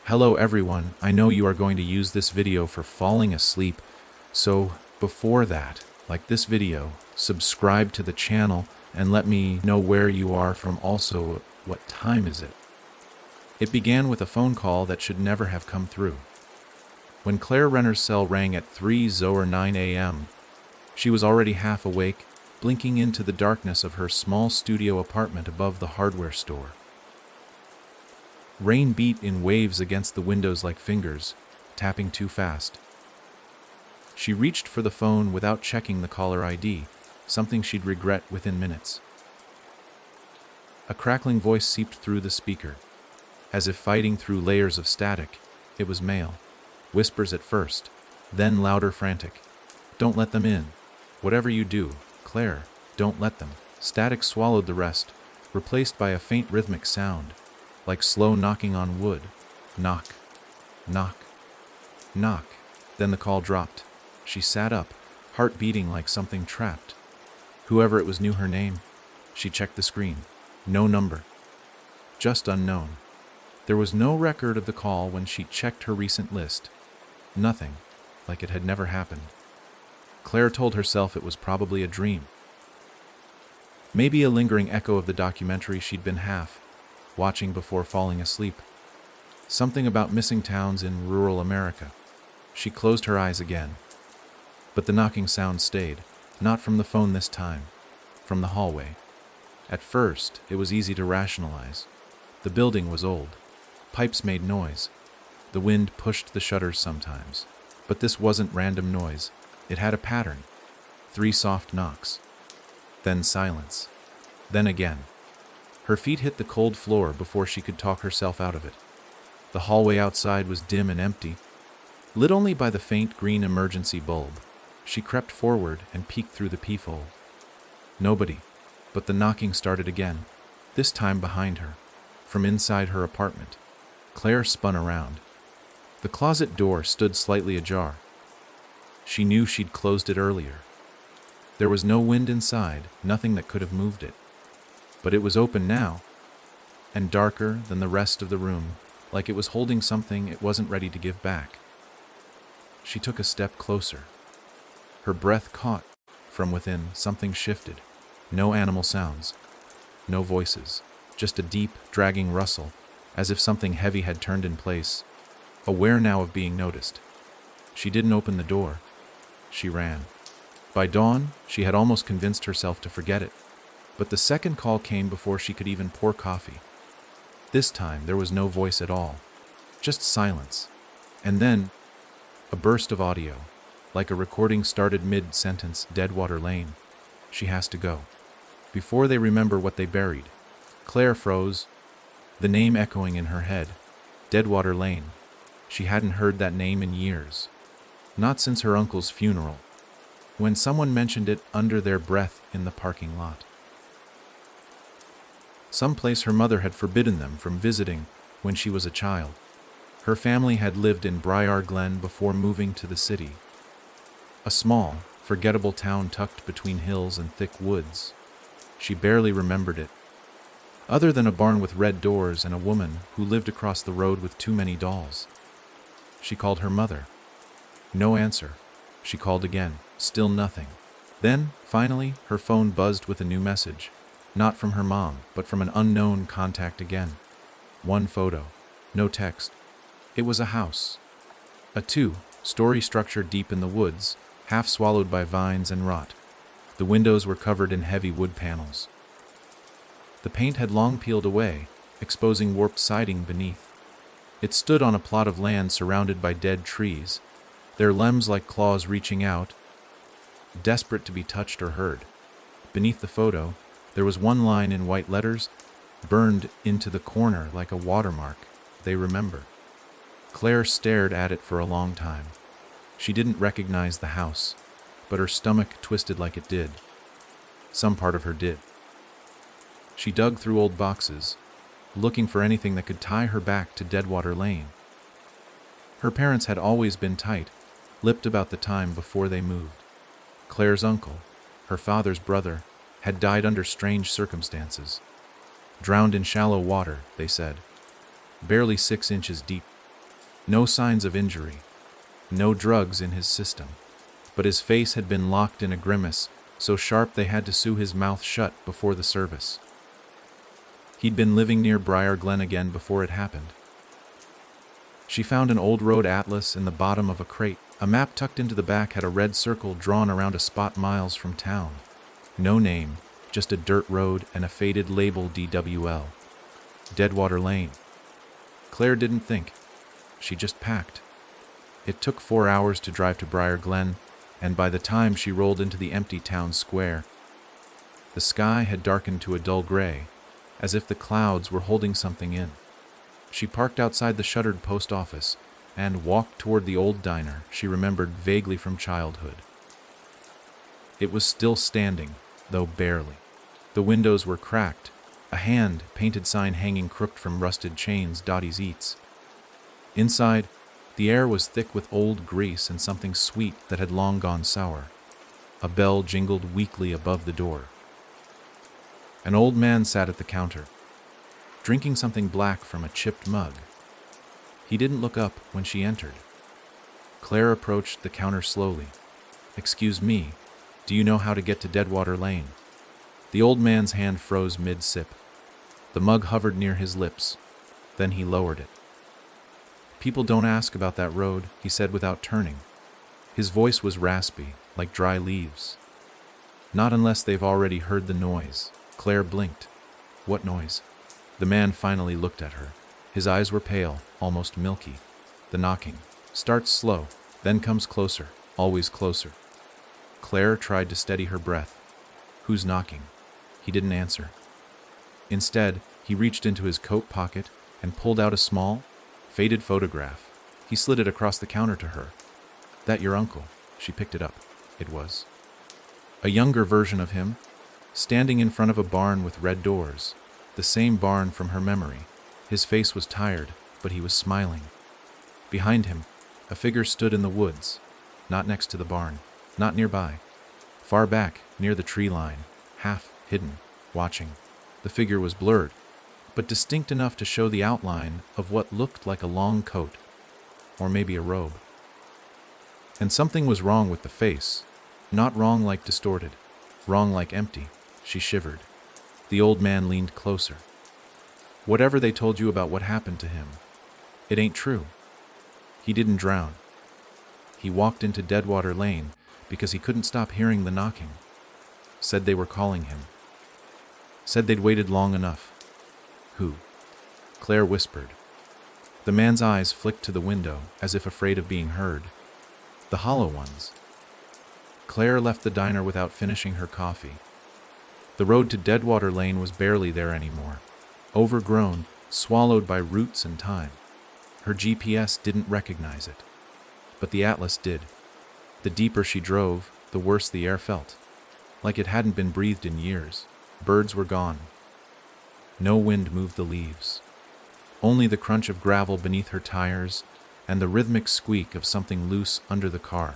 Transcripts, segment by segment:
Hello everyone, I know you are going to use this video for falling asleep, so before that, like this video, subscribe to the channel and let me know where you are from, also what time is it. It began with a phone call that should never have come through. When Claire Renner's cell rang at 3:09 a.m., she was already half awake, blinking into the darkness of her small studio apartment above the hardware store. Rain beat in waves against the windows like fingers, tapping too fast. She reached for the phone without checking the caller ID, something she'd regret within minutes. A crackling voice seeped through the speaker. As if fighting through layers of static, it was male. Whispers at first, then louder, frantic. "Don't let them in. Whatever you do, Claire, don't let them." Static swallowed the rest, replaced by a faint rhythmic sound, like slow knocking on wood. Knock, knock, knock. Then the call dropped. She sat up, heart beating like something trapped. Whoever it was knew her name. She checked the screen. No number. Just unknown. There was no record of the call when she checked her recent list. Nothing, like it had never happened. Claire told herself it was probably a dream. Maybe a lingering echo of the documentary she'd been watching before falling asleep. Something about missing towns in rural America. She closed her eyes again. But the knocking sound stayed, not from the phone this time, from the hallway. At first, it was easy to rationalize. The building was old. Pipes made noise. The wind pushed the shutters sometimes. But this wasn't random noise. It had a pattern. 3 soft knocks. Then silence. Then again. Her feet hit the cold floor before she could talk herself out of it. The hallway outside was dim and empty, lit only by the faint green emergency bulb. She crept forward and peeked through the peephole. Nobody, but the knocking started again, this time behind her, from inside her apartment. Claire spun around. The closet door stood slightly ajar. She knew she'd closed it earlier. There was no wind inside, nothing that could have moved it. But it was open now, and darker than the rest of the room, like it was holding something it wasn't ready to give back. She took a step closer. Her breath caught. From within, something shifted. No animal sounds. No voices. Just a deep, dragging rustle, as if something heavy had turned in place. Aware now of being noticed. She didn't open the door. She ran. By dawn, she had almost convinced herself to forget it. But the second call came before she could even pour coffee. This time, there was no voice at all. Just silence. And then, a burst of audio. Like a recording started mid-sentence. "Deadwater Lane. She has to go." Before they remember what they buried, Claire froze, the name echoing in her head. Deadwater Lane. She hadn't heard that name in years. Not since her uncle's funeral, when someone mentioned it under their breath in the parking lot. Some place her mother had forbidden them from visiting when she was a child. Her family had lived in Briar Glen before moving to the city. A small, forgettable town tucked between hills and thick woods. She barely remembered it, other than a barn with red doors and a woman who lived across the road with too many dolls. She called her mother. No answer. She called again. Still nothing. Then, finally, her phone buzzed with a new message. Not from her mom, but from an unknown contact again. One photo. No text. It was a house. A 2-story structure deep in the woods, half swallowed by vines and rot. The windows were covered in heavy wood panels. The paint had long peeled away, exposing warped siding beneath. It stood on a plot of land surrounded by dead trees, their limbs like claws reaching out, desperate to be touched or heard. Beneath the photo, there was one line in white letters, burned into the corner like a watermark. "They remember." Claire stared at it for a long time. She didn't recognize the house, but her stomach twisted like it did. Some part of her did. She dug through old boxes, looking for anything that could tie her back to Deadwater Lane. Her parents had always been tight, lipped about the time before they moved. Claire's uncle, her father's brother, had died under strange circumstances. Drowned in shallow water, they said. Barely 6 inches deep. No signs of injury, no drugs in his system, but his face had been locked in a grimace so sharp they had to sew his mouth shut before the service. He'd been living near Briar Glen again before it happened. She found an old road atlas in the bottom of a crate. A map tucked into the back had a red circle drawn around a spot miles from town. No name, just a dirt road and a faded label DWL. Deadwater Lane. Claire didn't think. She just packed. It took 4 hours to drive to Briar Glen, and by the time she rolled into the empty town square, the sky had darkened to a dull gray, as if the clouds were holding something in. She parked outside the shuttered post office and walked toward the old diner she remembered vaguely from childhood. It was still standing, though barely. The windows were cracked, a hand-painted sign hanging crooked from rusted chains, Dottie's Eats. Inside, the air was thick with old grease and something sweet that had long gone sour. A bell jingled weakly above the door. An old man sat at the counter, drinking something black from a chipped mug. He didn't look up when she entered. Claire approached the counter slowly. "Excuse me, do you know how to get to Deadwater Lane?" The old man's hand froze mid-sip. The mug hovered near his lips. Then he lowered it. "People don't ask about that road," he said without turning. His voice was raspy, like dry leaves. "Not unless they've already heard the noise." Claire blinked. "What noise?" The man finally looked at her. His eyes were pale, almost milky. "The knocking. Starts slow, then comes closer, always closer." Claire tried to steady her breath. "Who's knocking?" He didn't answer. Instead, he reached into his coat pocket and pulled out a small, faded photograph. He slid it across the counter to her. "That your uncle?" She picked it up. It was a younger version of him, standing in front of a barn with red doors, the same barn from her memory. His face was tired, but he was smiling. Behind him, a figure stood in the woods, not next to the barn, not nearby. Far back, near the tree line, half hidden, watching. The figure was blurred, but distinct enough to show the outline of what looked like a long coat, or maybe a robe. And something was wrong with the face, not wrong like distorted, wrong like empty. She shivered. The old man leaned closer. "Whatever they told you about what happened to him, it ain't true. He didn't drown. He walked into Deadwater Lane because he couldn't stop hearing the knocking. Said they were calling him. Said they'd waited long enough." "Who?" Claire whispered. The man's eyes flicked to the window, as if afraid of being heard. "The hollow ones." Claire left the diner without finishing her coffee. The road to Deadwater Lane was barely there anymore. Overgrown, swallowed by roots and time. Her GPS didn't recognize it. But the atlas did. The deeper she drove, the worse the air felt. Like it hadn't been breathed in years. Birds were gone. No wind moved the leaves. Only the crunch of gravel beneath her tires and the rhythmic squeak of something loose under the car.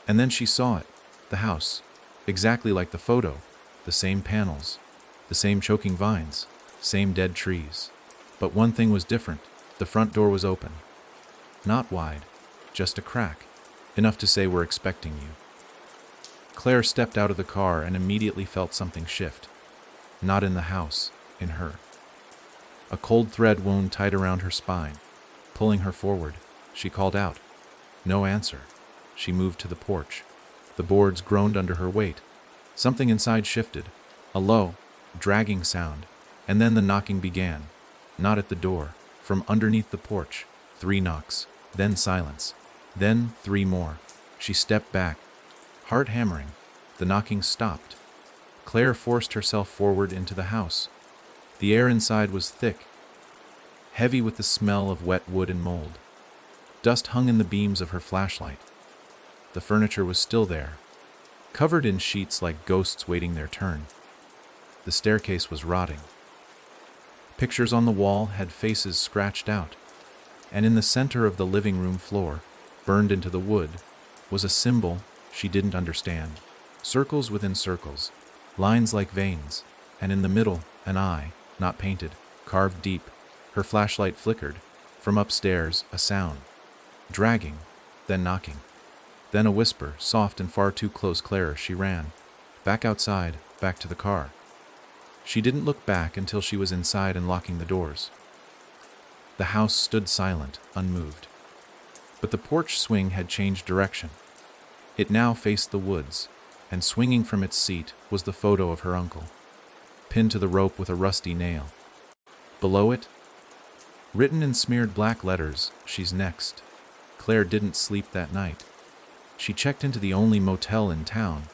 And then she saw it, the house, exactly like the photo, the same panels, the same choking vines, same dead trees. But one thing was different. The front door was open. Not wide, just a crack, enough to say "We're expecting you." Claire stepped out of the car and immediately felt something shift. Not in the house, in her. A cold thread wound tight around her spine, pulling her forward. She called out. No answer. She moved to the porch. The boards groaned under her weight. Something inside shifted, a low, dragging sound, and then the knocking began. Not at the door, from underneath the porch. 3 knocks, then silence, then 3 more. She stepped back, heart hammering. The knocking stopped. Claire forced herself forward into the house. The air inside was thick, heavy with the smell of wet wood and mold. Dust hung in the beams of her flashlight. The furniture was still there, covered in sheets like ghosts waiting their turn. The staircase was rotting. Pictures on the wall had faces scratched out, and in the center of the living room floor, burned into the wood, was a symbol she didn't understand. Circles within circles, lines like veins, and in the middle, an eye, not painted, carved deep. Her flashlight flickered. From upstairs, a sound. Dragging, then knocking. Then a whisper, soft and far too close. Claire, she ran. Back outside, back to the car. She didn't look back until she was inside and locking the doors. The house stood silent, unmoved. But the porch swing had changed direction. It now faced the woods, and swinging from its seat was the photo of her uncle, pinned to the rope with a rusty nail. Below it, written in smeared black letters, "She's next." Claire didn't sleep that night. She checked into the only motel in town,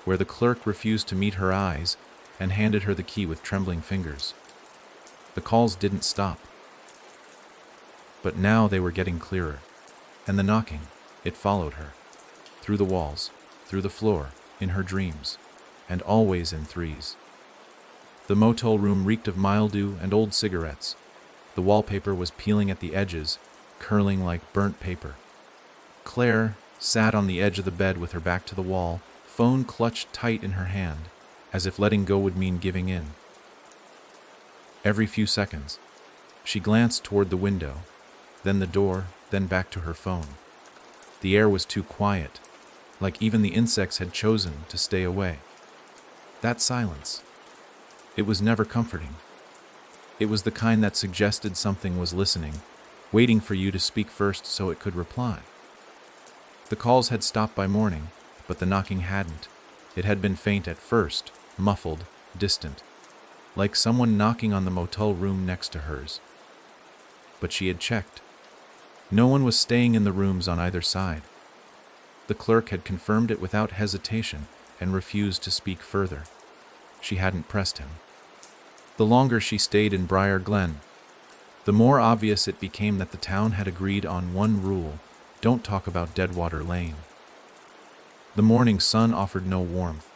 where the clerk refused to meet her eyes and handed her the key with trembling fingers. The calls didn't stop. But now they were getting clearer, and the knocking, it followed her. Through the walls, through the floor, in her dreams, and always in threes. The motel room reeked of mildew and old cigarettes. The wallpaper was peeling at the edges, curling like burnt paper. Claire sat on the edge of the bed with her back to the wall, phone clutched tight in her hand, as if letting go would mean giving in. Every few seconds, she glanced toward the window, then the door, then back to her phone. The air was too quiet, like even the insects had chosen to stay away. That silence, it was never comforting. It was the kind that suggested something was listening, waiting for you to speak first so it could reply. The calls had stopped by morning, but the knocking hadn't. It had been faint at first, muffled, distant, like someone knocking on the motel room next to hers. But she had checked. No one was staying in the rooms on either side. The clerk had confirmed it without hesitation and refused to speak further. She hadn't pressed him. The longer she stayed in Briar Glen, the more obvious it became that the town had agreed on one rule: don't talk about Deadwater Lane. The morning sun offered no warmth.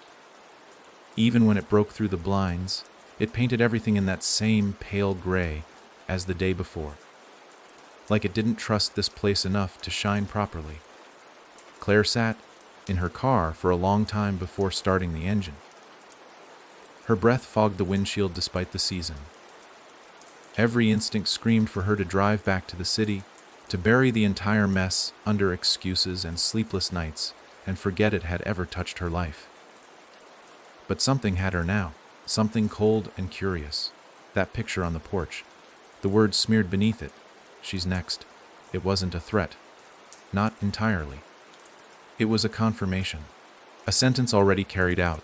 Even when it broke through the blinds, it painted everything in that same pale gray as the day before, like it didn't trust this place enough to shine properly. Claire sat in her car for a long time before starting the engine. Her breath fogged the windshield despite the season. Every instinct screamed for her to drive back to the city, to bury the entire mess under excuses and sleepless nights, and forget it had ever touched her life. But something had her now, something cold and curious. That picture on the porch, the words smeared beneath it, "She's next." It wasn't a threat. Not entirely. It was a confirmation. A sentence already carried out.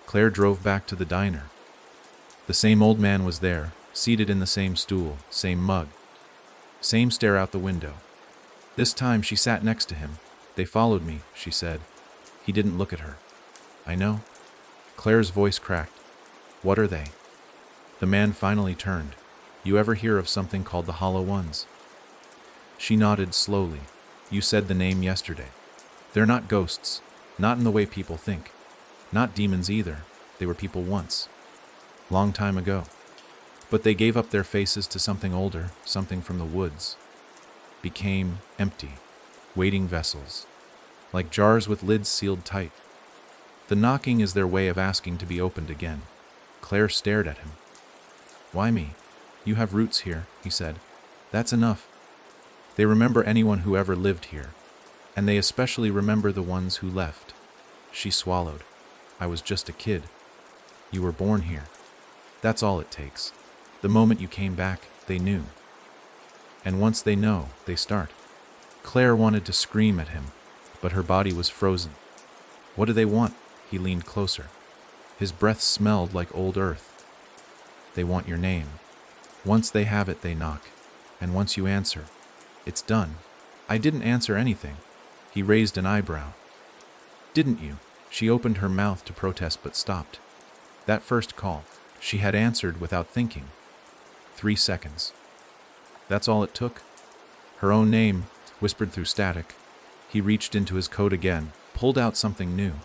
Claire drove back to the diner. The same old man was there, seated in the same stool, same mug, same stare out the window. This time she sat next to him. "They followed me," she said. He didn't look at her. "I know." Claire's voice cracked. "What are they?" The man finally turned. "You ever hear of something called the Hollow Ones?" She nodded slowly. "You said the name yesterday. They're not ghosts, not in the way people think. Not demons either. They were people once. Long time ago. But they gave up their faces to something older, something from the woods. Became empty, waiting vessels, like jars with lids sealed tight. The knocking is their way of asking to be opened again." Claire stared at him. "Why me? You have roots here," he said. "That's enough. They remember anyone who ever lived here, and they especially remember the ones who left." She swallowed. "I was just a kid. You were born here. That's all it takes. The moment you came back, they knew. And once they know, they start." Claire wanted to scream at him, but her body was frozen. "What do they want?" He leaned closer. His breath smelled like old earth. "They want your name. Once they have it, they knock. And once you answer, it's done." "I didn't answer anything." He raised an eyebrow. "Didn't you?" She opened her mouth to protest but stopped. That first call, she had answered without thinking. 3 seconds. That's all it took. Her own name, whispered through static. He reached into his coat again, pulled out something new.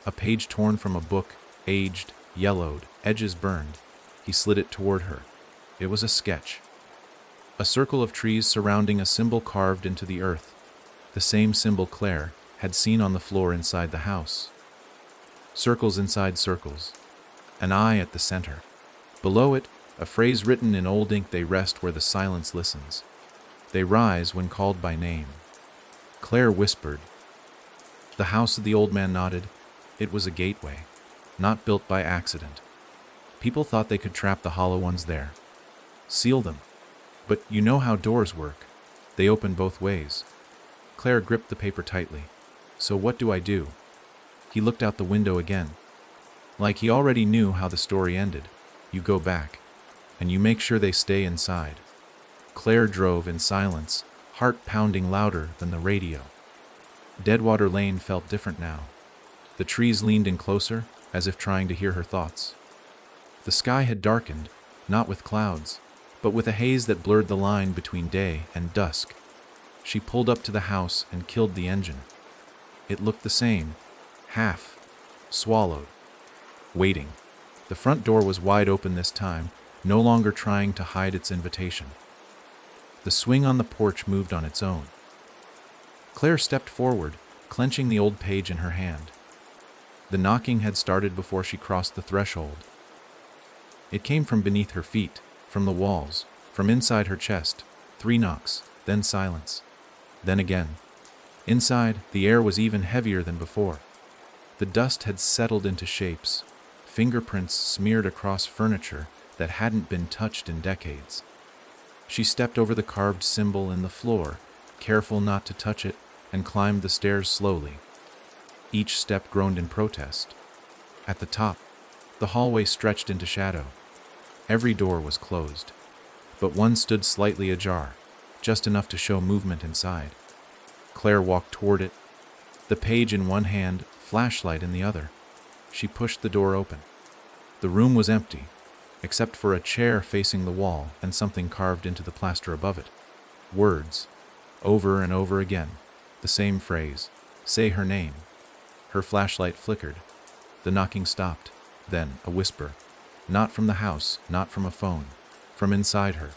A page torn from a book, aged, yellowed, edges burned. He slid it toward her. It was a sketch. A circle of trees surrounding a symbol carved into the earth. The same symbol Claire had seen on the floor inside the house. Circles inside circles. An eye at the center. Below it, a phrase written in old ink: "They rest where the silence listens. They rise when called by name." Claire whispered. The house of the old man nodded. It was a gateway, not built by accident. People thought they could trap the hollow ones there. Seal them. But you know how doors work. They open both ways. Claire gripped the paper tightly. So what do I do? He looked out the window again. Like he already knew how the story ended. You go back, and you make sure they stay inside. Claire drove in silence, heart pounding louder than the radio. Deadwater Lane felt different now. The trees leaned in closer, as if trying to hear her thoughts. The sky had darkened, not with clouds, but with a haze that blurred the line between day and dusk. She pulled up to the house and killed the engine. It looked the same, half swallowed, waiting. The front door was wide open this time, no longer trying to hide its invitation. The swing on the porch moved on its own. Claire stepped forward, clenching the old page in her hand. The knocking had started before she crossed the threshold. It came from beneath her feet, from the walls, from inside her chest. 3 knocks, then silence. Then again. Inside, the air was even heavier than before. The dust had settled into shapes, fingerprints smeared across furniture that hadn't been touched in decades. She stepped over the carved symbol in the floor, careful not to touch it, and climbed the stairs slowly. Each step groaned in protest. At the top, the hallway stretched into shadow. Every door was closed, but one stood slightly ajar, just enough to show movement inside. Claire walked toward it, the page in one hand, flashlight in the other. She pushed the door open. The room was empty, except for a chair facing the wall and something carved into the plaster above it. Words, over and over again, the same phrase, say her name. Her flashlight flickered. The knocking stopped. Then a whisper. Not from the house, not from a phone, from inside her.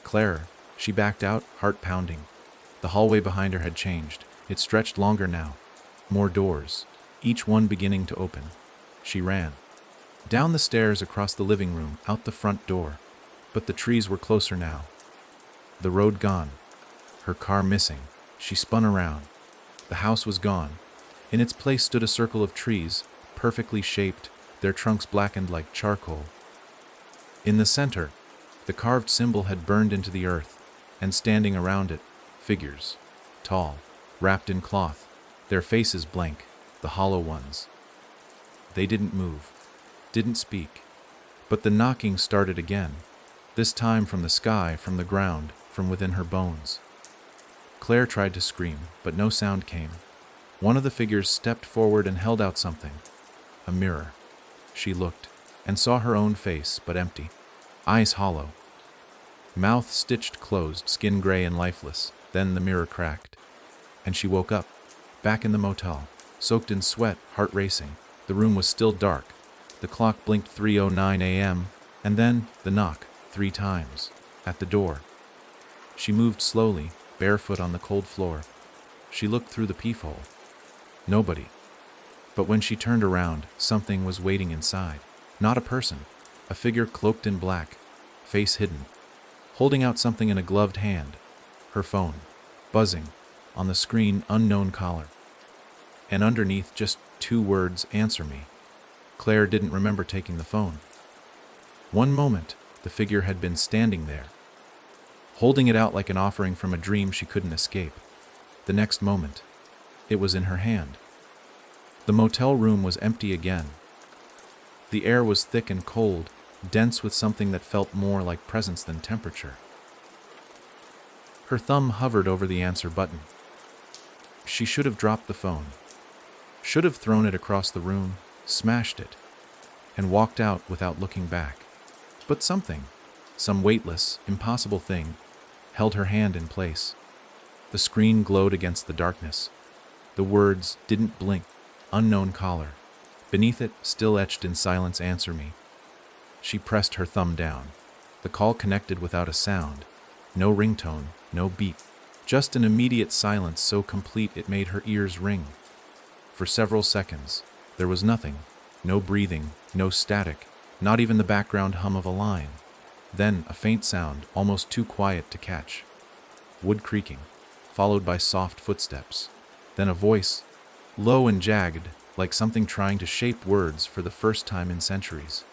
Claire, she backed out, heart pounding. The hallway behind her had changed. It stretched longer now. More doors, each one beginning to open. She ran. Down the stairs, across the living room, out the front door. But the trees were closer now. The road gone. Her car missing. She spun around. The house was gone. In its place stood a circle of trees, perfectly shaped, their trunks blackened like charcoal. In the center, the carved symbol had burned into the earth, and standing around it, figures, tall, wrapped in cloth, their faces blank, the hollow ones. They didn't move, didn't speak, but the knocking started again, this time from the sky, from the ground, from within her bones. Claire tried to scream, but no sound came. One of the figures stepped forward and held out something. A mirror. She looked, and saw her own face, but empty. Eyes hollow. Mouth stitched closed, skin gray and lifeless. Then the mirror cracked. And she woke up, back in the motel, soaked in sweat, heart racing. The room was still dark. The clock blinked 3:09 a.m., and then the knock, 3 times, at the door. She moved slowly, barefoot on the cold floor. She looked through the peephole. Nobody. But when she turned around, something was waiting inside. Not a person. A figure cloaked in black, face hidden, holding out something in a gloved hand. Her phone, buzzing, on the screen, unknown caller. And underneath, just 2 words, answer me. Claire didn't remember taking the phone. One moment, the figure had been standing there, holding it out like an offering from a dream she couldn't escape. The next moment, it was in her hand. The motel room was empty again. The air was thick and cold, dense with something that felt more like presence than temperature. Her thumb hovered over the answer button. She should have dropped the phone, should have thrown it across the room, smashed it, and walked out without looking back. But something, some weightless, impossible thing, held her hand in place. The screen glowed against the darkness. The words didn't blink. Unknown caller. Beneath it, still etched in silence, answer me. She pressed her thumb down. The call connected without a sound. No ringtone, no beep. Just an immediate silence so complete it made her ears ring. For several seconds, there was nothing. No breathing, no static, not even the background hum of a line. Then a faint sound, almost too quiet to catch. Wood creaking. followed by soft footsteps. Then a voice, low and jagged, like something trying to shape words for the first time in centuries.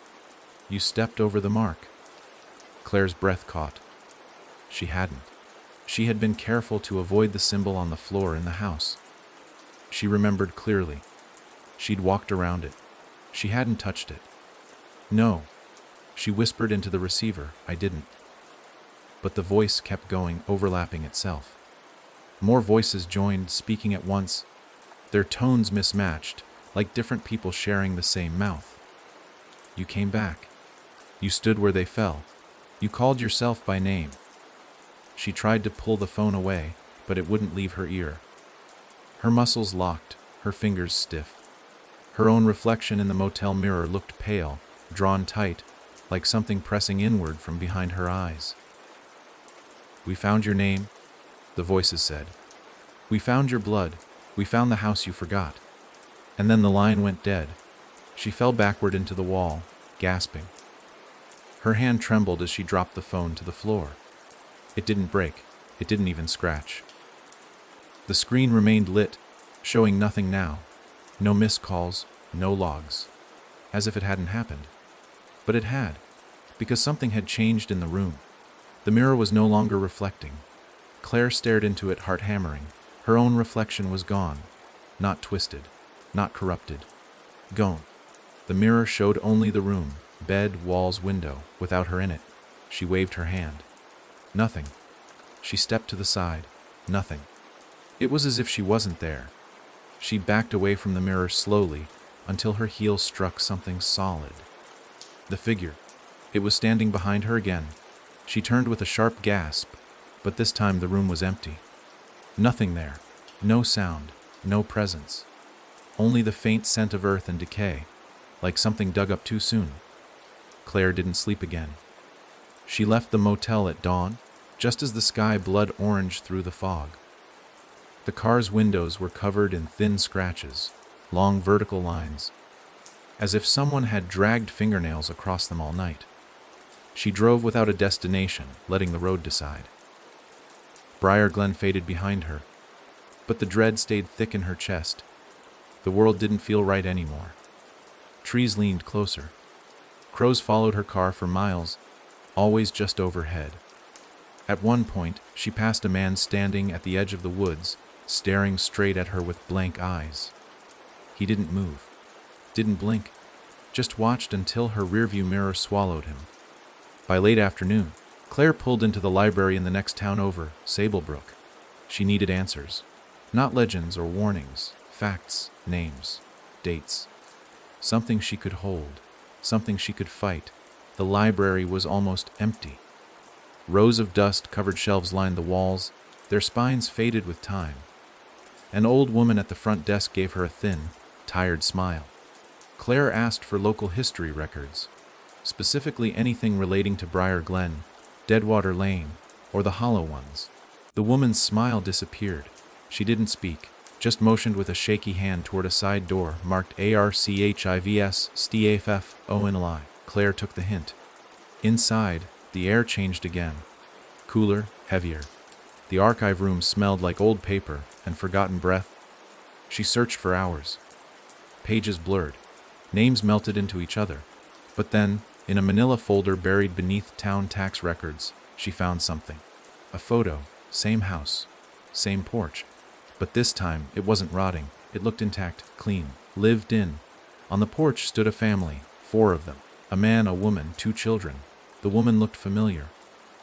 "You stepped over the mark." Claire's breath caught. She hadn't. She had been careful to avoid the symbol on the floor in the house. She remembered clearly. She'd walked around it. She hadn't touched it. "No," she whispered into the receiver, "I didn't." But the voice kept going, overlapping itself. More voices joined, speaking at once, their tones mismatched, like different people sharing the same mouth. "You came back. You stood where they fell. You called yourself by name." She tried to pull the phone away, but it wouldn't leave her ear. Her muscles locked, her fingers stiff. Her own reflection in the motel mirror looked pale, drawn tight, like something pressing inward from behind her eyes. "We found your name," the voices said. "We found your blood. We found the house you forgot." And then the line went dead. She fell backward into the wall, gasping. Her hand trembled as she dropped the phone to the floor. It didn't break. It didn't even scratch. The screen remained lit, showing nothing now. No missed calls, no logs. As if it hadn't happened. But it had, because something had changed in the room. The mirror was no longer reflecting. Claire stared into it, heart hammering. Her own reflection was gone. Not twisted. Not corrupted. Gone. The mirror showed only the room, bed, walls, window, without her in it. She waved her hand. Nothing. She stepped to the side. Nothing. It was as if she wasn't there. She backed away from the mirror slowly until her heel struck something solid. The figure. It was standing behind her again. She turned with a sharp gasp, but this time the room was empty. Nothing there. No sound. No presence. Only the faint scent of earth and decay, like something dug up too soon. Claire didn't sleep again. She left the motel at dawn, just as the sky blood orange through the fog. The car's windows were covered in thin scratches, long vertical lines, as if someone had dragged fingernails across them all night. She drove without a destination, letting the road decide. Briar Glen faded behind her, but the dread stayed thick in her chest. The world didn't feel right anymore. Trees leaned closer. Crows followed her car for miles, always just overhead. At one point, she passed a man standing at the edge of the woods, staring straight at her with blank eyes. He didn't move, didn't blink, just watched until her rearview mirror swallowed him. By late afternoon, Claire pulled into the library in the next town over, Sablebrook. She needed answers. Not legends or warnings, facts, names, dates. Something she could hold, something she could fight. The library was almost empty. Rows of dust-covered shelves lined the walls, their spines faded with time. An old woman at the front desk gave her a thin, tired smile. Claire asked for local history records, specifically anything relating to Briar Glen, Deadwater Lane, or the Hollow Ones. The woman's smile disappeared. She didn't speak, just motioned with a shaky hand toward a side door marked ARCHIVS STAFFONLI. Claire took the hint. Inside, the air changed again. Cooler, heavier. The archive room smelled like old paper and forgotten breath. She searched for hours. Pages blurred. Names melted into each other. But then, in a manila folder buried beneath town tax records, she found something. A photo, same house, same porch. But this time, it wasn't rotting. It looked intact, clean, lived in. On the porch stood a family, 4 of them. A man, a woman, 2 children. The woman looked familiar.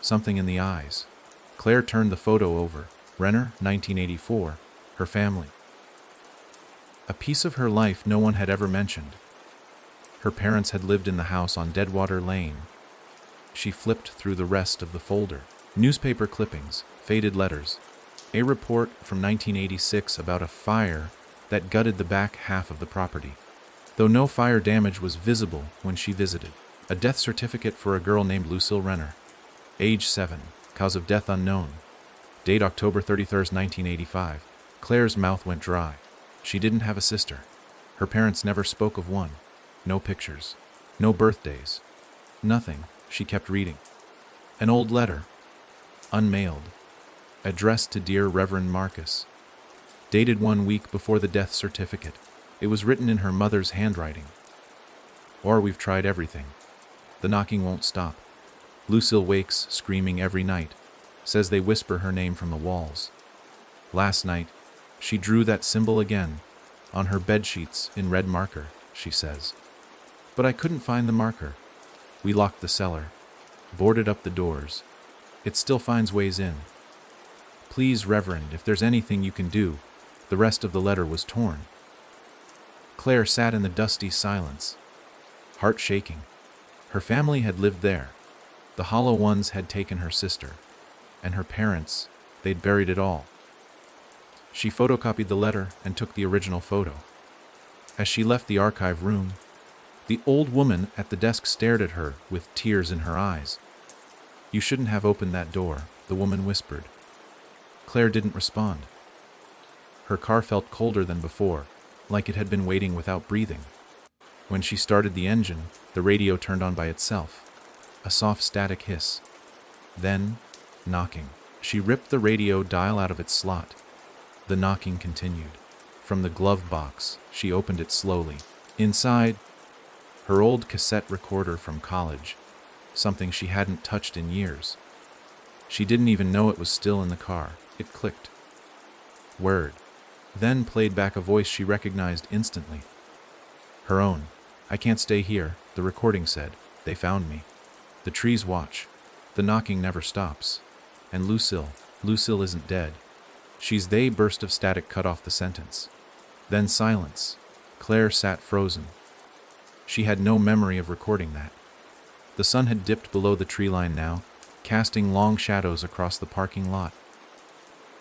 Something in the eyes. Claire turned the photo over. Renner, 1984. Her family. A piece of her life no one had ever mentioned. Her parents had lived in the house on Deadwater Lane. She flipped through the rest of the folder. Newspaper clippings, faded letters. A report from 1986 about a fire that gutted the back half of the property. Though no fire damage was visible when she visited. A death certificate for a girl named Lucille Renner. Age 7, cause of death unknown. Date October 31st, 1985. Claire's mouth went dry. She didn't have a sister. Her parents never spoke of one. No pictures. No birthdays. Nothing. She kept reading. An old letter. Unmailed. addressed to Dear Reverend Marcus. Dated 1 week before the death certificate. It was written in her mother's handwriting. Or we've tried everything. The knocking won't stop. Lucille wakes, screaming every night. Says they whisper her name from the walls. Last night, she drew that symbol again, on her bedsheets in red marker, she says. But I couldn't find the marker. We locked the cellar, boarded up the doors. It still finds ways in. Please, Reverend, if there's anything you can do. The rest of the letter was torn. Claire sat in the dusty silence, heart shaking. Her family had lived there. The hollow ones had taken her sister, and her parents, they'd buried it all. She photocopied the letter and took the original photo. As she left the archive room, the old woman at the desk stared at her with tears in her eyes. You shouldn't have opened that door, the woman whispered. Claire didn't respond. Her car felt colder than before, like it had been waiting without breathing. When she started the engine, the radio turned on by itself. A soft static hiss. Then, knocking. She ripped the radio dial out of its slot. The knocking continued. From the glove box, she opened it slowly. Inside, her old cassette recorder from college, something she hadn't touched in years. She didn't even know it was still in the car. It clicked. Word. Then played back a voice she recognized instantly. Her own. I can't stay here, the recording said. They found me. The trees watch. The knocking never stops. And Lucille isn't dead. She's they burst of static cut off the sentence. Then silence. Claire sat frozen. She had no memory of recording that. The sun had dipped below the tree line now, casting long shadows across the parking lot.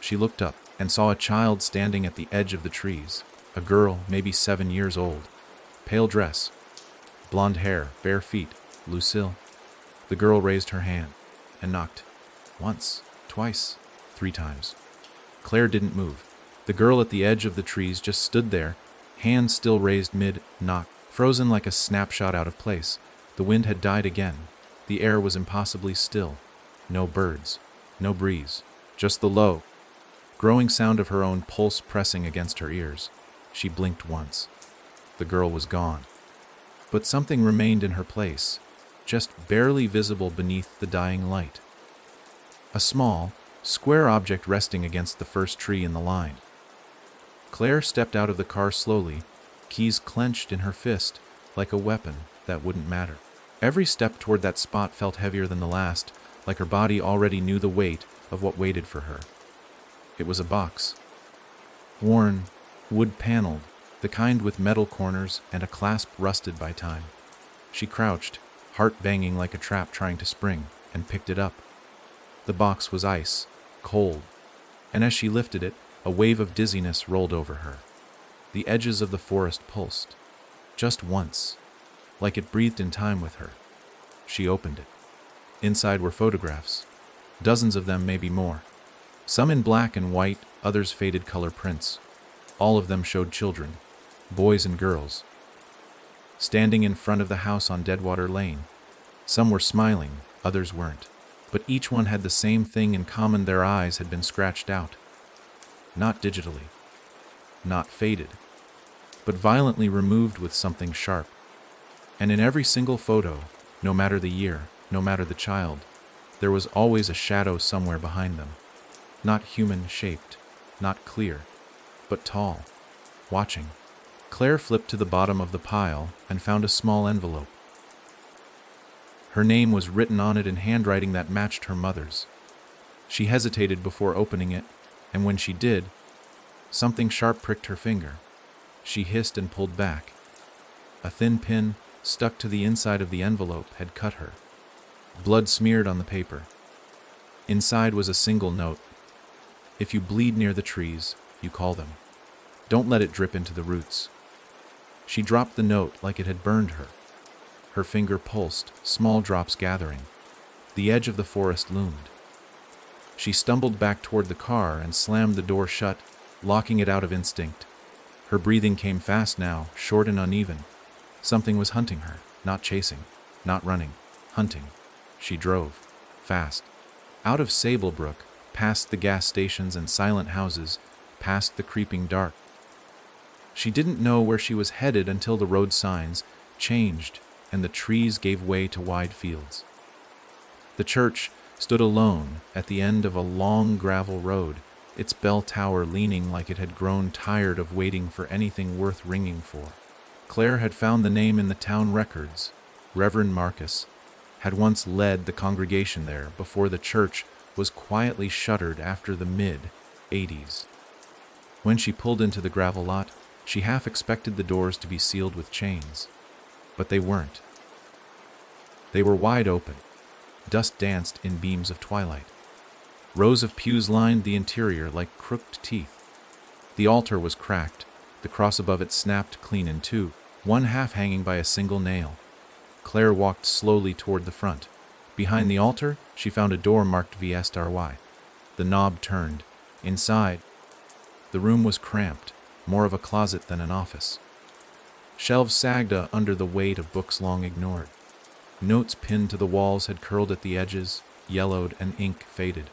She looked up and saw a child standing at the edge of the trees, a girl, maybe 7 years old. Pale dress, blonde hair, bare feet. Lucille. The girl raised her hand and knocked. Once, twice, 3 times. Claire didn't move. The girl at the edge of the trees just stood there, hand still raised mid-knock, frozen like a snapshot out of place. The wind had died again. The air was impossibly still. No birds, no breeze, just the low, growing sound of her own pulse pressing against her ears. She blinked once. The girl was gone. But something remained in her place, just barely visible beneath the dying light. A small, square object resting against the first tree in the line. Claire stepped out of the car slowly, keys clenched in her fist, like a weapon that wouldn't matter. Every step toward that spot felt heavier than the last, like her body already knew the weight of what waited for her. It was a box. Worn, wood-paneled, the kind with metal corners and a clasp rusted by time. She crouched, heart banging like a trap trying to spring, and picked it up. The box was ice, cold, and as she lifted it, a wave of dizziness rolled over her. The edges of the forest pulsed, just once, like it breathed in time with her. She opened it. Inside were photographs, dozens of them, maybe more. Some in black and white, others faded color prints. All of them showed children, boys and girls, standing in front of the house on Deadwater Lane. Some were smiling, others weren't. But each one had the same thing in common: their eyes had been scratched out. Not digitally, not faded, but violently removed with something sharp. And in every single photo, no matter the year, no matter the child, there was always a shadow somewhere behind them. Not human-shaped, not clear, but tall, watching. Claire flipped to the bottom of the pile and found a small envelope. Her name was written on it in handwriting that matched her mother's. She hesitated before opening it, and when she did, something sharp pricked her finger. She hissed and pulled back. A thin pin, stuck to the inside of the envelope, had cut her. Blood smeared on the paper. Inside was a single note. If you bleed near the trees, you call them. Don't let it drip into the roots. She dropped the note like it had burned her. Her finger pulsed, small drops gathering. The edge of the forest loomed. She stumbled back toward the car and slammed the door shut, locking it out of instinct. Her breathing came fast now, short and uneven. Something was hunting her, not chasing, not running, hunting. She drove, fast. Out of Sablebrook, past the gas stations and silent houses, past the creeping dark. She didn't know where she was headed until the road signs changed and the trees gave way to wide fields. The church stood alone at the end of a long gravel road, its bell tower leaning like it had grown tired of waiting for anything worth ringing for. Claire had found the name in the town records. Reverend Marcus had once led the congregation there before the church was quietly shuttered after the mid-80s. When she pulled into the gravel lot, she half expected the doors to be sealed with chains. But they weren't. They were wide open. Dust danced in beams of twilight. Rows of pews lined the interior like crooked teeth. The altar was cracked, the cross above it snapped clean in two, one half hanging by a single nail. Claire walked slowly toward the front. Behind the altar, she found a door marked VSRY. The knob turned. Inside, the room was cramped, more of a closet than an office. Shelves sagged under the weight of books long ignored. Notes pinned to the walls had curled at the edges, yellowed, and ink faded.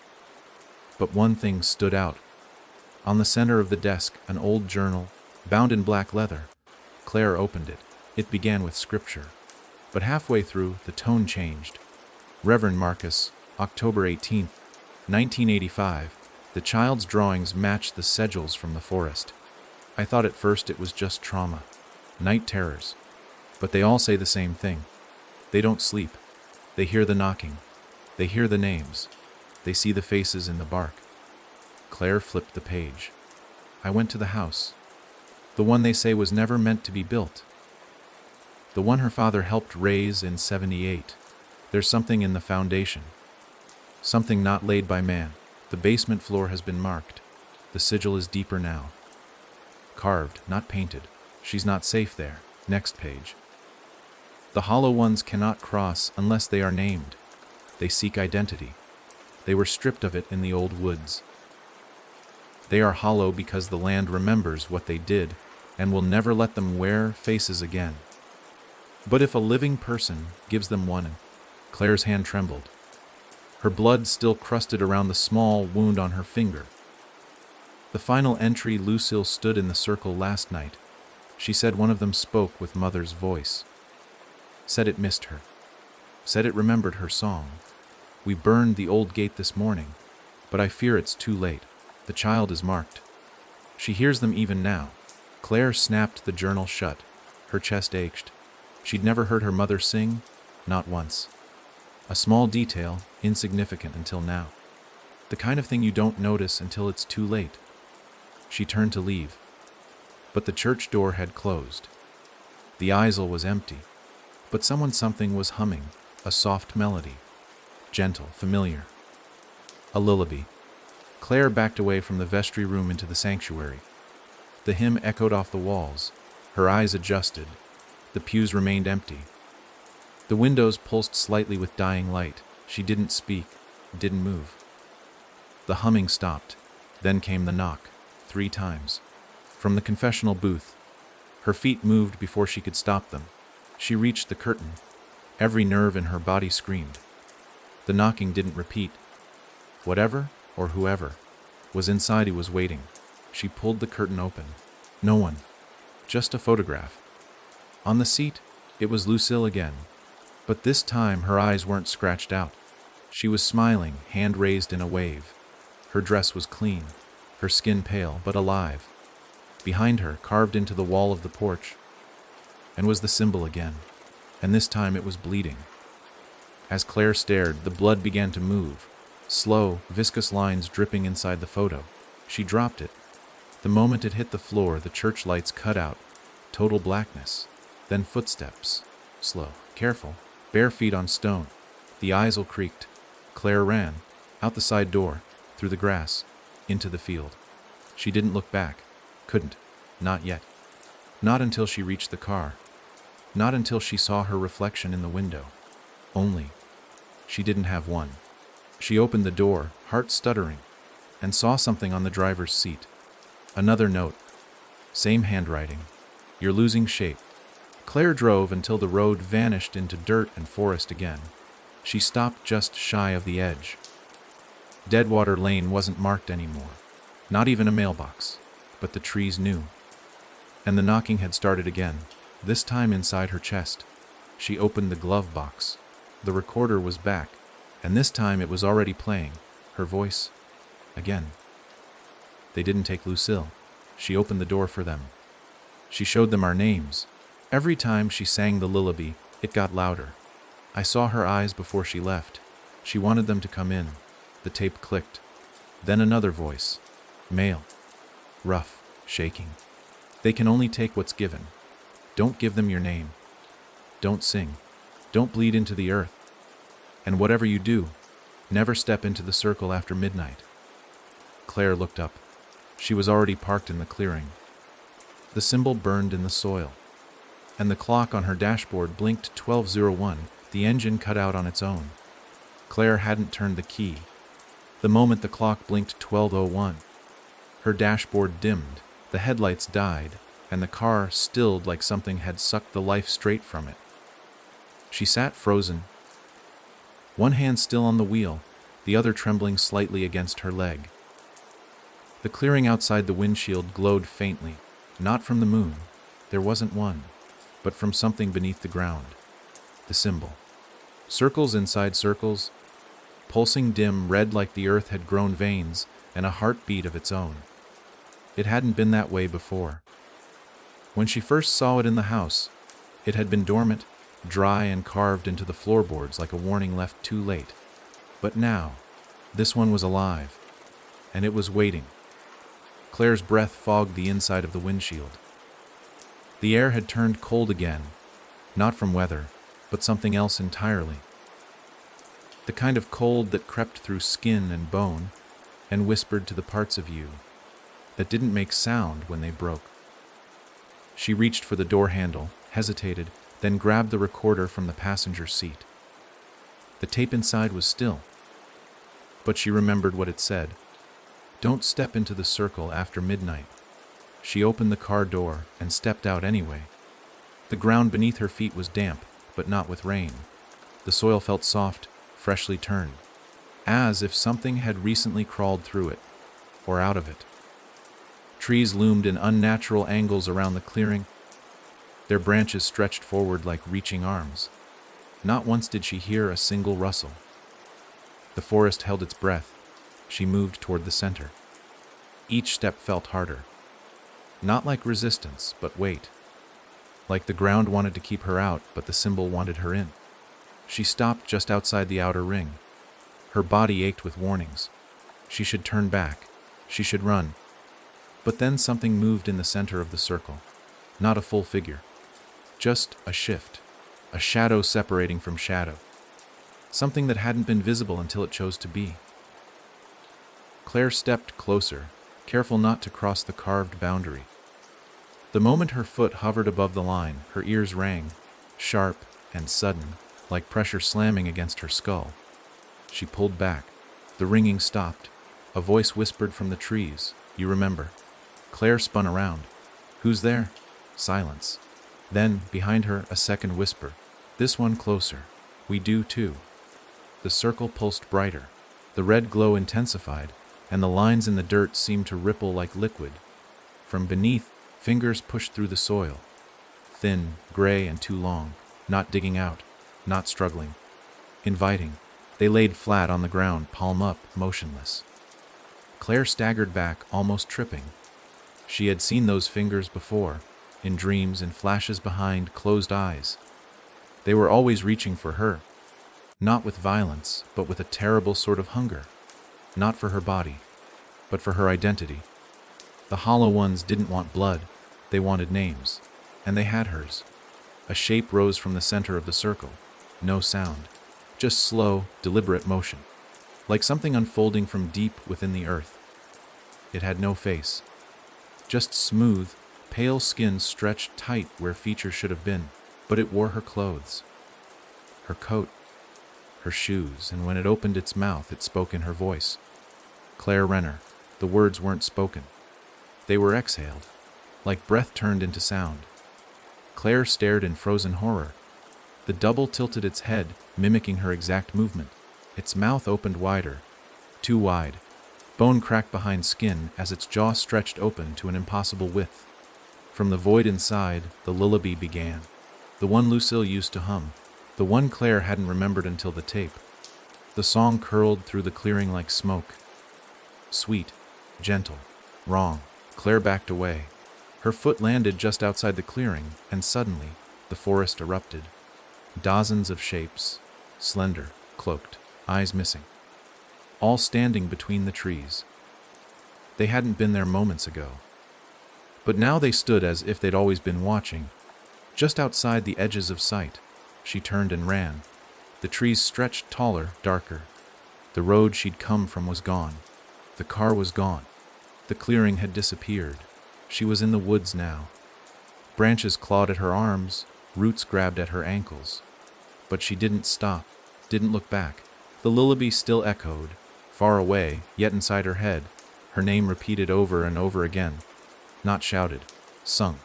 But one thing stood out. On the center of the desk, an old journal, bound in black leather. Claire opened it. It began with scripture. But halfway through, the tone changed. Reverend Marcus, October 18, 1985. The child's drawings matched the sigils from the forest. I thought at first it was just trauma, night terrors. But they all say the same thing. They don't sleep. They hear the knocking. They hear the names. They see the faces in the bark. Claire flipped the page. I went to the house. The one they say was never meant to be built. The one her father helped raise in 78. There's something in the foundation. Something not laid by man. The basement floor has been marked. The sigil is deeper now. Carved, not painted. She's not safe there. Next page. The hollow ones cannot cross unless they are named. They seek identity. They were stripped of it in the old woods. They are hollow because the land remembers what they did and will never let them wear faces again. But if a living person gives them one, Claire's hand trembled. Her blood still crusted around the small wound on her finger. The final entry, Lucille stood in the circle last night. She said one of them spoke with mother's voice. Said it missed her. Said it remembered her song. We burned the old gate this morning, but I fear it's too late. The child is marked. She hears them even now. Claire snapped the journal shut. Her chest ached. She'd never heard her mother sing, not once. A small detail, insignificant until now. The kind of thing you don't notice until it's too late. She turned to leave, but the church door had closed. The aisle was empty, but something was humming, a soft melody. Gentle, familiar. A lullaby. Claire backed away from the vestry room into the sanctuary. The hymn echoed off the walls. Her eyes adjusted. The pews remained empty. The windows pulsed slightly with dying light. She didn't speak, didn't move. The humming stopped. Then came the knock, 3 times. From the confessional booth. Her feet moved before she could stop them. She reached the curtain. Every nerve in her body screamed. The knocking didn't repeat. Whatever, or whoever, was inside was waiting. She pulled the curtain open. No one. Just a photograph. On the seat, it was Lucille again. But this time her eyes weren't scratched out. She was smiling, hand raised in a wave. Her dress was clean, her skin pale but alive. Behind her, carved into the wall of the porch, and was the symbol again. And this time it was bleeding. As Claire stared, the blood began to move. Slow, viscous lines dripping inside the photo. She dropped it. The moment it hit the floor, the church lights cut out. Total blackness. Then footsteps. Slow, careful, bare feet on stone. The aisle creaked. Claire ran, out the side door, through the grass, into the field. She didn't look back. Couldn't. Not yet. Not until she reached the car. Not until she saw her reflection in the window. Only. She didn't have one. She opened the door, heart stuttering, and saw something on the driver's seat. Another note. Same handwriting. You're losing shape. Claire drove until the road vanished into dirt and forest again. She stopped just shy of the edge. Deadwater Lane wasn't marked anymore. Not even a mailbox. But the trees knew. And the knocking had started again, this time inside her chest. She opened the glove box. The recorder was back, and this time it was already playing. Her voice. Again. They didn't take Lucille. She opened the door for them. She showed them our names. Every time she sang the lullaby, it got louder. I saw her eyes before she left. She wanted them to come in. The tape clicked. Then another voice. Male. Rough, shaking. They can only take what's given. Don't give them your name. Don't sing. Don't bleed into the earth. And whatever you do, never step into the circle after midnight. Claire looked up. She was already parked in the clearing. The symbol burned in the soil, and the clock on her dashboard blinked 12:01. The engine cut out on its own. Claire hadn't turned the key. The moment the clock blinked 12:01, her dashboard dimmed, the headlights died, and the car stilled like something had sucked the life straight from it. She sat frozen, one hand still on the wheel, the other trembling slightly against her leg. The clearing outside the windshield glowed faintly, not from the moon, there wasn't one, but from something beneath the ground. The symbol. Circles inside circles, pulsing dim red like the earth had grown veins and a heartbeat of its own. It hadn't been that way before. When she first saw it in the house, it had been dormant, dry and carved into the floorboards like a warning left too late. But now, this one was alive, and it was waiting. Claire's breath fogged the inside of the windshield. The air had turned cold again, not from weather, but something else entirely. The kind of cold that crept through skin and bone and whispered to the parts of you that didn't make sound when they broke. She reached for the door handle, hesitated, then grabbed the recorder from the passenger seat. The tape inside was still, but she remembered what it said. Don't step into the circle after midnight. She opened the car door and stepped out anyway. The ground beneath her feet was damp, but not with rain. The soil felt soft, freshly turned, as if something had recently crawled through it, or out of it. Trees loomed in unnatural angles around the clearing. Their branches stretched forward like reaching arms. Not once did she hear a single rustle. The forest held its breath. She moved toward the center. Each step felt harder. Not like resistance, but weight. Like the ground wanted to keep her out, but the symbol wanted her in. She stopped just outside the outer ring. Her body ached with warnings. She should turn back. She should run. But then something moved in the center of the circle. Not a full figure. Just a shift. A shadow separating from shadow. Something that hadn't been visible until it chose to be. Claire stepped closer, careful not to cross the carved boundary. The moment her foot hovered above the line, her ears rang, sharp and sudden, like pressure slamming against her skull. She pulled back. The ringing stopped. A voice whispered from the trees, "You remember." Claire spun around. "Who's there?" Silence. Then, behind her, a second whisper. "This one closer. We do too." The circle pulsed brighter. The red glow intensified, and the lines in the dirt seemed to ripple like liquid. From beneath, fingers pushed through the soil. Thin, gray, and too long. Not digging out. Not struggling. Inviting. They laid flat on the ground, palm up, motionless. Claire staggered back, almost tripping. She had seen those fingers before, in dreams and flashes behind closed eyes. They were always reaching for her. Not with violence, but with a terrible sort of hunger. Not for her body, but for her identity. The hollow ones didn't want blood, they wanted names. And they had hers. A shape rose from the center of the circle. No sound. Just slow, deliberate motion. Like something unfolding from deep within the earth. It had no face. Just smooth, pale skin stretched tight where features should have been. But it wore her clothes. Her coat. Her shoes, and when it opened its mouth, it spoke in her voice. Claire Renner. The words weren't spoken. They were exhaled, like breath turned into sound. Claire stared in frozen horror. The double tilted its head, mimicking her exact movement. Its mouth opened wider. too wide. Bone cracked behind skin as its jaw stretched open to an impossible width. From the void inside, the lullaby began. The one Lucille used to hum, the one Claire hadn't remembered until the tape. The song curled through the clearing like smoke. Sweet, gentle, wrong. Claire backed away. Her foot landed just outside the clearing, and suddenly, the forest erupted. Dozens of shapes, slender, cloaked, eyes missing, all standing between the trees. They hadn't been there moments ago. But now they stood as if they'd always been watching, just outside the edges of sight. She turned and ran. The trees stretched taller, darker. The road she'd come from was gone. The car was gone. The clearing had disappeared. She was in the woods now. Branches clawed at her arms, roots grabbed at her ankles. But she didn't stop, didn't look back. The lullaby still echoed, far away, yet inside her head, her name repeated over and over again. Not shouted, sung.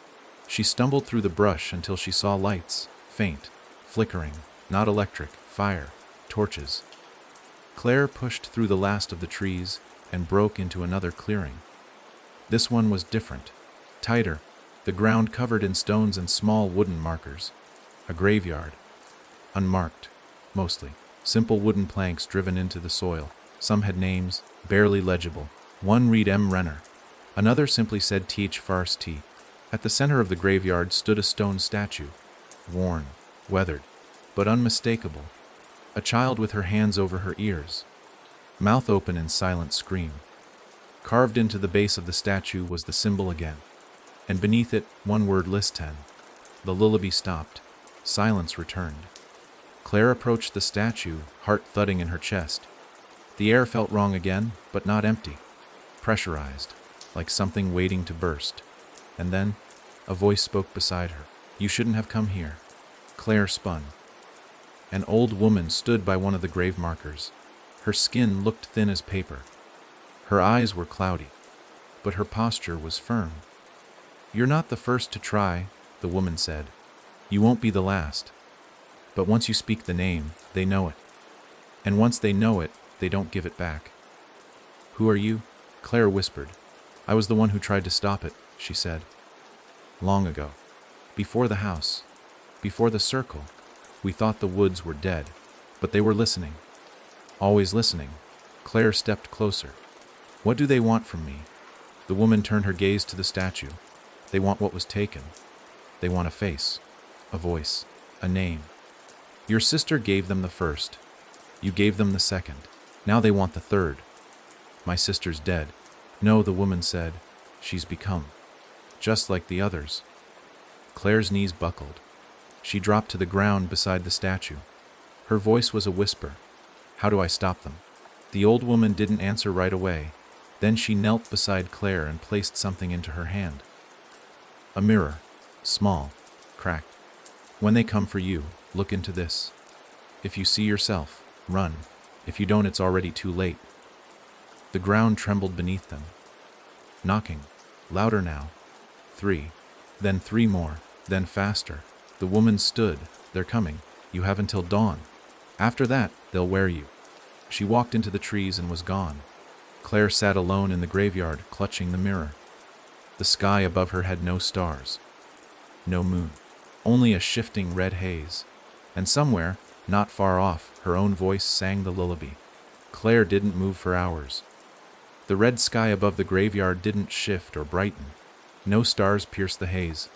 She stumbled through the brush until she saw lights, faint, flickering, not electric, fire, torches. Claire pushed through the last of the trees and broke into another clearing. This one was different, tighter, the ground covered in stones and small wooden markers. A graveyard. Unmarked, mostly. Simple wooden planks driven into the soil. Some had names, barely legible. One read M. Renner. Another simply said Th Fars T. At the center of the graveyard stood a stone statue. Worn, weathered, but unmistakable. A child with her hands over her ears. Mouth open in silent scream. Carved into the base of the statue was the symbol again. And beneath it, one word Listen. The lullaby stopped. Silence returned. Claire approached the statue, heart thudding in her chest. The air felt wrong again, but not empty. Pressurized, like something waiting to burst. And then, a voice spoke beside her. You shouldn't have come here. Claire spun. An old woman stood by one of the grave markers. Her skin looked thin as paper. Her eyes were cloudy, but her posture was firm. You're not the first to try, the woman said. You won't be the last. But once you speak the name, they know it. And once they know it, they don't give it back. Who are you? Claire whispered. I was the one who tried to stop it, she said. Long ago. Before the house. Before the circle. We thought the woods were dead, but they were listening. Always listening. Claire stepped closer. What do they want from me? The woman turned her gaze to the statue. They want what was taken. They want a face, a voice, a name. Your sister gave them the first. You gave them the second. Now they want the third. My sister's dead. No, the woman said. She's become. Just like the others. Claire's knees buckled. She dropped to the ground beside the statue. Her voice was a whisper. How do I stop them? The old woman didn't answer right away. Then she knelt beside Claire and placed something into her hand. A mirror. Small. Cracked. When they come for you, look into this. If you see yourself, run. If you don't, it's already too late. The ground trembled beneath them. Knocking. Louder now. 3. Then 3 more. Then faster. The woman stood. They're coming. You have until dawn. After that, they'll wear you. She walked into the trees and was gone. Claire sat alone in the graveyard, clutching the mirror. The sky above her had no stars. No moon. Only a shifting red haze. And somewhere, not far off, her own voice sang the lullaby. Claire didn't move for hours. The red sky above the graveyard didn't shift or brighten. No stars pierced the haze.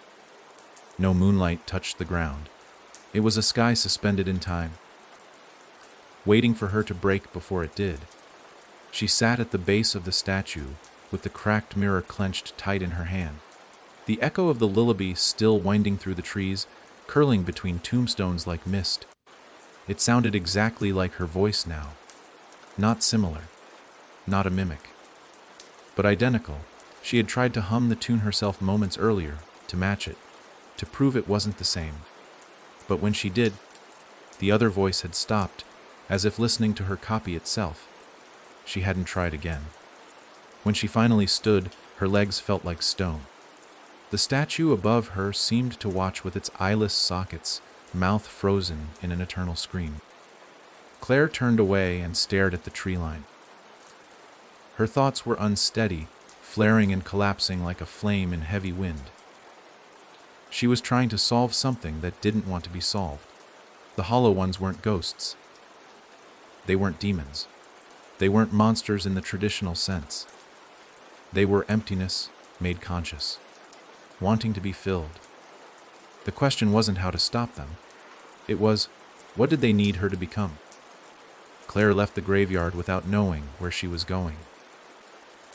No moonlight touched the ground. It was a sky suspended in time, waiting for her to break before it did. She sat at the base of the statue, with the cracked mirror clenched tight in her hand. The echo of the lullaby still winding through the trees, curling between tombstones like mist. It sounded exactly like her voice now. Not similar. Not a mimic. But identical. She had tried to hum the tune herself moments earlier, to match it, to prove it wasn't the same. But when she did, the other voice had stopped, as if listening to her copy itself. She hadn't tried again. When she finally stood, her legs felt like stone. The statue above her seemed to watch with its eyeless sockets, mouth frozen in an eternal scream. Claire turned away and stared at the tree line. Her thoughts were unsteady, flaring and collapsing like a flame in heavy wind. She was trying to solve something that didn't want to be solved. The hollow ones weren't ghosts. They weren't demons. They weren't monsters in the traditional sense. They were emptiness made conscious, wanting to be filled. The question wasn't how to stop them. It was, what did they need her to become? Claire left the graveyard without knowing where she was going.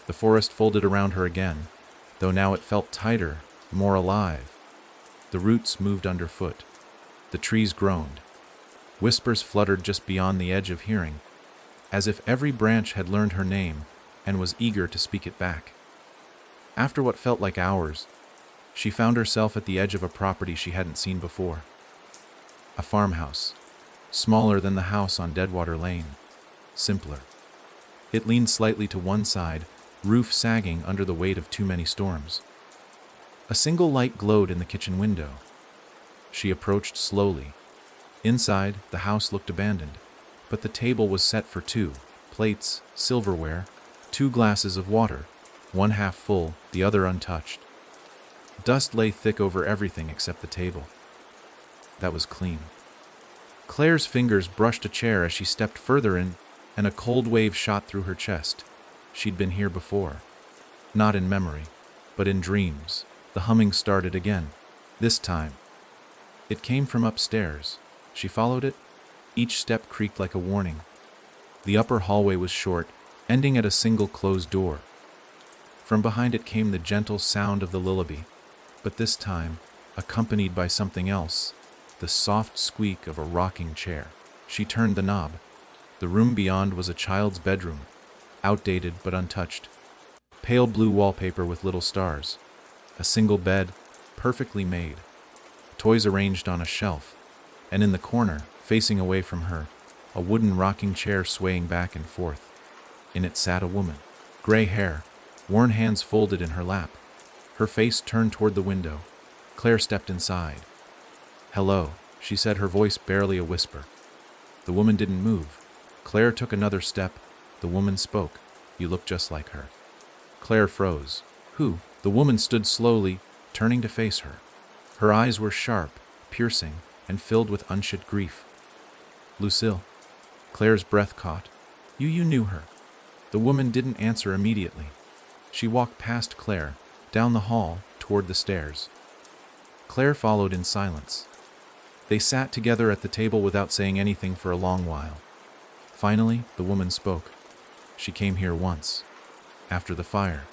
The forest folded around her again, though now it felt tighter, more alive. The roots moved underfoot. The trees groaned. Whispers fluttered just beyond the edge of hearing, as if every branch had learned her name and was eager to speak it back. After what felt like hours, she found herself at the edge of a property she hadn't seen before. A farmhouse, smaller than the house on Deadwater Lane, simpler. It leaned slightly to one side, roof sagging under the weight of too many storms. A single light glowed in the kitchen window. She approached slowly. Inside, the house looked abandoned, but the table was set for two: plates, silverware, 2 glasses of water, one half full, the other untouched. Dust lay thick over everything except the table. That was clean. Claire's fingers brushed a chair as she stepped further in, and a cold wave shot through her chest. She'd been here before. Not in memory, but in dreams. The humming started again. This time, it came from upstairs. She followed it. Each step creaked like a warning. The upper hallway was short, ending at a single closed door. From behind it came the gentle sound of the lullaby, but this time, accompanied by something else, the soft squeak of a rocking chair. She turned the knob. The room beyond was a child's bedroom, outdated but untouched. Pale blue wallpaper with little stars. A single bed, perfectly made. Toys arranged on a shelf, and in the corner, facing away from her, a wooden rocking chair swaying back and forth. In it sat a woman. Gray hair, worn hands folded in her lap. Her face turned toward the window. Claire stepped inside. "Hello," she said, her voice barely a whisper. The woman didn't move. Claire took another step. The woman spoke. "You look just like her." Claire froze. "Who?" The woman stood slowly, turning to face her. Her eyes were sharp, piercing, and filled with unshed grief. "Lucille." Claire's breath caught. You knew her." The woman didn't answer immediately. She walked past Claire, down the hall, toward the stairs. Claire followed in silence. They sat together at the table without saying anything for a long while. Finally, the woman spoke. "She came here once. After the fire.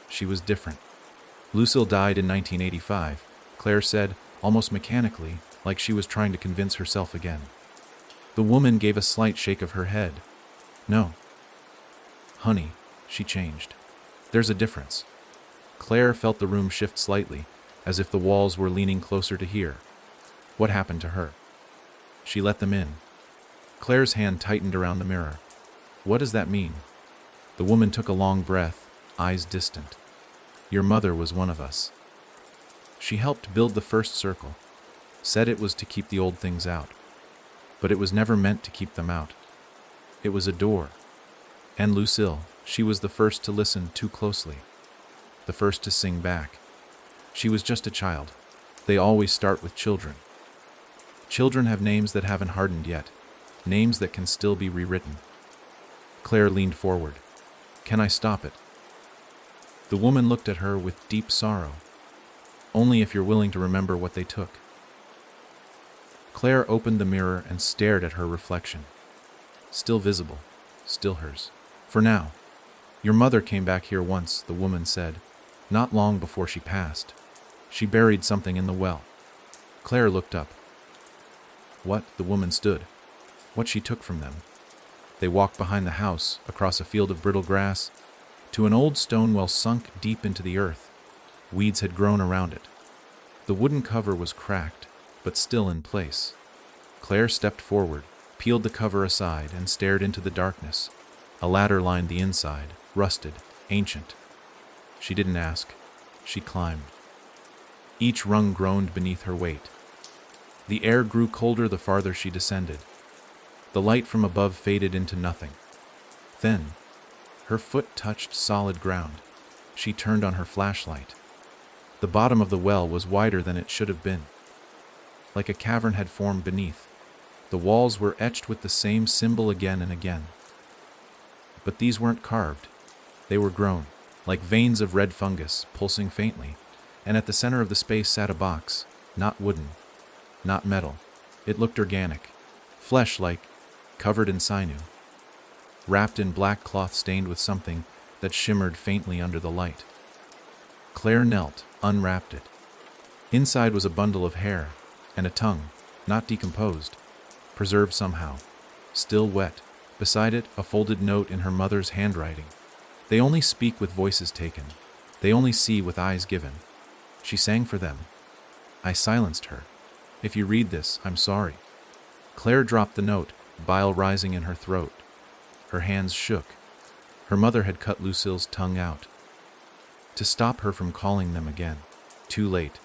She was different." "Lucille died in 1985, Claire said, almost mechanically, like she was trying to convince herself again. The woman gave a slight shake of her head. "No. Honey, she changed. There's a difference." Claire felt the room shift slightly, as if the walls were leaning closer to hear. What happened to her? She let them in. Claire's hand tightened around the mirror. "What does that mean?" The woman took a long breath, eyes distant. "Your mother was one of us. She helped build the first circle, said it was to keep the old things out. But it was never meant to keep them out. It was a door. And Lucille, she was the first to listen too closely. The first to sing back. She was just a child. They always start with children. Children have names that haven't hardened yet, names that can still be rewritten." Claire leaned forward. "Can I stop it?" The woman looked at her with deep sorrow. "Only if you're willing to remember what they took." Claire opened the mirror and stared at her reflection. Still visible, still hers. "For now. Your mother came back here once," the woman said, "not long before she passed. She buried something in the well." Claire looked up. What? The woman stood. What she took from them. They walked behind the house, across a field of brittle grass, to an old stone well sunk deep into the earth. Weeds had grown around it. The wooden cover was cracked, but still in place. Claire stepped forward, peeled the cover aside, and stared into the darkness. A ladder lined the inside, rusted, ancient. She didn't ask. She climbed. Each rung groaned beneath her weight. The air grew colder the farther she descended. The light from above faded into nothing. Then, Her foot touched solid ground. She turned on her flashlight. The bottom of the well was wider than it should have been. Like a cavern had formed beneath. The walls were etched with the same symbol again and again. But these weren't carved. They were grown, like veins of red fungus, pulsing faintly, and at the center of the space sat a box, not wooden, not metal. It looked organic, flesh-like, covered in sinew, wrapped in black cloth stained with something that shimmered faintly under the light. Claire knelt, unwrapped it. Inside was a bundle of hair and a tongue, not decomposed, preserved somehow, still wet. Beside it, a folded note in her mother's handwriting. They only speak with voices taken. They only see with eyes given. She sang for them. I silenced her. If you read this, I'm sorry. Claire dropped the note, bile rising in her throat. Her hands shook. Her mother had cut Lucille's tongue out. To stop her from calling them again. Too late.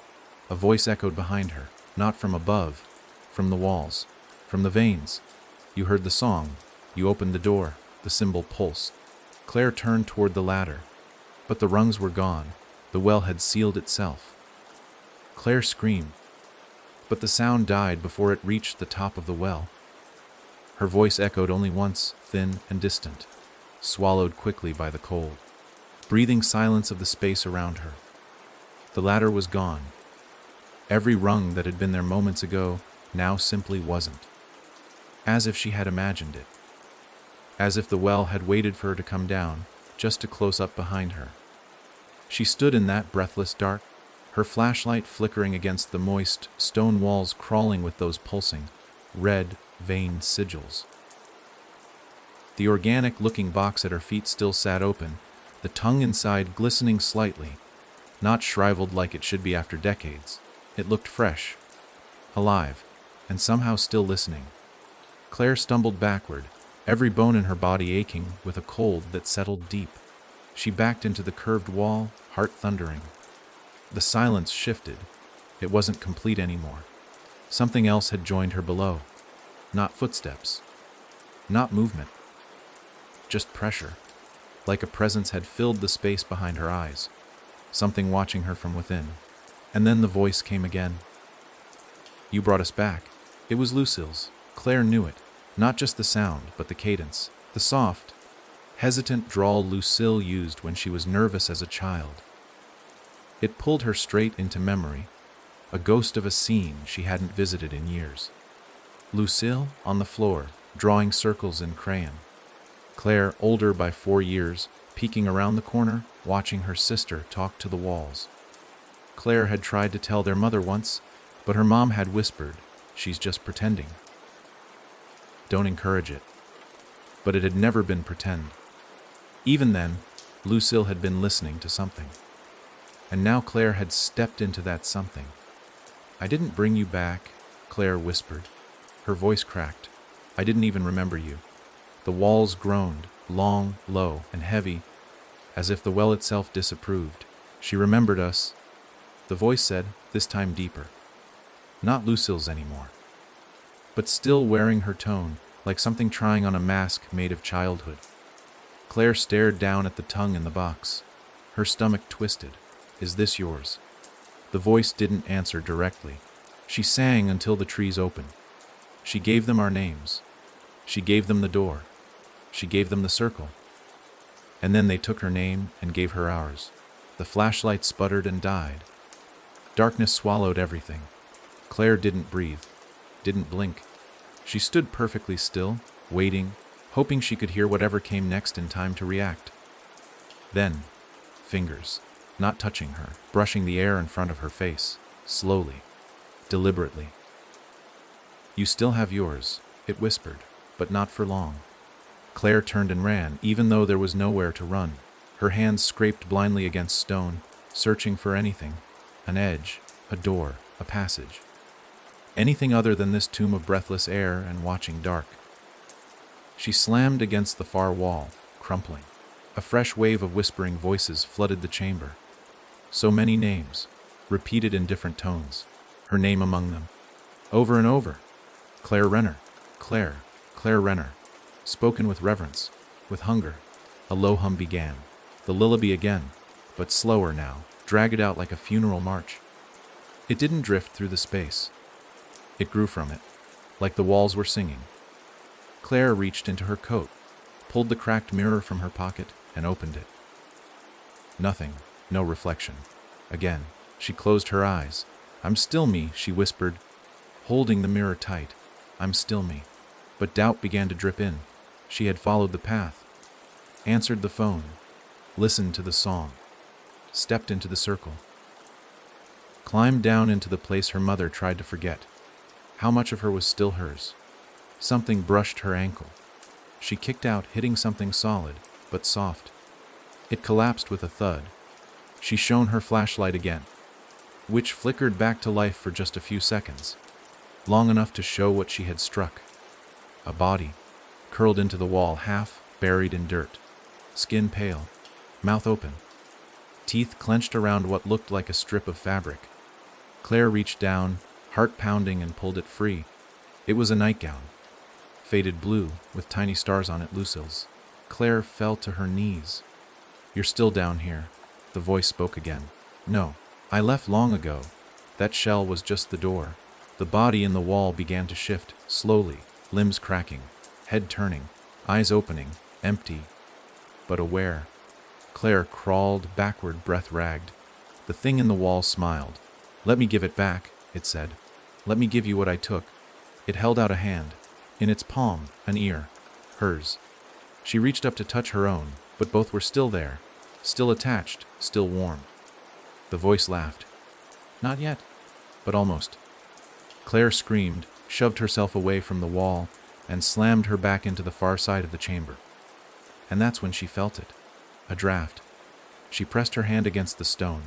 A voice echoed behind her, not from above, from the walls, from the veins. You heard the song. You opened the door. The symbol pulsed. Claire turned toward the ladder. But the rungs were gone. The well had sealed itself. Claire screamed. But the sound died before it reached the top of the well. Her voice echoed only once, thin and distant, swallowed quickly by the cold, breathing silence of the space around her. The ladder was gone. Every rung that had been there moments ago now simply wasn't. As if she had imagined it. As if the well had waited for her to come down, just to close up behind her. She stood in that breathless dark, her flashlight flickering against the moist stone walls crawling with those pulsing, red, veined sigils. The organic-looking box at her feet still sat open, the tongue inside glistening slightly, not shriveled like it should be after decades. It looked fresh, alive, and somehow still listening. Claire stumbled backward, every bone in her body aching with a cold that settled deep. She backed into the curved wall, heart thundering. The silence shifted. It wasn't complete anymore. Something else had joined her below. Not footsteps. Not movement. Just pressure. Like a presence had filled the space behind her eyes. Something watching her from within. And then the voice came again. You brought us back. It was Lucille's. Claire knew it. Not just the sound, but the cadence. The soft, hesitant drawl Lucille used when she was nervous as a child. It pulled her straight into memory, a ghost of a scene she hadn't visited in years. Lucille on the floor, drawing circles in crayon. Claire, older by 4 years, peeking around the corner, watching her sister talk to the walls. Claire had tried to tell their mother once, but her mom had whispered, "She's just pretending." Don't encourage it. But it had never been pretend. Even then, Lucille had been listening to something. And now Claire had stepped into that something. I didn't bring you back, Claire whispered. Her voice cracked. I didn't even remember you. The walls groaned, long, low, and heavy, as if the well itself disapproved. She remembered us. The voice said, this time deeper. Not Lucille's anymore. But still wearing her tone, like something trying on a mask made of childhood. Claire stared down at the tongue in the box. Her stomach twisted. Is this yours? The voice didn't answer directly. She sang until the trees opened. She gave them our names. She gave them the door. She gave them the circle. And then they took her name and gave her ours. The flashlight sputtered and died. Darkness swallowed everything. Claire didn't breathe, didn't blink. She stood perfectly still, waiting, hoping she could hear whatever came next in time to react. Then, fingers, not touching her, brushing the air in front of her face, slowly, deliberately. You still have yours, it whispered, but not for long. Claire turned and ran, even though there was nowhere to run. Her hands scraped blindly against stone, searching for anything, an edge, a door, a passage. Anything other than this tomb of breathless air and watching dark. She slammed against the far wall, crumpling. A fresh wave of whispering voices flooded the chamber. So many names, repeated in different tones, her name among them. Over and over. Claire Renner, Claire Renner, spoken with reverence, with hunger. A low hum began. The lullaby again, but slower now, drag it out like a funeral march. It didn't drift through the space. It grew from it, like the walls were singing. Claire reached into her coat, pulled the cracked mirror from her pocket, and opened it. Nothing, no reflection. Again, she closed her eyes. "I'm still me," she whispered, holding the mirror tight. "I'm still me." But doubt began to drip in. She had followed the path, answered the phone, listened to the song, stepped into the circle, climbed down into the place her mother tried to forget. How much of her was still hers? Something brushed her ankle. She kicked out, hitting something solid, but soft. It collapsed with a thud. She shone her flashlight again, which flickered back to life for just a few seconds, long enough to show what she had struck. A body, curled into the wall, half buried in dirt, skin pale, mouth open, teeth clenched around what looked like a strip of fabric. Claire reached down, heart pounding, and pulled it free. It was a nightgown, faded blue, with tiny stars on it, Lucille's. Claire fell to her knees. "You're still down here," the voice spoke again. "No, I left long ago. That shell was just the door." The body in the wall began to shift, slowly, limbs cracking, head turning, eyes opening, empty, but aware. Claire crawled backward, breath ragged. The thing in the wall smiled. "Let me give it back," it said. "Let me give you what I took." It held out a hand. In its palm, an ear. Hers. She reached up to touch her own, but both were still there, still attached, still warm. The voice laughed. "Not yet, but almost." Claire screamed, shoved herself away from the wall, and slammed her back into the far side of the chamber. And that's when she felt it. A draft. She pressed her hand against the stone.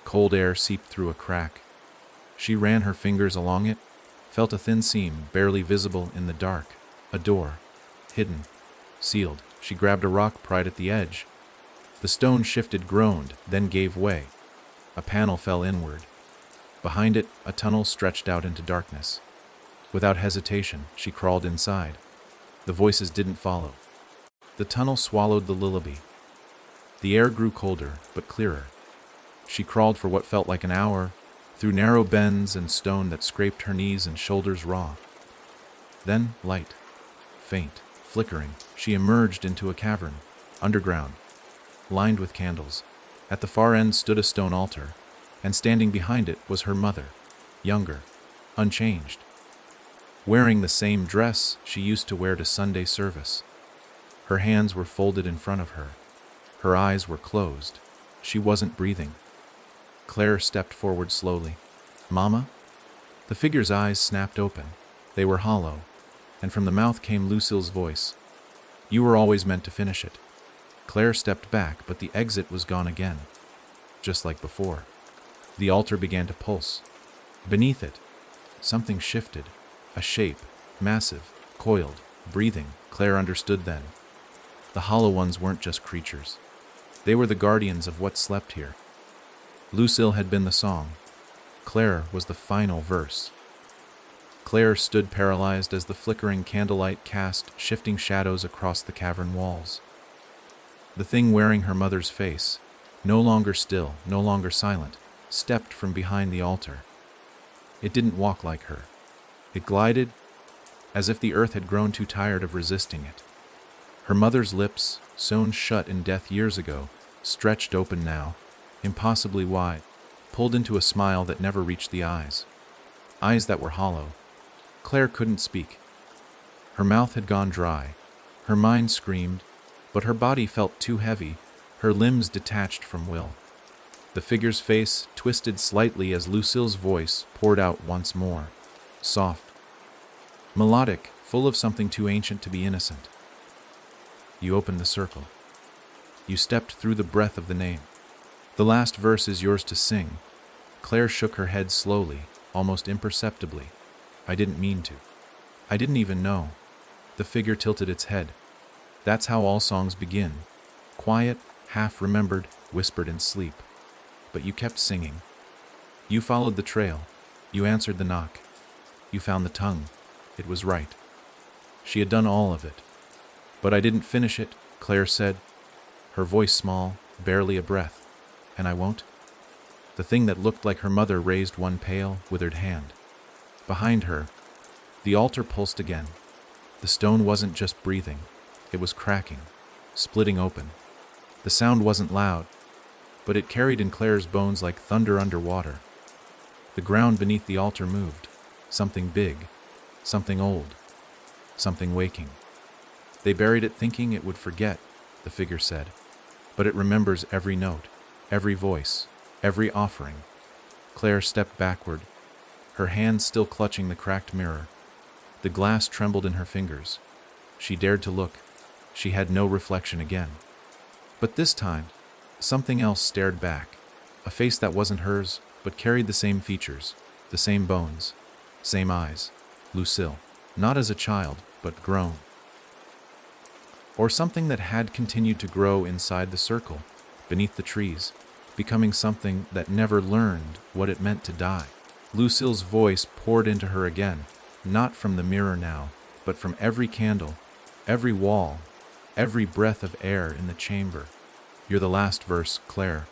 Cold air seeped through a crack. She ran her fingers along it, felt a thin seam, barely visible in the dark. A door. Hidden. Sealed. She grabbed a rock, pried at the edge. The stone shifted, groaned, then gave way. A panel fell inward. Behind it, a tunnel stretched out into darkness. Without hesitation, she crawled inside. The voices didn't follow. The tunnel swallowed the lullaby. The air grew colder, but clearer. She crawled for what felt like an hour, through narrow bends and stone that scraped her knees and shoulders raw. Then light. Faint, flickering, she emerged into a cavern, underground, lined with candles. At the far end stood a stone altar, and standing behind it was her mother, younger, unchanged, wearing the same dress she used to wear to Sunday service. Her hands were folded in front of her. Her eyes were closed. She wasn't breathing. Claire stepped forward slowly. "Mama?" The figure's eyes snapped open. They were hollow, and from the mouth came Lucille's voice. "You were always meant to finish it." Claire stepped back, but the exit was gone again, just like before. The altar began to pulse. Beneath it, something shifted. A shape, massive, coiled, breathing. Claire understood then. The hollow ones weren't just creatures. They were the guardians of what slept here. Lucille had been the song. Claire was the final verse. Claire stood paralyzed as the flickering candlelight cast shifting shadows across the cavern walls. The thing wearing her mother's face, no longer still, no longer silent, stepped from behind the altar. It didn't walk like her. It glided, as if the earth had grown too tired of resisting it. Her mother's lips, sewn shut in death years ago, stretched open now, impossibly wide, pulled into a smile that never reached the eyes. Eyes that were hollow. Claire couldn't speak. Her mouth had gone dry. Her mind screamed, but her body felt too heavy, her limbs detached from will. The figure's face twisted slightly as Lucille's voice poured out once more. Soft, melodic, full of something too ancient to be innocent. You opened the circle. You stepped through the breath of the name. The last verse is yours to sing. Claire shook her head slowly, almost imperceptibly. I didn't mean to. I didn't even know. The figure tilted its head. That's how all songs begin. Quiet, half-remembered, whispered in sleep. But you kept singing. You followed the trail. You answered the knock. You found the tongue. It was right. She had done all of it. But I didn't finish it, Claire said. her voice small, barely a breath. And I won't? The thing that looked like her mother raised one pale, withered hand. Behind her, the altar pulsed again. The stone wasn't just breathing, it was cracking, splitting open. The sound wasn't loud, but it carried in Claire's bones like thunder underwater. The ground beneath the altar moved, something big, something old, something waking. They buried it thinking it would forget, the figure said, but it remembers every note, every voice, every offering. Claire stepped backward, her hands still clutching the cracked mirror. The glass trembled in her fingers. She dared to look. She had no reflection again. But this time, something else stared back, a face that wasn't hers, but carried the same features, the same bones, same eyes. Lucille, not as a child, but grown. Or something that had continued to grow inside the circle, beneath the trees, becoming something that never learned what it meant to die. Lucille's voice poured into her again, not from the mirror now, but from every candle, every wall, every breath of air in the chamber. You're the last verse, Claire.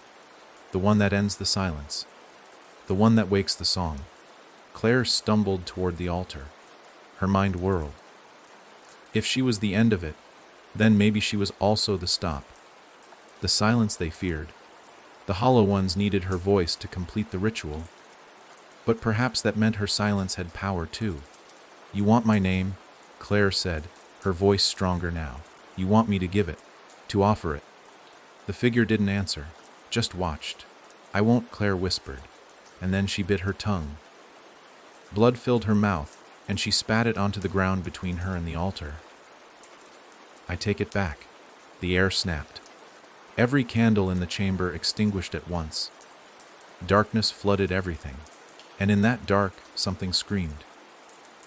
The one that ends the silence. The one that wakes the song. Claire stumbled toward the altar. Her mind whirled. If she was the end of it, then maybe she was also the stop. The silence they feared. The hollow ones needed her voice to complete the ritual. But perhaps that meant her silence had power too. You want my name? Claire said, her voice stronger now. You want me to give it, to offer it. The figure didn't answer, just watched. I won't, Claire whispered, and then she bit her tongue. Blood filled her mouth, and she spat it onto the ground between her and the altar. I take it back. The air snapped. Every candle in the chamber extinguished at once. Darkness flooded everything, and in that dark, something screamed.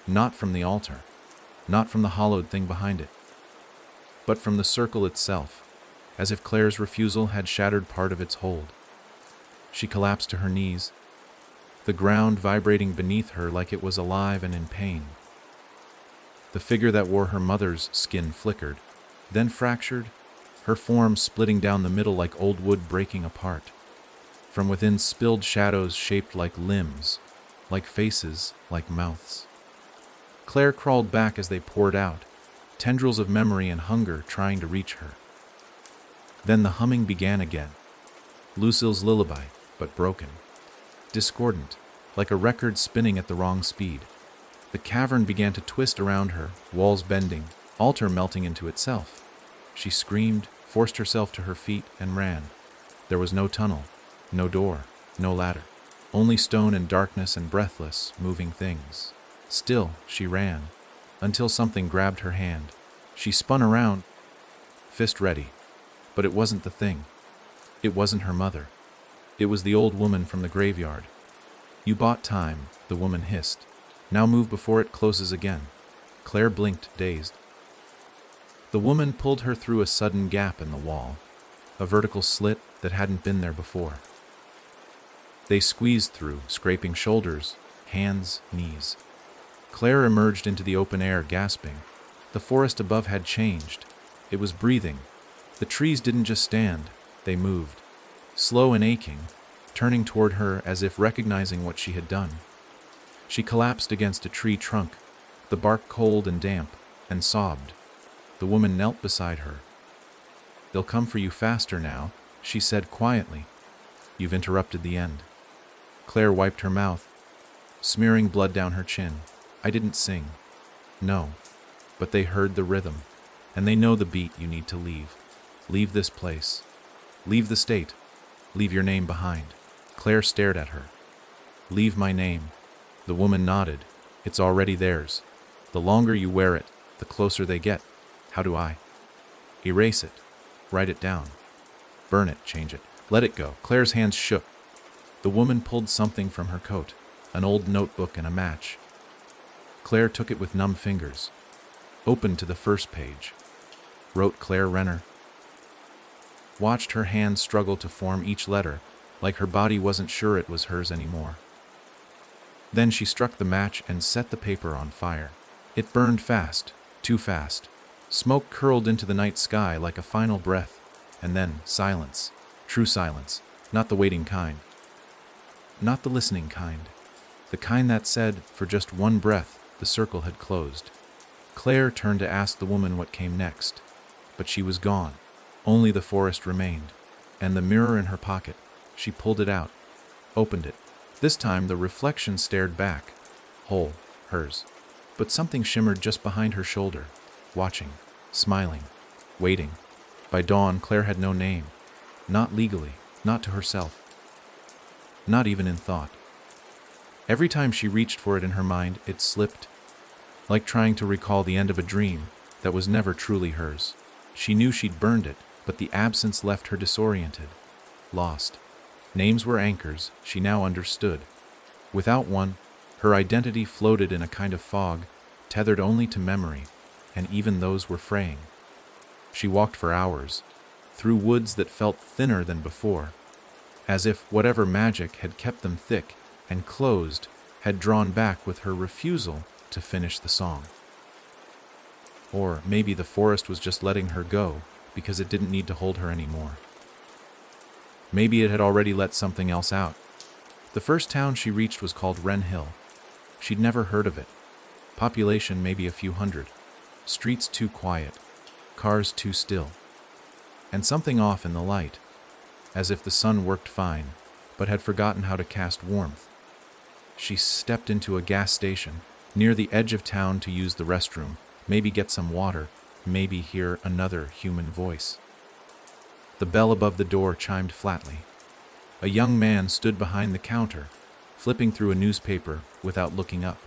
Not from the altar, not from the hollowed thing behind it, but from the circle itself, as if Claire's refusal had shattered part of its hold. She collapsed to her knees, the ground vibrating beneath her like it was alive and in pain. The figure that wore her mother's skin flickered, then fractured, her form splitting down the middle like old wood breaking apart. From within spilled shadows shaped like limbs, like faces, like mouths. Claire crawled back as they poured out, tendrils of memory and hunger trying to reach her. Then the humming began again. Lucille's lullaby, but broken. Discordant, like a record spinning at the wrong speed. The cavern began to twist around her, walls bending, altar melting into itself. She screamed, forced herself to her feet, and ran. There was no tunnel, no door, no ladder. Only stone and darkness and breathless, moving things. Still, she ran, until something grabbed her hand. She spun around, fist ready. But it wasn't the thing. It wasn't her mother. It was the old woman from the graveyard. You bought time, the woman hissed. Now move before it closes again. Claire blinked, dazed. The woman pulled her through a sudden gap in the wall, a vertical slit that hadn't been there before. They squeezed through, scraping shoulders, hands, knees. Claire emerged into the open air, gasping. The forest above had changed. It was breathing. The trees didn't just stand, they moved, slow and aching, turning toward her as if recognizing what she had done. She collapsed against a tree trunk, the bark cold and damp, and sobbed. The woman knelt beside her. They'll come for you faster now, she said quietly. You've interrupted the end. Claire wiped her mouth, smearing blood down her chin. I didn't sing. No. But they heard the rhythm, and they know the beat. You need to leave. Leave this place. Leave the state. Leave your name behind. Claire stared at her. Leave my name. The woman nodded. It's already theirs. The longer you wear it, the closer they get. How do I? Erase it. Write it down. Burn it, change it. Let it go. Claire's hands shook. The woman pulled something from her coat, an old notebook and a match. Claire took it with numb fingers. Opened to the first page. Wrote Claire Renner. Watched her hands struggle to form each letter, like her body wasn't sure it was hers anymore. Then she struck the match and set the paper on fire. It burned fast, too fast. Smoke curled into the night sky like a final breath. and then silence. True silence, not the waiting kind. Not the listening kind. The kind that said, for just one breath, the circle had closed. Claire turned to ask the woman what came next, but she was gone. Only the forest remained, and the mirror in her pocket. She pulled it out, opened it. This time the reflection stared back, whole, hers. But something shimmered just behind her shoulder, watching, smiling, waiting. By dawn, Claire had no name. Not legally, not to herself. Not even in thought. Every time she reached for it in her mind, it slipped, like trying to recall the end of a dream that was never truly hers. She knew she'd burned it, but the absence left her disoriented, lost. Names were anchors, she now understood. Without one, her identity floated in a kind of fog, tethered only to memory, and even those were fraying. She walked for hours, through woods that felt thinner than before, as if whatever magic had kept them thick and closed had drawn back with her refusal to finish the song. Or maybe the forest was just letting her go because it didn't need to hold her anymore. Maybe it had already let something else out. The first town she reached was called Wren Hill. She'd never heard of it. Population maybe a few hundred. Streets too quiet. Cars too still. And something off in the light, as if the sun worked fine, but had forgotten how to cast warmth. She stepped into a gas station near the edge of town to use the restroom, maybe get some water, maybe hear another human voice. The bell above the door chimed flatly. A young man stood behind the counter, flipping through a newspaper without looking up.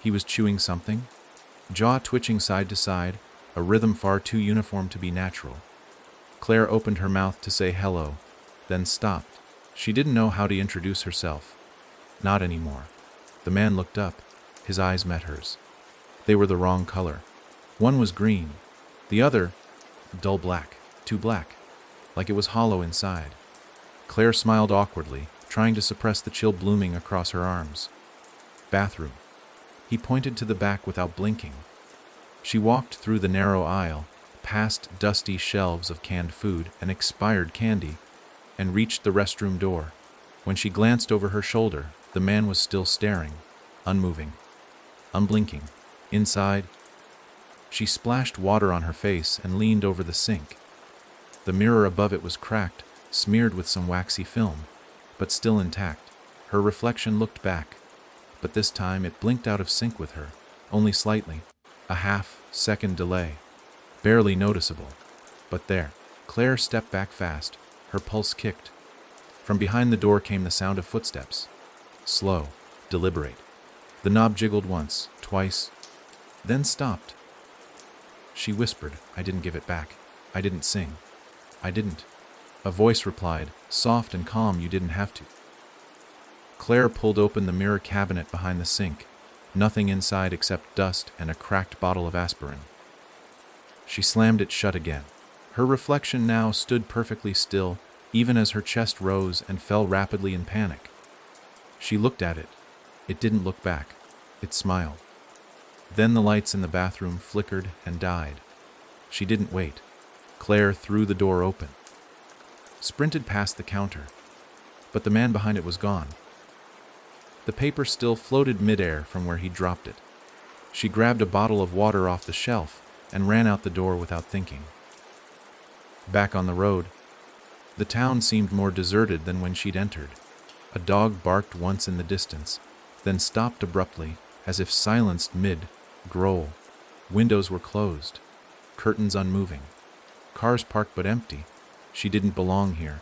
He was chewing something, jaw twitching side to side, a rhythm far too uniform to be natural. Claire opened her mouth to say hello, then stopped. She didn't know how to introduce herself. Not anymore. The man looked up. His eyes met hers. They were the wrong color. One was green, the other, dull black, too black, like it was hollow inside. Claire smiled awkwardly, trying to suppress the chill blooming across her arms. Bathroom. He pointed to the back without blinking. She walked through the narrow aisle, past dusty shelves of canned food and expired candy, and reached the restroom door. When she glanced over her shoulder, the man was still staring, unmoving, unblinking. Inside, she splashed water on her face and leaned over the sink. The mirror above it was cracked, smeared with some waxy film, but still intact. Her reflection looked back, but this time it blinked out of sync with her, only slightly, a half-second delay. Barely noticeable, but there. Claire stepped back fast, her pulse kicked. From behind the door came the sound of footsteps. Slow, deliberate. The knob jiggled once, twice, then stopped. She whispered, "I didn't give it back. I didn't sing. I didn't." A voice replied, soft and calm, "You didn't have to." Claire pulled open the mirror cabinet behind the sink. Nothing inside except dust and a cracked bottle of aspirin. She slammed it shut again. Her reflection now stood perfectly still, even as her chest rose and fell rapidly in panic. She looked at it. It didn't look back. It smiled. Then the lights in the bathroom flickered and died. She didn't wait. Claire threw the door open, sprinted past the counter, but the man behind it was gone. The paper still floated midair from where he dropped it. She grabbed a bottle of water off the shelf and ran out the door without thinking. Back on the road, the town seemed more deserted than when she'd entered. A dog barked once in the distance, then stopped abruptly, as if silenced mid-growl. Windows were closed, curtains unmoving. Cars parked but empty. She didn't belong here,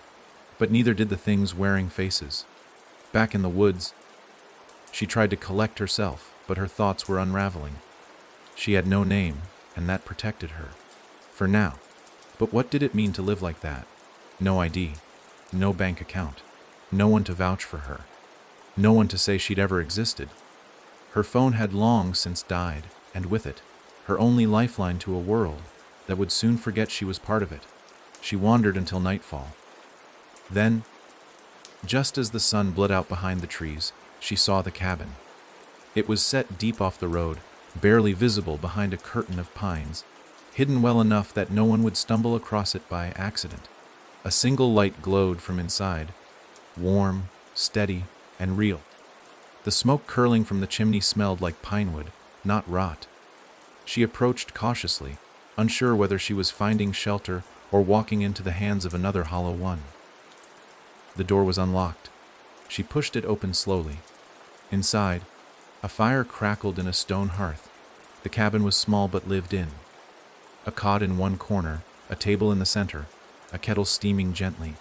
but neither did the things wearing faces. Back in the woods, she tried to collect herself, but her thoughts were unraveling. She had no name, and that protected her. For now. But what did it mean to live like that? No ID, no bank account, no one to vouch for her, no one to say she'd ever existed. Her phone had long since died, and with it, her only lifeline to a world that would soon forget she was part of it. She wandered until nightfall. Then, just as the sun bled out behind the trees, she saw the cabin. It was set deep off the road, barely visible behind a curtain of pines, hidden well enough that no one would stumble across it by accident. A single light glowed from inside, warm, steady, and real. The smoke curling from the chimney smelled like pine wood, not rot. She approached cautiously, unsure whether she was finding shelter or walking into the hands of another hollow one. The door was unlocked. She pushed it open slowly. Inside, a fire crackled in a stone hearth. The cabin was small but lived in. A cot in one corner, a table in the center, a kettle steaming gently.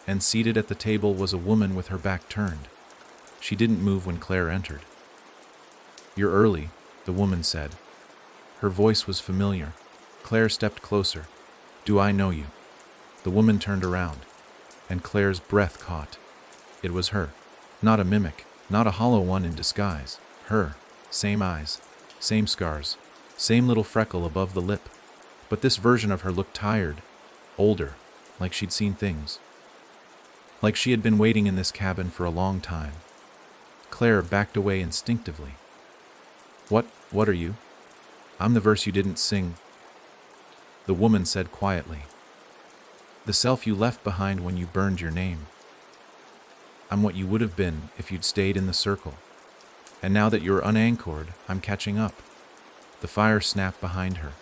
And seated at the table was a woman with her back turned. She didn't move when Claire entered. "You're early," the woman said. Her voice was familiar. Claire stepped closer. "Do I know you?" The woman turned around, and Claire's breath caught. It was her. Not a mimic, not a hollow one in disguise. Her. Same eyes, same scars, same little freckle above the lip. But this version of her looked tired, older, like she'd seen things. Like she had been waiting in this cabin for a long time. Claire backed away instinctively. What are you?" "I'm the verse you didn't sing," the woman said quietly. "The self you left behind when you burned your name. I'm what you would have been if you'd stayed in the circle. And now that you're unanchored, I'm catching up." The fire snapped behind her.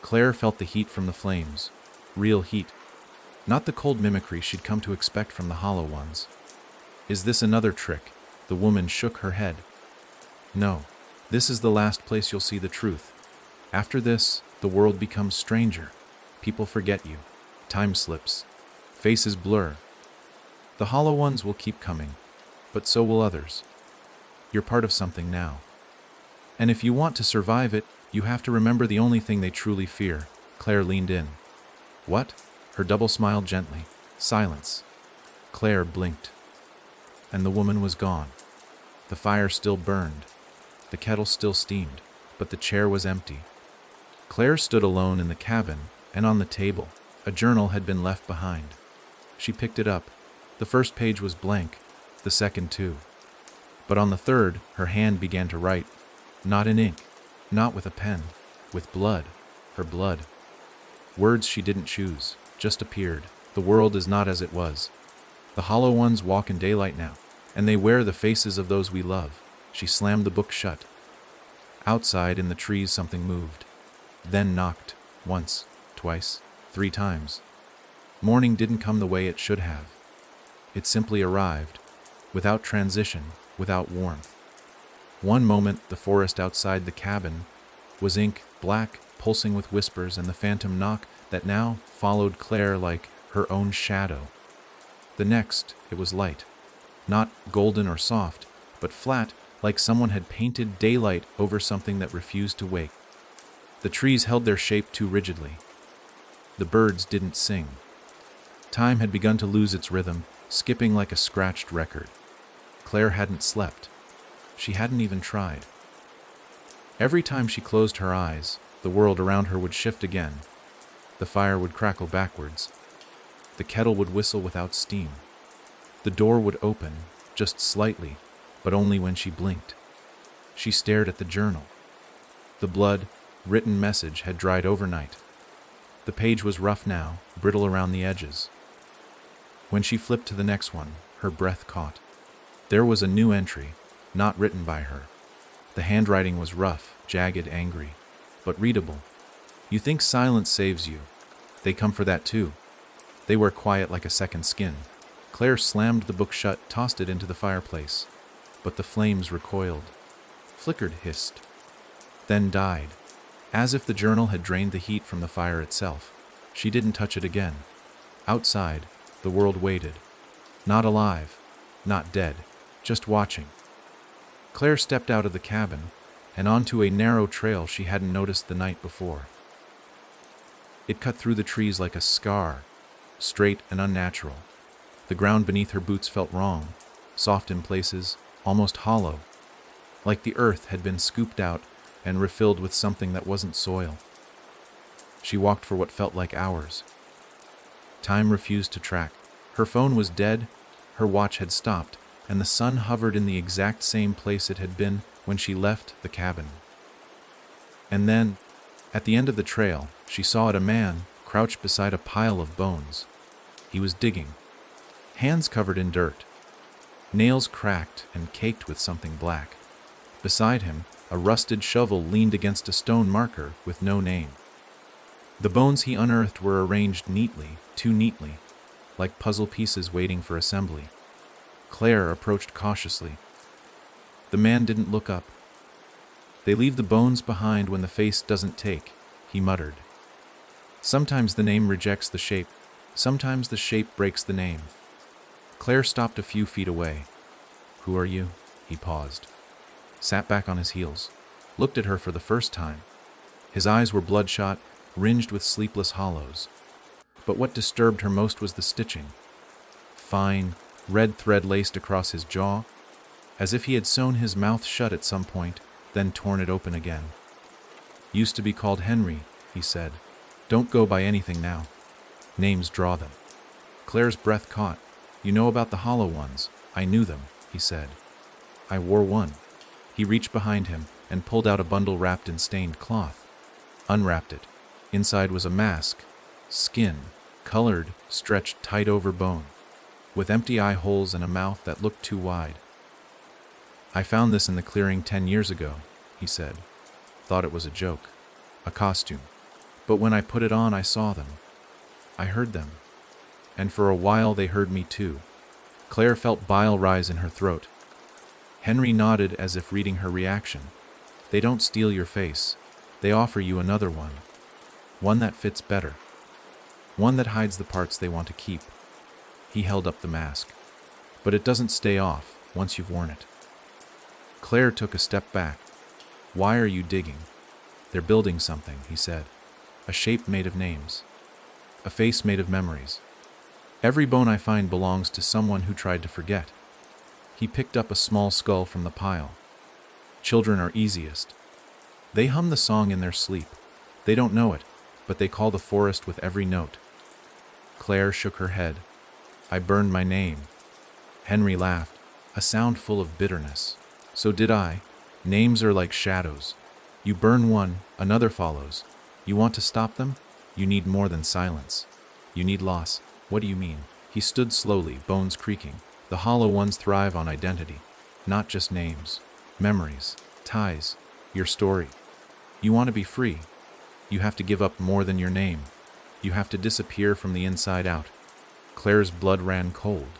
Claire felt the heat from the flames. Real heat. Not the cold mimicry she'd come to expect from the hollow ones. "Is this another trick?" The woman shook her head. "No. This is the last place you'll see the truth. After this, the world becomes stranger. People forget you. Time slips. Faces blur. The hollow ones will keep coming, but so will others. You're part of something now. And if you want to survive it, you have to remember the only thing they truly fear." Claire leaned in. "What?" Her double smiled gently. Silence. Claire blinked. And the woman was gone. The fire still burned. The kettle still steamed, but the chair was empty. Claire stood alone in the cabin, and on the table, a journal had been left behind. She picked it up. The first page was blank, the second too. But on the third, her hand began to write. Not in ink, not with a pen, with blood, her blood. Words she didn't choose, just appeared. "The world is not as it was. The hollow ones walk in daylight now, and they wear the faces of those we love." She slammed the book shut. Outside in the trees something moved, then knocked, once, twice, 3 times. Morning didn't come the way it should have. It simply arrived, without transition, without warmth. One moment the forest outside the cabin was ink black, pulsing with whispers and the phantom knock that now followed Claire like her own shadow. The next, it was light, not golden or soft, but flat, like someone had painted daylight over something that refused to wake. The trees held their shape too rigidly. The birds didn't sing. Time had begun to lose its rhythm, skipping like a scratched record. Claire hadn't slept. She hadn't even tried. Every time she closed her eyes, the world around her would shift again. The fire would crackle backwards. The kettle would whistle without steam. The door would open, just slightly, but only when she blinked. She stared at the journal. The blood, written message had dried overnight. The page was rough now, brittle around the edges. When she flipped to the next one, her breath caught. There was a new entry, not written by her. The handwriting was rough, jagged, angry, but readable. "You think silence saves you. They come for that too. They wear quiet like a second skin." Claire slammed the book shut, tossed it into the fireplace. But the flames recoiled, flickered, hissed, then died. As if the journal had drained the heat from the fire itself. She didn't touch it again. Outside, the world waited. Not alive, not dead, just watching. Claire stepped out of the cabin and onto a narrow trail she hadn't noticed the night before. It cut through the trees like a scar, straight and unnatural. The ground beneath her boots felt wrong, soft in places, almost hollow, like the earth had been scooped out and refilled with something that wasn't soil. She walked for what felt like hours. Time refused to track. Her phone was dead, her watch had stopped, and the sun hovered in the exact same place it had been when she left the cabin. And then, At the end of the trail, she saw a man crouched beside a pile of bones. He was digging, hands covered in dirt, nails cracked and caked with something black. Beside him, a rusted shovel leaned against a stone marker with no name. The bones he unearthed were arranged neatly, too neatly, like puzzle pieces waiting for assembly. Claire approached cautiously. The man didn't look up. "They leave the bones behind when the face doesn't take," he muttered. "Sometimes the name rejects the shape, sometimes the shape breaks the name." Claire stopped a few feet away. "Who are you?" He paused, sat back on his heels, looked at her for the first time. His eyes were bloodshot, ringed with sleepless hollows. But what disturbed her most was the stitching. Fine, red thread laced across his jaw, as if he had sewn his mouth shut at some point, then torn it open again. "Used to be called Henry," he said. "Don't go by anything now. Names draw them." Claire's breath caught. "You know about the hollow ones. I knew them," he said. "I wore one." He reached behind him and pulled out a bundle wrapped in stained cloth. Unwrapped it. Inside was a mask, skin, colored, stretched tight over bone, with empty eye holes and a mouth that looked too wide. "I found this in the clearing 10 years ago," he said. "Thought it was a joke, a costume. But when I put it on, I saw them. I heard them. And for a while they heard me too." Claire felt bile rise in her throat. Henry nodded as if reading her reaction. "They don't steal your face. They offer you another one. One that fits better. One that hides the parts they want to keep." He held up the mask. "But it doesn't stay off once you've worn it." Claire took a step back. "Why are you digging?" "They're building something," he said. "A shape made of names. A face made of memories. Every bone I find belongs to someone who tried to forget." He picked up a small skull from the pile. "Children are easiest. They hum the song in their sleep. They don't know it, but they call the forest with every note." Claire shook her head. "I burned my name." Henry laughed, a sound full of bitterness. "So did I. Names are like shadows. You burn one, another follows. You want to stop them? You need more than silence. You need loss." "What do you mean?" He stood slowly, bones creaking. "The hollow ones thrive on identity, not just names. Memories, ties, your story. You want to be free. You have to give up more than your name. You have to disappear from the inside out." Claire's blood ran cold.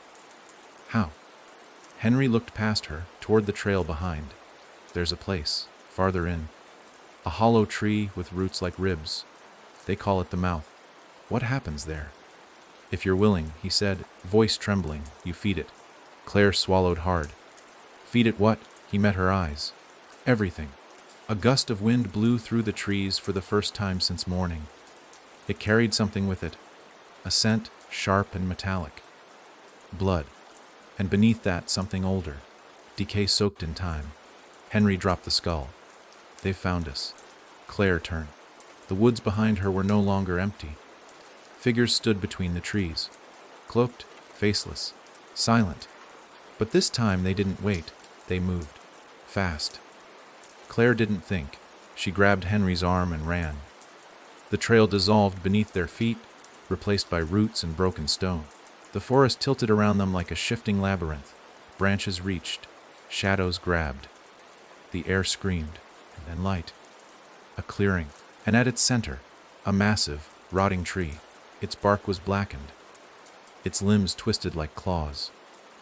"How?" Henry looked past her, toward the trail behind. "There's a place, farther in. A hollow tree with roots like ribs. They call it the mouth. What happens there?" "If you're willing," he said, voice trembling, "you feed it." Claire swallowed hard. "Feed it what?" He met her eyes. "Everything." A gust of wind blew through the trees for the first time since morning. It carried something with it, a scent sharp and metallic. Blood. And beneath that, something older, decay soaked in time. Henry dropped the skull. "They've found us." Claire turned. The woods behind her were no longer empty. Figures stood between the trees, cloaked, faceless, silent. But this time they didn't wait. They moved. Fast. Claire didn't think. She grabbed Henry's arm and ran. The trail dissolved beneath their feet, replaced by roots and broken stone. The forest tilted around them like a shifting labyrinth. Branches reached. Shadows grabbed. The air screamed, and then light. A clearing, and at its center, a massive, rotting tree. Its bark was blackened. Its limbs twisted like claws.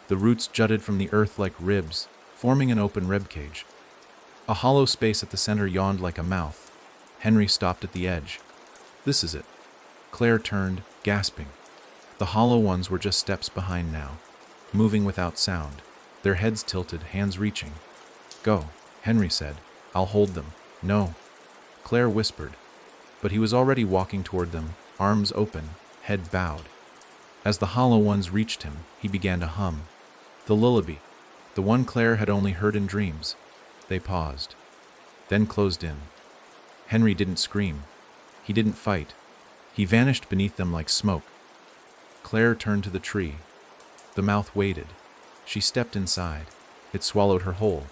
The roots jutted from the earth like ribs, forming an open ribcage. A hollow space at the center yawned like a mouth. Henry stopped at the edge. "This is it." Claire turned, gasping. The hollow ones were just steps behind now, moving without sound, their heads tilted, hands reaching. "Go," Henry said. "I'll hold them." "No," Claire whispered. But he was already walking toward them, arms open, head bowed. As the hollow ones reached him, he began to hum. The lullaby, the one Claire had only heard in dreams. They paused, then closed in. Henry didn't scream. He didn't fight. He vanished beneath them like smoke. Claire turned to the tree. The mouth waited. She stepped inside. It swallowed her whole.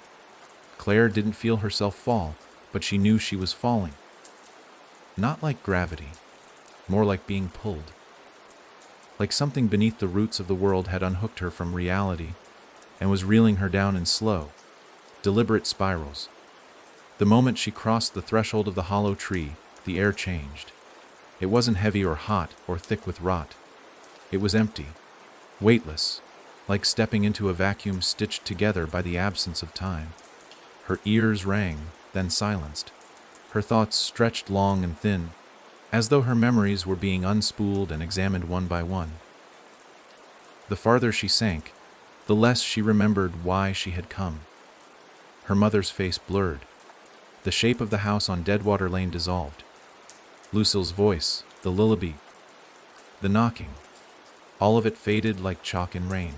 Claire didn't feel herself fall, but she knew she was falling. Not like gravity, more like being pulled. Like something beneath the roots of the world had unhooked her from reality and was reeling her down in slow, deliberate spirals. The moment she crossed the threshold of the hollow tree, the air changed. It wasn't heavy or hot or thick with rot. It was empty, weightless, like stepping into a vacuum stitched together by the absence of time. Her ears rang, then silenced. Her thoughts stretched long and thin, as though her memories were being unspooled and examined one by one. The farther she sank, the less she remembered why she had come. Her mother's face blurred. The shape of the house on Deadwater Lane dissolved. Lucille's voice, the lullaby, the knocking, all of it faded like chalk in rain.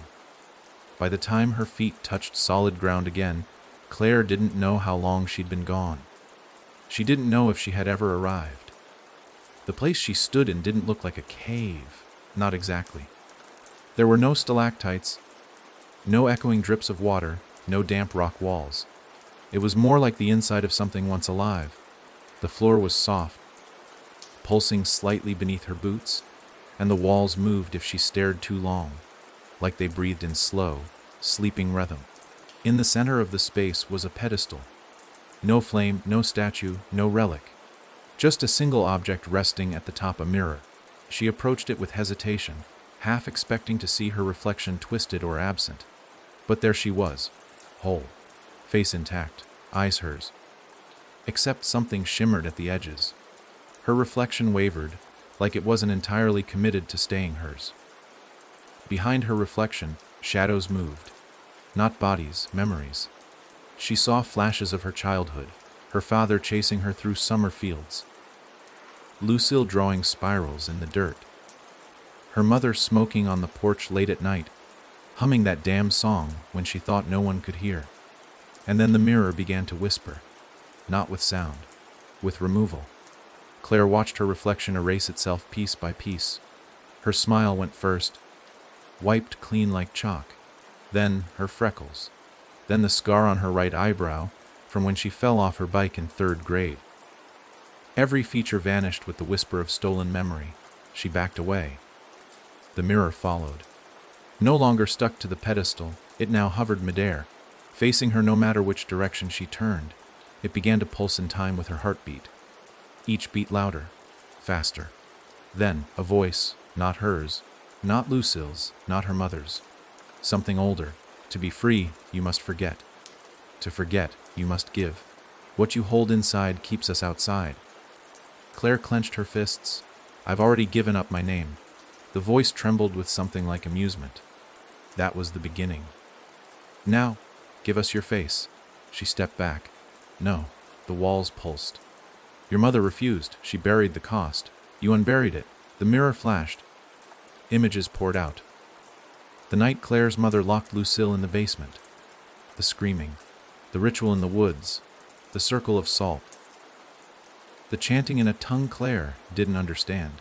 By the time her feet touched solid ground again, Claire didn't know how long she'd been gone. She didn't know if she had ever arrived. The place she stood in didn't look like a cave, not exactly. There were no stalactites, no echoing drips of water, no damp rock walls. It was more like the inside of something once alive. The floor was soft, pulsing slightly beneath her boots, and the walls moved if she stared too long, like they breathed in slow, sleeping rhythm. In the center of the space was a pedestal. No flame, no statue, no relic. Just a single object resting at the top, a mirror. She approached it with hesitation, half expecting to see her reflection twisted or absent. But there she was, whole, face intact, eyes hers. Except something shimmered at the edges. Her reflection wavered, like it wasn't entirely committed to staying hers. Behind her reflection, shadows moved. Not bodies, memories. She saw flashes of her childhood, her father chasing her through summer fields, Lucille drawing spirals in the dirt, her mother smoking on the porch late at night, humming that damn song when she thought no one could hear. And then the mirror began to whisper, not with sound, with removal. Claire watched her reflection erase itself piece by piece. Her smile went first, wiped clean like chalk, then her freckles, then the scar on her right eyebrow from when she fell off her bike in 3rd grade. Every feature vanished with the whisper of stolen memory. She backed away. The mirror followed. No longer stuck to the pedestal, it now hovered midair, facing her no matter which direction she turned. It began to pulse in time with her heartbeat. Each beat louder, faster. Then, a voice, not hers, not Lucille's, not her mother's. Something older. To be free, you must forget. To forget, you must give. What you hold inside keeps us outside. Claire clenched her fists. I've already given up my name. The voice trembled with something like amusement. That was the beginning. Now, give us your face. She stepped back. No, the walls pulsed. Your mother refused. She buried the cost. You unburied it. The mirror flashed. Images poured out. The night Claire's mother locked Lucille in the basement. The screaming. The ritual in the woods. The circle of salt. The chanting in a tongue Claire didn't understand.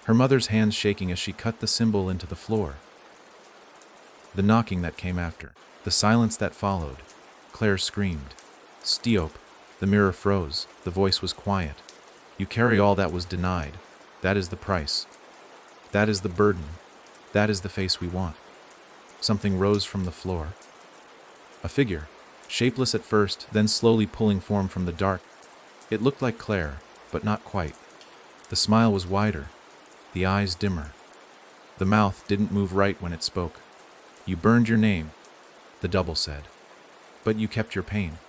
Her mother's hands shaking as she cut the symbol into the floor. The knocking that came after. The silence that followed. Claire screamed. Stop. The mirror froze. The voice was quiet. You carry all that was denied. That is the price. That is the burden. That is the face we want. Something rose from the floor. A figure, shapeless at first, then slowly pulling form from the dark. It looked like Claire, but not quite. The smile was wider, the eyes dimmer. The mouth didn't move right when it spoke. You burned your name, the double said. But you kept your pain.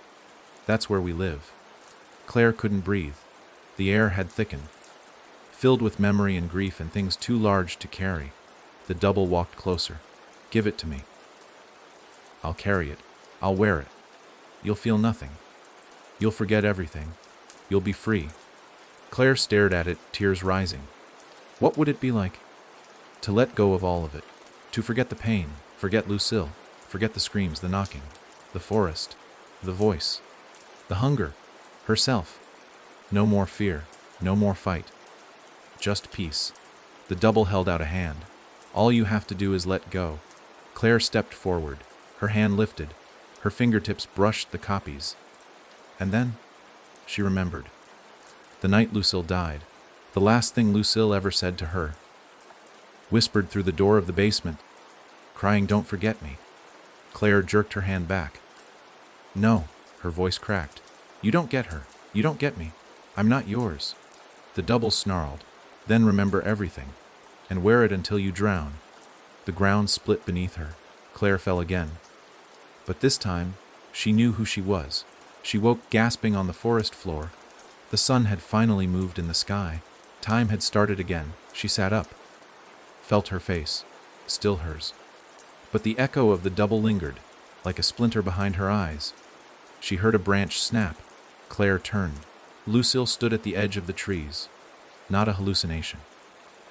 That's where we live. Claire couldn't breathe. The air had thickened, filled with memory and grief and things too large to carry. The double walked closer. Give it to me. I'll carry it. I'll wear it. You'll feel nothing. You'll forget everything. You'll be free. Claire stared at it, tears rising. What would it be like? To let go of all of it. To forget the pain. Forget Lucille. Forget the screams, the knocking. The forest. The voice. The hunger. Herself. No more fear. No more fight. Just peace. The double held out a hand. All you have to do is let go. Claire stepped forward. Her hand lifted. Her fingertips brushed the copies. And then, she remembered. The night Lucille died, the last thing Lucille ever said to her. Whispered through the door of the basement, crying, "Don't forget me." Claire jerked her hand back. "No," her voice cracked. "You don't get her. You don't get me. I'm not yours." The double snarled, "Then remember everything, and wear it until you drown." The ground split beneath her. Claire fell again. But this time, she knew who she was. She woke gasping on the forest floor. The sun had finally moved in the sky. Time had started again. She sat up, felt her face, still hers. But the echo of the double lingered, like a splinter behind her eyes. She heard a branch snap. Claire turned. Lucille stood at the edge of the trees. Not a hallucination.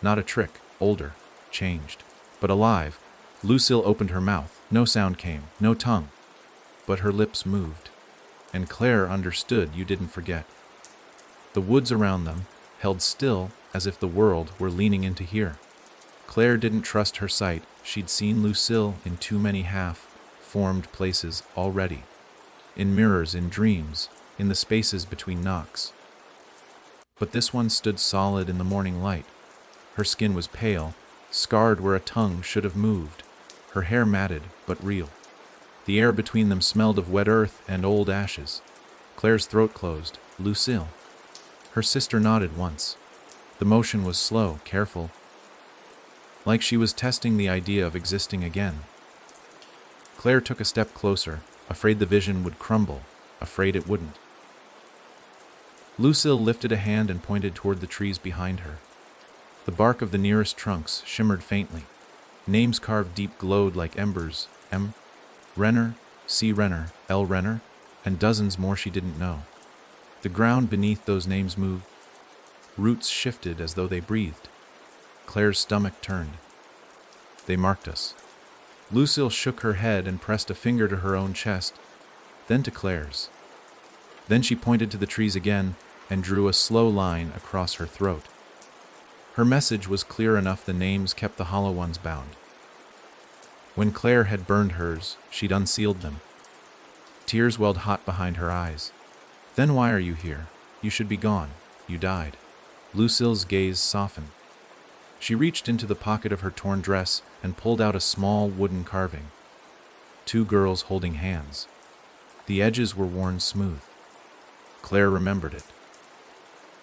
Not a trick. Older. Changed. But alive. Lucille opened her mouth. No sound came. No tongue. But her lips moved. And Claire understood. You didn't forget. The woods around them held still, as if the world were leaning in to hear. Claire didn't trust her sight. She'd seen Lucille in too many half-formed places already. In mirrors, in dreams, in the spaces between knocks. But this one stood solid in the morning light. Her skin was pale, scarred where a tongue should have moved. Her hair matted, but real. The air between them smelled of wet earth and old ashes. Claire's throat closed. Lucille. Her sister nodded once. The motion was slow, careful, like she was testing the idea of existing again. Claire took a step closer, afraid the vision would crumble, afraid it wouldn't. Lucille lifted a hand and pointed toward the trees behind her. The bark of the nearest trunks shimmered faintly. Names carved deep glowed like embers. M. Renner, C. Renner, L. Renner, and dozens more she didn't know. The ground beneath those names moved. Roots shifted as though they breathed. Claire's stomach turned. They marked us. Lucille shook her head and pressed a finger to her own chest, then to Claire's. Then she pointed to the trees again and drew a slow line across her throat. Her message was clear enough. The names kept the hollow ones bound. When Claire had burned hers, she'd unsealed them. Tears welled hot behind her eyes. "Then why are you here? You should be gone. You died." Lucille's gaze softened. She reached into the pocket of her torn dress and pulled out a small wooden carving. Two girls holding hands. The edges were worn smooth. Claire remembered it.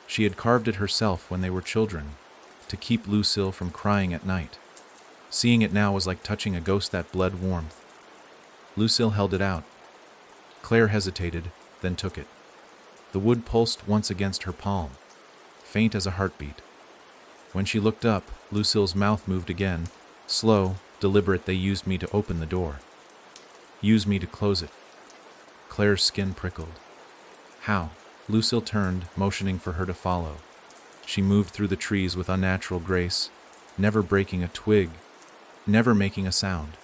She had carved it herself when they were children, to keep Lucille from crying at night. Seeing it now was like touching a ghost that bled warmth. Lucille held it out. Claire hesitated, then took it. The wood pulsed once against her palm, faint as a heartbeat. When she looked up, Lucille's mouth moved again, slow, deliberate. "They used me to open the door. Used me to close it." Claire's skin prickled. "How?" Lucille turned, motioning for her to follow. She moved through the trees with unnatural grace, never breaking a twig, never making a sound.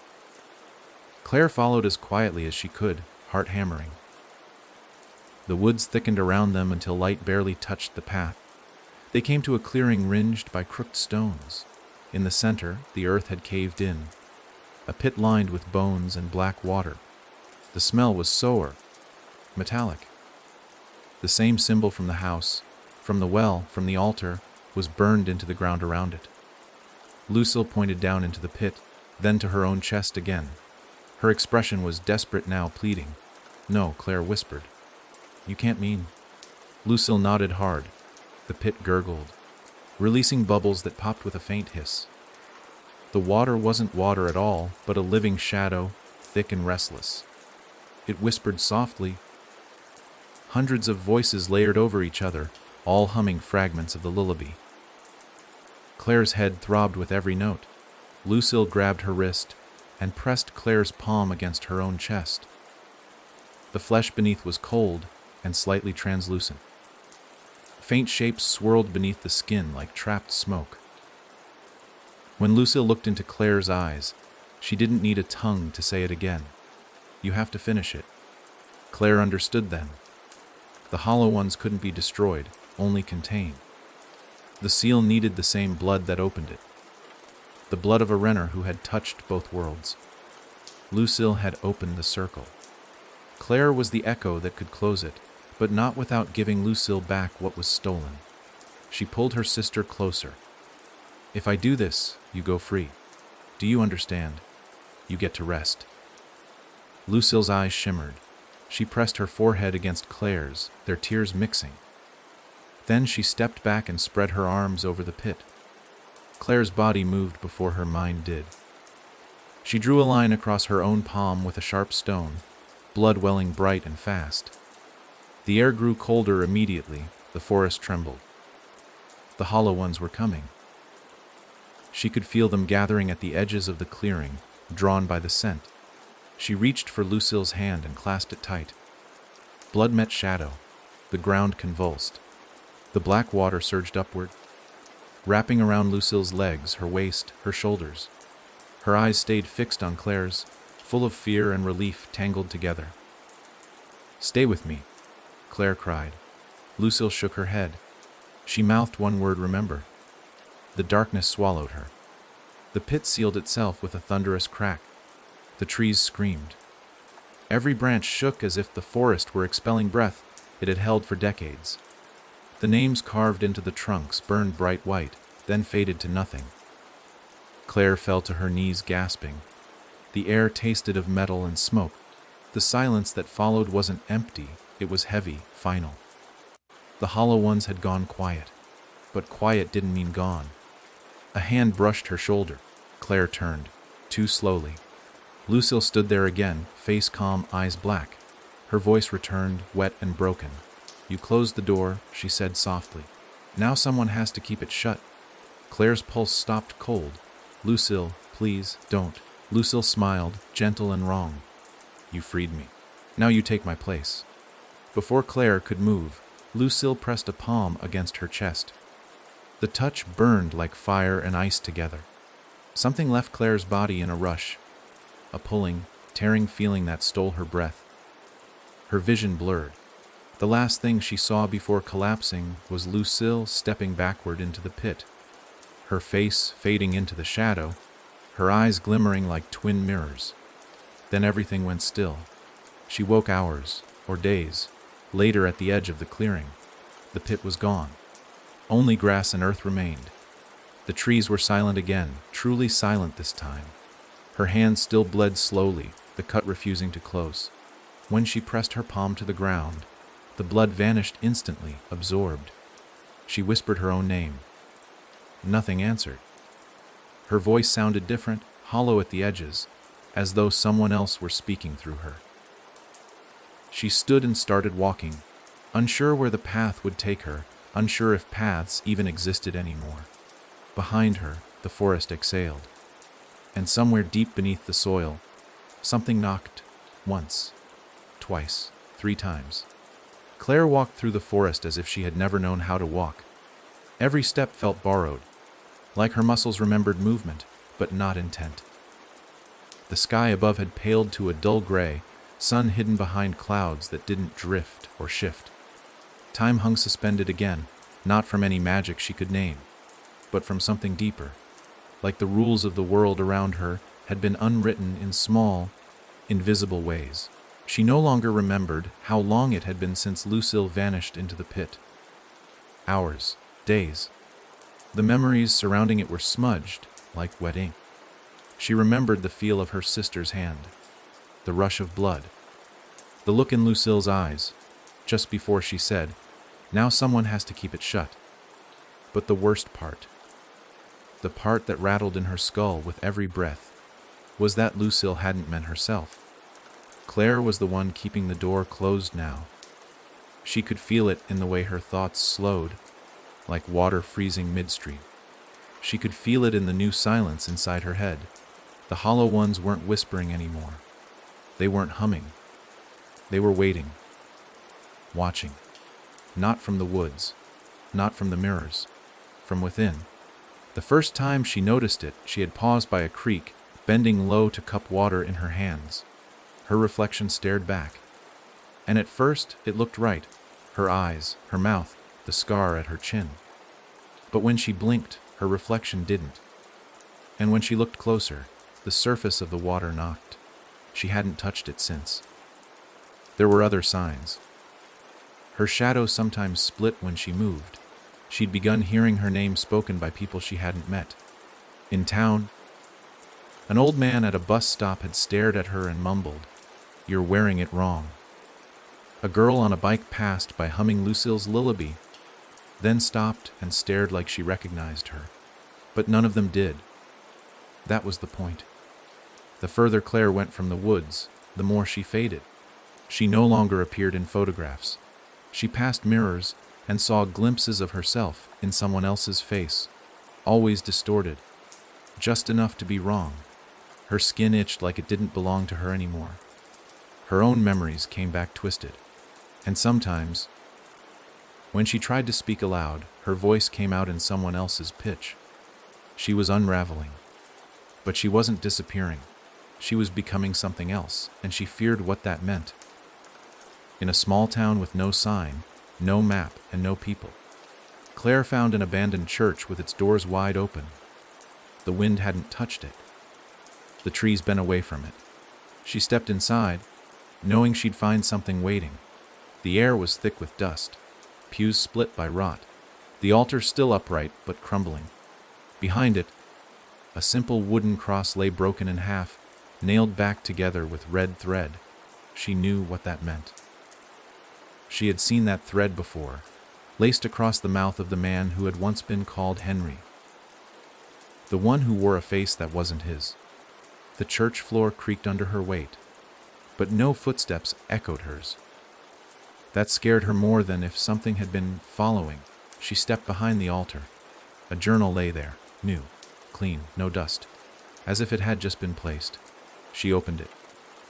Claire followed as quietly as she could, heart hammering. The woods thickened around them until light barely touched the path. They came to a clearing ringed by crooked stones. In the center, the earth had caved in, a pit lined with bones and black water. The smell was sour, metallic. The same symbol from the house, from the well, from the altar, was burned into the ground around it. Lucille pointed down into the pit, then to her own chest again. Her expression was desperate now, pleading. "No," Claire whispered. "You can't mean..." Lucille nodded hard. The pit gurgled, releasing bubbles that popped with a faint hiss. The water wasn't water at all, but a living shadow, thick and restless. It whispered softly. Hundreds of voices layered over each other, all humming fragments of the lullaby. Claire's head throbbed with every note. Lucille grabbed her wrist and pressed Claire's palm against her own chest. The flesh beneath was cold and slightly translucent. Faint shapes swirled beneath the skin like trapped smoke. When Lucille looked into Claire's eyes, she didn't need a tongue to say it again. "You have to finish it." Claire understood then. The hollow ones couldn't be destroyed, only contained. The seal needed the same blood that opened it. The blood of a Renner who had touched both worlds. Lucille had opened the circle. Claire was the echo that could close it, but not without giving Lucille back what was stolen. She pulled her sister closer. "If I do this, you go free. Do you understand? You get to rest." Lucille's eyes shimmered. She pressed her forehead against Claire's, their tears mixing. Then she stepped back and spread her arms over the pit. Claire's body moved before her mind did. She drew a line across her own palm with a sharp stone, blood welling bright and fast. The air grew colder immediately, the forest trembled. The hollow ones were coming. She could feel them gathering at the edges of the clearing, drawn by the scent. She reached for Lucille's hand and clasped it tight. Blood met shadow. The ground convulsed. The black water surged upward, wrapping around Lucille's legs, her waist, her shoulders. Her eyes stayed fixed on Claire's, full of fear and relief tangled together. "Stay with me," Claire cried. Lucille shook her head. She mouthed one word, "remember." The darkness swallowed her. The pit sealed itself with a thunderous crack. The trees screamed. Every branch shook as if the forest were expelling breath it had held for decades. The names carved into the trunks burned bright white, then faded to nothing. Claire fell to her knees, gasping. The air tasted of metal and smoke. The silence that followed wasn't empty, it was heavy, final. The hollow ones had gone quiet, but quiet didn't mean gone. A hand brushed her shoulder. Claire turned, too slowly. Lucille stood there again, face calm, eyes black. Her voice returned, wet and broken. "You closed the door," she said softly. "Now someone has to keep it shut." Claire's pulse stopped cold. "Lucille, please, don't." Lucille smiled, gentle and wrong. "You freed me. Now you take my place." Before Claire could move, Lucille pressed a palm against her chest. The touch burned like fire and ice together. Something left Claire's body in a rush, a pulling, tearing feeling that stole her breath. Her vision blurred. The last thing she saw before collapsing was Lucille stepping backward into the pit, her face fading into the shadow, her eyes glimmering like twin mirrors. Then everything went still. She woke hours, or days, later at the edge of the clearing. The pit was gone. Only grass and earth remained. The trees were silent again, truly silent this time. Her hand still bled slowly, the cut refusing to close. When she pressed her palm to the ground, the blood vanished instantly, absorbed. She whispered her own name. Nothing answered. Her voice sounded different, hollow at the edges, as though someone else were speaking through her. She stood and started walking, unsure where the path would take her, unsure if paths even existed anymore. Behind her, the forest exhaled. And somewhere deep beneath the soil, something knocked, once, twice, 3 times. Claire walked through the forest as if she had never known how to walk. Every step felt borrowed, like her muscles remembered movement, but not intent. The sky above had paled to a dull gray, sun hidden behind clouds that didn't drift or shift. Time hung suspended again, not from any magic she could name, but from something deeper, like the rules of the world around her had been unwritten in small, invisible ways. She no longer remembered how long it had been since Lucille vanished into the pit. Hours, days. The memories surrounding it were smudged, like wet ink. She remembered the feel of her sister's hand, the rush of blood, the look in Lucille's eyes, just before she said, "Now someone has to keep it shut." But the worst part, the part that rattled in her skull with every breath, was that Lucille hadn't meant herself. Claire was the one keeping the door closed now. She could feel it in the way her thoughts slowed, like water freezing midstream. She could feel it in the new silence inside her head. The hollow ones weren't whispering anymore. They weren't humming. They were waiting, watching. Not from the woods, not from the mirrors, from within. The first time she noticed it, she had paused by a creek, bending low to cup water in her hands. Her reflection stared back. And at first, it looked right. Her eyes, her mouth, the scar at her chin. But when she blinked, her reflection didn't. And when she looked closer, the surface of the water knocked. She hadn't touched it since. There were other signs. Her shadow sometimes split when she moved. She'd begun hearing her name spoken by people she hadn't met. In town, an old man at a bus stop had stared at her and mumbled, "You're wearing it wrong." A girl on a bike passed by humming Lucille's lullaby, then stopped and stared like she recognized her. But none of them did. That was the point. The further Claire went from the woods, the more she faded. She no longer appeared in photographs. She passed mirrors and saw glimpses of herself in someone else's face, always distorted, just enough to be wrong. Her skin itched like it didn't belong to her anymore. Her own memories came back twisted. And sometimes, when she tried to speak aloud, her voice came out in someone else's pitch. She was unraveling. But she wasn't disappearing. She was becoming something else, and she feared what that meant. In a small town with no sign, no map, and no people, Claire found an abandoned church with its doors wide open. The wind hadn't touched it. The trees bent away from it. She stepped inside, knowing she'd find something waiting. The air was thick with dust, pews split by rot, the altar still upright but crumbling. Behind it, a simple wooden cross lay broken in half, nailed back together with red thread. She knew what that meant. She had seen that thread before, laced across the mouth of the man who had once been called Henry. The one who wore a face that wasn't his. The church floor creaked under her weight, but no footsteps echoed hers. That scared her more than if something had been following. She stepped behind the altar. A journal lay there, new, clean, no dust, as if it had just been placed. She opened it.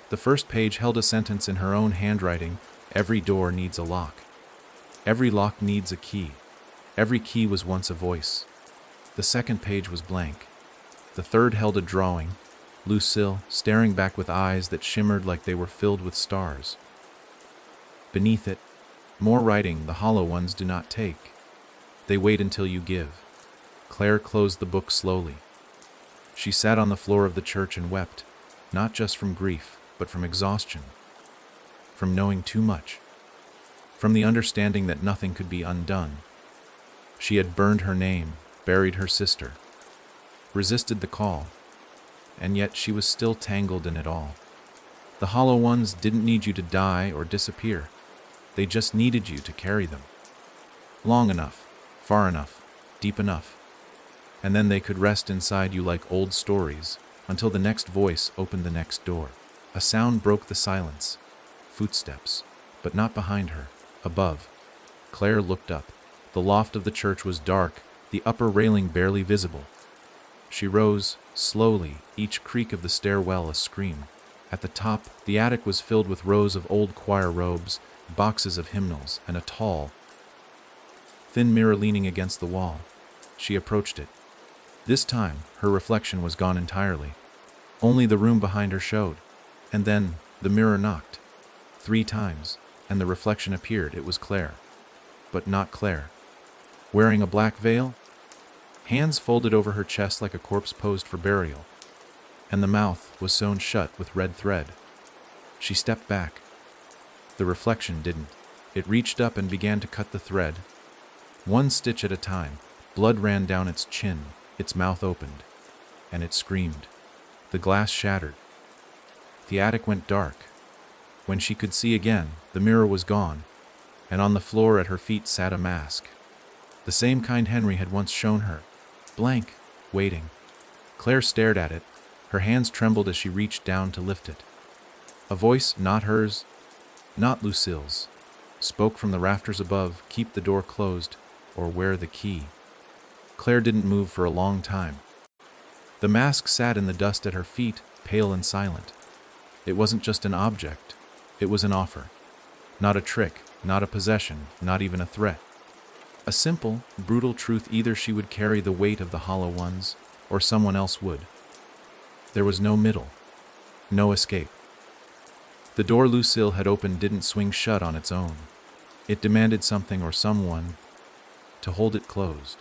The first page held a sentence in her own handwriting: "Every door needs a lock. Every lock needs a key. Every key was once a voice." The second page was blank. The third held a drawing, Lucille staring back with eyes that shimmered like they were filled with stars. Beneath it, more writing: "The hollow ones do not take. They wait until you give." Claire closed the book slowly. She sat on the floor of the church and wept, not just from grief, but from exhaustion, from knowing too much, from the understanding that nothing could be undone. She had burned her name, buried her sister, resisted the call, and yet she was still tangled in it all. The hollow ones didn't need you to die or disappear. They just needed you to carry them. Long enough, far enough, deep enough. And then they could rest inside you like old stories, until the next voice opened the next door. A sound broke the silence. Footsteps, but not behind her, above. Claire looked up. The loft of the church was dark, the upper railing barely visible. She rose, slowly, each creak of the stairwell a scream. At the top, the attic was filled with rows of old choir robes, boxes of hymnals, and a tall, thin mirror leaning against the wall. She approached it. This time, her reflection was gone entirely. Only the room behind her showed. And then, the mirror knocked. 3 times, and the reflection appeared. It was Claire. But not Claire. Wearing a black veil, hands folded over her chest like a corpse posed for burial, and the mouth was sewn shut with red thread. She stepped back. The reflection didn't. It reached up and began to cut the thread. 1 stitch at a time. Blood ran down its chin. Its mouth opened, and it screamed. The glass shattered. The attic went dark. When she could see again, the mirror was gone, and on the floor at her feet sat a mask. The same kind Henry had once shown her. Blank, waiting. Claire stared at it. Her hands trembled as she reached down to lift it. A voice, not hers, not Lucille's, spoke from the rafters above: "Keep the door closed, or wear the key." Claire didn't move for a long time. The mask sat in the dust at her feet, pale and silent. It wasn't just an object. It was an offer. Not a trick, not a possession, not even a threat. A simple, brutal truth: either she would carry the weight of the hollow ones, or someone else would. There was no middle, no escape. The door Lucille had opened didn't swing shut on its own. It demanded something or someone to hold it closed.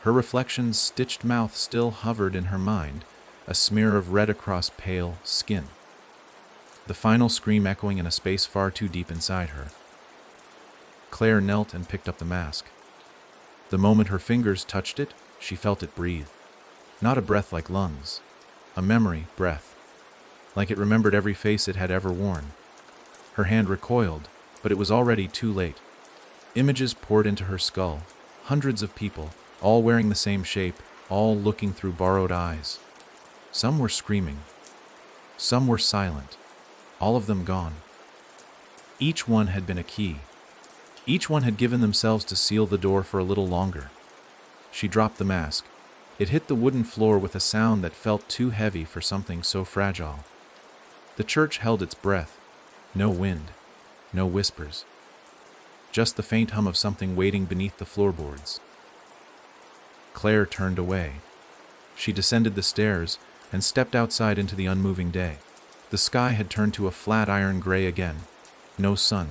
Her reflection's stitched mouth still hovered in her mind, a smear of red across pale skin. The final scream echoing in a space far too deep inside her. Claire knelt and picked up the mask. The moment her fingers touched it, she felt it breathe. Not a breath like lungs. A memory breath. Like it remembered every face it had ever worn. Her hand recoiled, but it was already too late. Images poured into her skull. Hundreds of people, all wearing the same shape, all looking through borrowed eyes. Some were screaming. Some were silent. All of them gone. Each one had been a key. Each one had given themselves to seal the door for a little longer. She dropped the mask. It hit the wooden floor with a sound that felt too heavy for something so fragile. The church held its breath. No wind. No whispers. Just the faint hum of something waiting beneath the floorboards. Claire turned away. She descended the stairs and stepped outside into the unmoving day. The sky had turned to a flat iron gray again. No sun.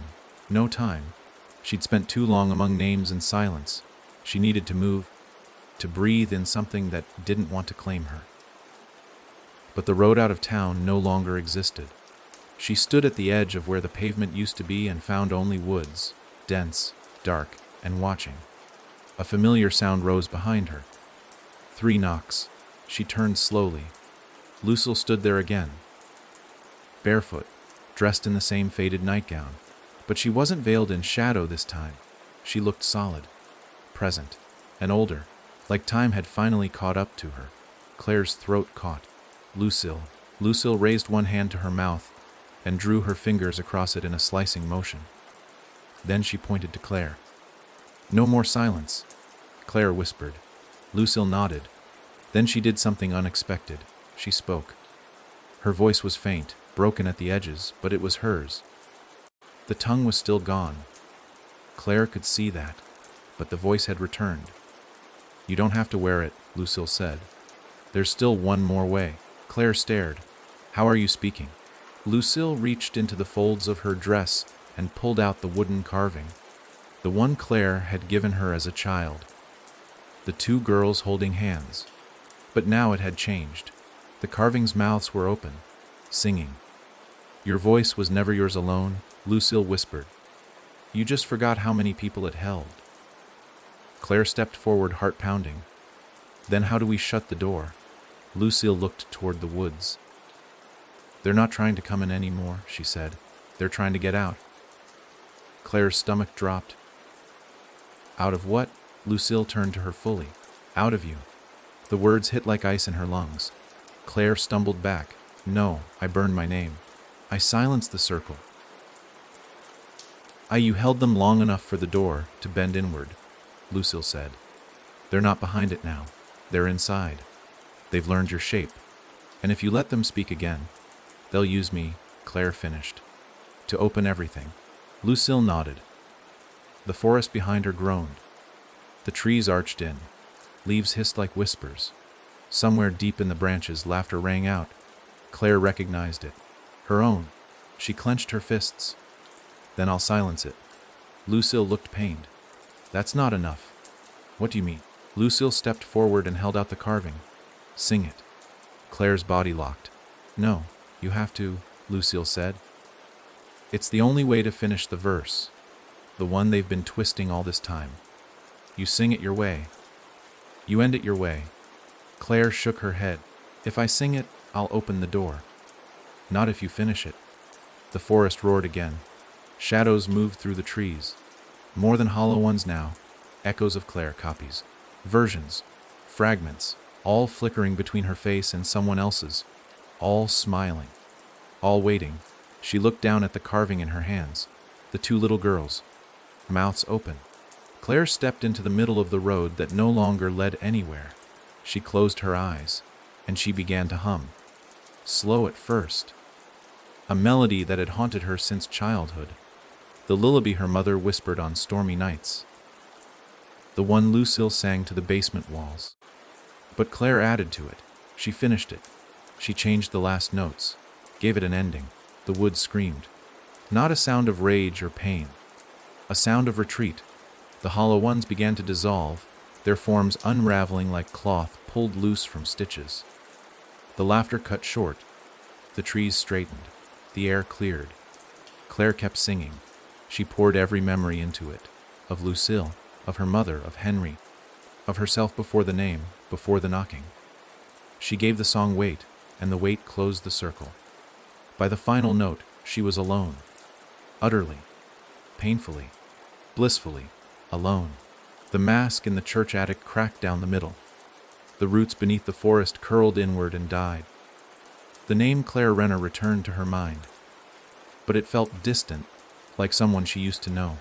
No time. She'd spent too long among names and silence. She needed to move, to breathe in something that didn't want to claim her. But the road out of town no longer existed. She stood at the edge of where the pavement used to be and found only woods, dense, dark, and watching. A familiar sound rose behind her. 3 knocks. She turned slowly. Lucille stood there again. Barefoot, dressed in the same faded nightgown. But she wasn't veiled in shadow this time. She looked solid, present, and older, like time had finally caught up to her. Claire's throat caught. Lucille. Lucille raised one hand to her mouth and drew her fingers across it in a slicing motion. Then she pointed to Claire. No more silence, Claire whispered. Lucille nodded. Then she did something unexpected. She spoke. Her voice was faint, broken at the edges, but it was hers. The tongue was still gone. Claire could see that, but the voice had returned. You don't have to wear it, Lucille said. There's still one more way. Claire stared. How are you speaking? Lucille reached into the folds of her dress and pulled out the wooden carving. The one Claire had given her as a child. The 2 girls holding hands. But now it had changed. The carving's mouths were open, singing. Your voice was never yours alone, Lucille whispered. You just forgot how many people it held. Claire stepped forward, heart pounding. Then how do we shut the door? Lucille looked toward the woods. They're not trying to come in anymore, she said. They're trying to get out. Claire's stomach dropped. Out of what? Lucille turned to her fully. Out of you. The words hit like ice in her lungs. Claire stumbled back. No, I burned my name. I silenced the circle. You held them long enough for the door to bend inward, Lucille said. They're not behind it now. They're inside. They've learned your shape. And if you let them speak again, they'll use me, Claire finished, to open everything. Lucille nodded. The forest behind her groaned. The trees arched in. Leaves hissed like whispers. Somewhere deep in the branches, laughter rang out. Claire recognized it. Her own. She clenched her fists. Then I'll silence it. Lucille looked pained. That's not enough. What do you mean? Lucille stepped forward and held out the carving. Sing it. Claire's body locked. No, you have to, Lucille said. It's the only way to finish the verse. The one they've been twisting all this time. You sing it your way. You end it your way. Claire shook her head. If I sing it, I'll open the door. Not if you finish it. The forest roared again. Shadows moved through the trees. More than hollow ones now. Echoes of Claire copies. Versions. Fragments. All flickering between her face and someone else's. All smiling. All waiting. She looked down at the carving in her hands. The 2 little girls. Mouths open. Claire stepped into the middle of the road that no longer led anywhere. She closed her eyes, and she began to hum. Slow at first. A melody that had haunted her since childhood. The lullaby her mother whispered on stormy nights. The one Lucille sang to the basement walls. But Claire added to it. She finished it. She changed the last notes, gave it an ending. The woods screamed. Not a sound of rage or pain. A sound of retreat. The hollow ones began to dissolve, their forms unraveling like cloth pulled loose from stitches. The laughter cut short. The trees straightened. The air cleared. Claire kept singing. She poured every memory into it, of Lucille, of her mother, of Henry, of herself before the name, before the knocking. She gave the song weight, and the weight closed the circle. By the final note, she was alone. Utterly, painfully, blissfully, alone. The mask in the church attic cracked down the middle. The roots beneath the forest curled inward and died. The name Claire Renner returned to her mind. But it felt distant, like someone she used to know.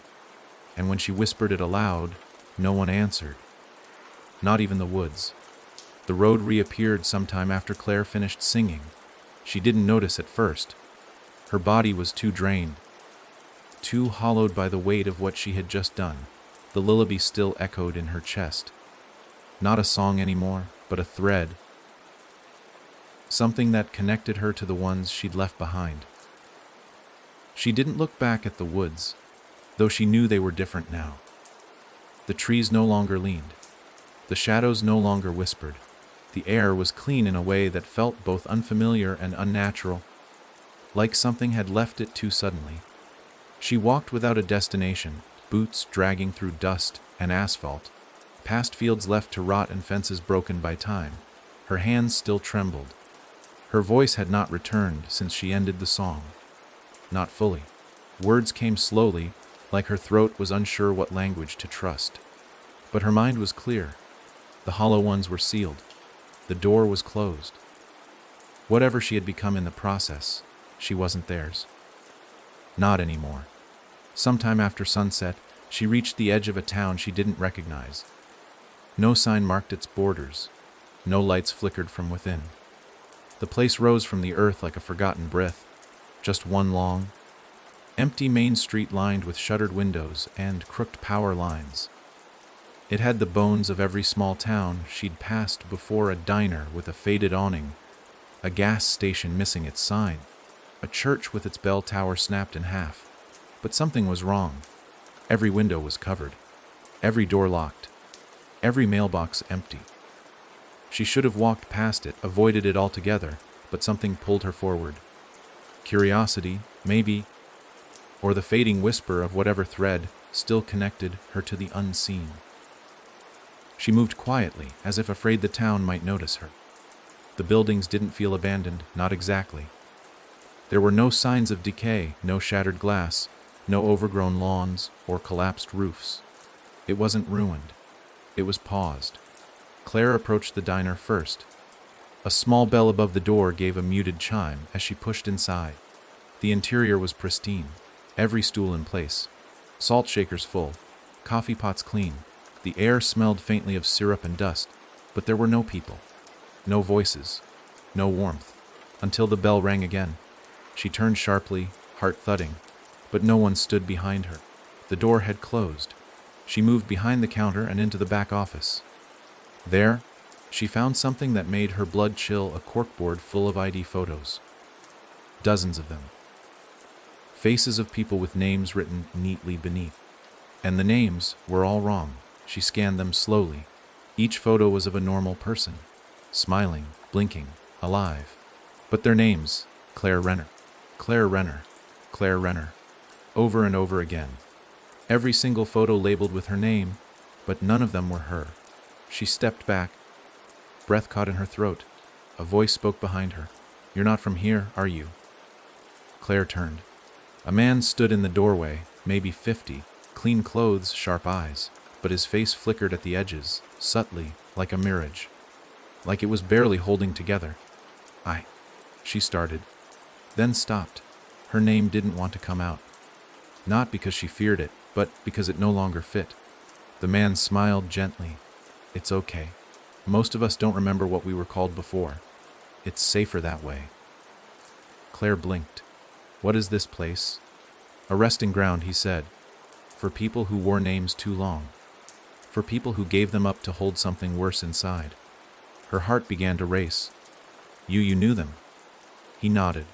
And when she whispered it aloud, no one answered. Not even the woods. The road reappeared sometime after Claire finished singing. She didn't notice at first. Her body was too drained, too hollowed by the weight of what she had just done. The lullaby still echoed in her chest. Not a song anymore, but a thread. Something that connected her to the ones she'd left behind. She didn't look back at the woods, though she knew they were different now. The trees no longer leaned. The shadows no longer whispered. The air was clean in a way that felt both unfamiliar and unnatural, like something had left it too suddenly. She walked without a destination, boots dragging through dust and asphalt, past fields left to rot and fences broken by time. Her hands still trembled. Her voice had not returned since she ended the song. Not fully. Words came slowly, like her throat was unsure what language to trust. But her mind was clear. The hollow ones were sealed. The door was closed. Whatever she had become in the process, she wasn't theirs. Not anymore. Sometime after sunset, she reached the edge of a town she didn't recognize. No sign marked its borders. No lights flickered from within. The place rose from the earth like a forgotten breath. Just one long, empty main street lined with shuttered windows and crooked power lines. It had the bones of every small town she'd passed before, a diner with a faded awning, a gas station missing its sign, a church with its bell tower snapped in half. But something was wrong. Every window was covered, every door locked, every mailbox empty. She should have walked past it, avoided it altogether, but something pulled her forward. Curiosity, maybe, or the fading whisper of whatever thread still connected her to the unseen. She moved quietly, as if afraid the town might notice her. The buildings didn't feel abandoned, not exactly. There were no signs of decay, no shattered glass, no overgrown lawns or collapsed roofs. It wasn't ruined. It was paused. Claire approached the diner first. A small bell above the door gave a muted chime as she pushed inside. The interior was pristine, every stool in place, salt shakers full, coffee pots clean. The air smelled faintly of syrup and dust, but there were no people, no voices, no warmth, until the bell rang again. She turned sharply, heart thudding, but no one stood behind her. The door had closed. She moved behind the counter and into the back office. There, she found something that made her blood chill, a corkboard full of ID photos. Dozens of them. Faces of people with names written neatly beneath. And the names were all wrong. She scanned them slowly. Each photo was of a normal person, smiling, blinking, alive. But their names, Claire Renner, Claire Renner, Claire Renner, over and over again. Every single photo labeled with her name, but none of them were her. She stepped back, breath caught in her throat. A voice spoke behind her. "You're not from here, are you?" Claire turned. A man stood in the doorway, maybe 50, clean clothes, sharp eyes, but his face flickered at the edges, subtly, like a mirage, like it was barely holding together. She started, then stopped. Her name didn't want to come out. Not because she feared it, but because it no longer fit. The man smiled gently. "It's okay. Most of us don't remember what we were called before. It's safer that way." Claire blinked. "What is this place?" "A resting ground," he said, "for people who wore names too long, for people who gave them up to hold something worse inside." Her heart began to race. You knew them?" He nodded.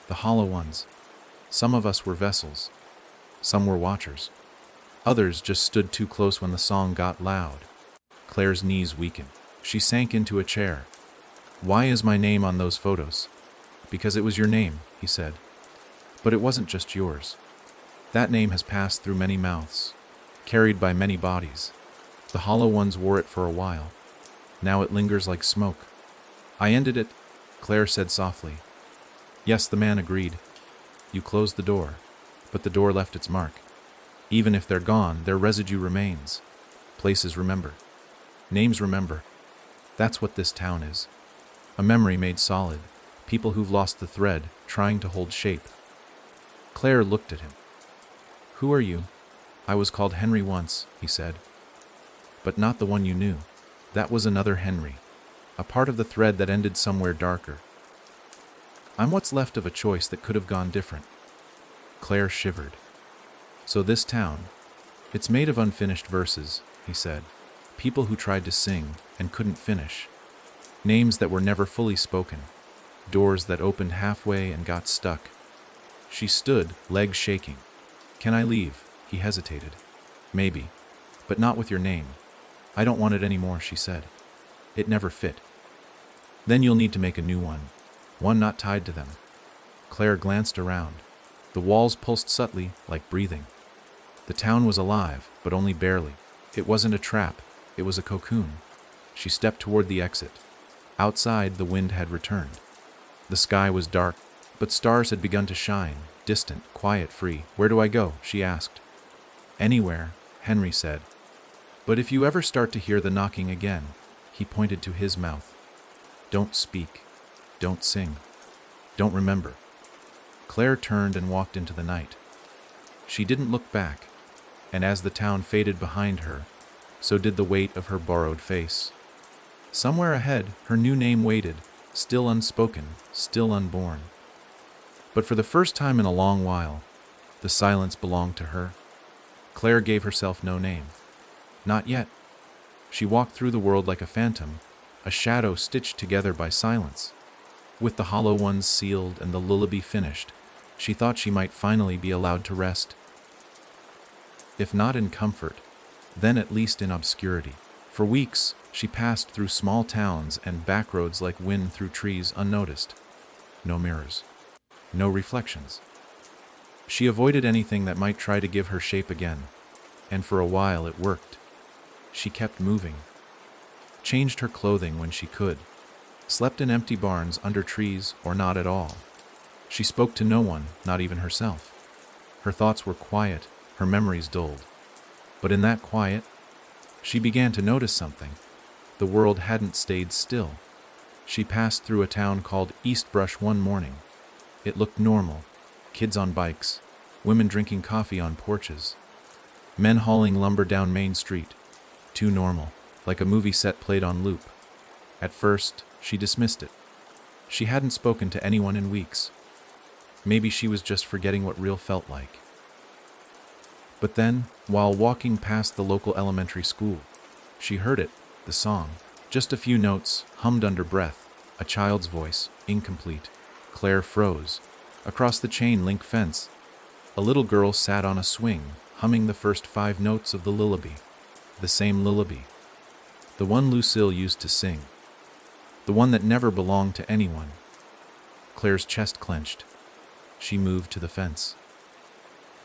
"The hollow ones. Some of us were vessels. Some were watchers. Others just stood too close when the song got loud." Claire's knees weakened. She sank into a chair. "Why is my name on those photos?" "Because it was your name," he said. "But it wasn't just yours." That name has passed through many mouths, carried by many bodies. The hollow ones wore it for a while. Now it lingers like smoke. I ended it, Claire said softly. Yes, the man agreed. You closed the door, but the door left its mark. Even if they're gone, their residue remains. Places remember. Names remember. That's what this town is. A memory made solid. People who've lost the thread, trying to hold shape. Claire looked at him. Who are you? I was called Henry once, he said. But not the one you knew. That was another Henry. A part of the thread that ended somewhere darker. I'm what's left of a choice that could have gone different. Claire shivered. So this town, it's made of unfinished verses, he said. People who tried to sing and couldn't finish. Names that were never fully spoken. Doors that opened halfway and got stuck. She stood, legs shaking. Can I leave? He hesitated. Maybe, but not with your name. I don't want it anymore, she said. It never fit. Then you'll need to make a new one not tied to them. Claire glanced around. The walls pulsed subtly, like breathing. The town was alive, but only barely. It wasn't a trap, it was a cocoon. She stepped toward the exit. Outside, the wind had returned. The sky was dark, but stars had begun to shine, distant, quiet, free. Where do I go? She asked. Anywhere, Henry said. But if you ever start to hear the knocking again, he pointed to his mouth. Don't speak. Don't sing. Don't remember. Claire turned and walked into the night. She didn't look back, and as the town faded behind her, so did the weight of her borrowed face. Somewhere ahead, her new name waited, still unspoken, still unborn. But for the first time in a long while, the silence belonged to her. Claire gave herself no name. Not yet. She walked through the world like a phantom, a shadow stitched together by silence. With the hollow ones sealed and the lullaby finished, she thought she might finally be allowed to rest. If not in comfort, then at least in obscurity. For weeks, she passed through small towns and back roads like wind through trees unnoticed. No mirrors. No reflections. She avoided anything that might try to give her shape again, and for a while it worked. She kept moving. Changed her clothing when she could. Slept in empty barns under trees or not at all. She spoke to no one, not even herself. Her thoughts were quiet, her memories dulled. But in that quiet, she began to notice something. The world hadn't stayed still. She passed through a town called Eastbrush one morning. It looked normal. Kids on bikes, women drinking coffee on porches, men hauling lumber down Main Street. Too normal, like a movie set played on loop. At first, she dismissed it. She hadn't spoken to anyone in weeks. Maybe she was just forgetting what real felt like. But then, while walking past the local elementary school, she heard it, the song. Just a few notes, hummed under breath, a child's voice, incomplete. Claire froze. Across the chain-link fence, a little girl sat on a swing, humming the first 5 notes of the lullaby. The same lullaby. The one Lucille used to sing. The one that never belonged to anyone. Claire's chest clenched. She moved to the fence.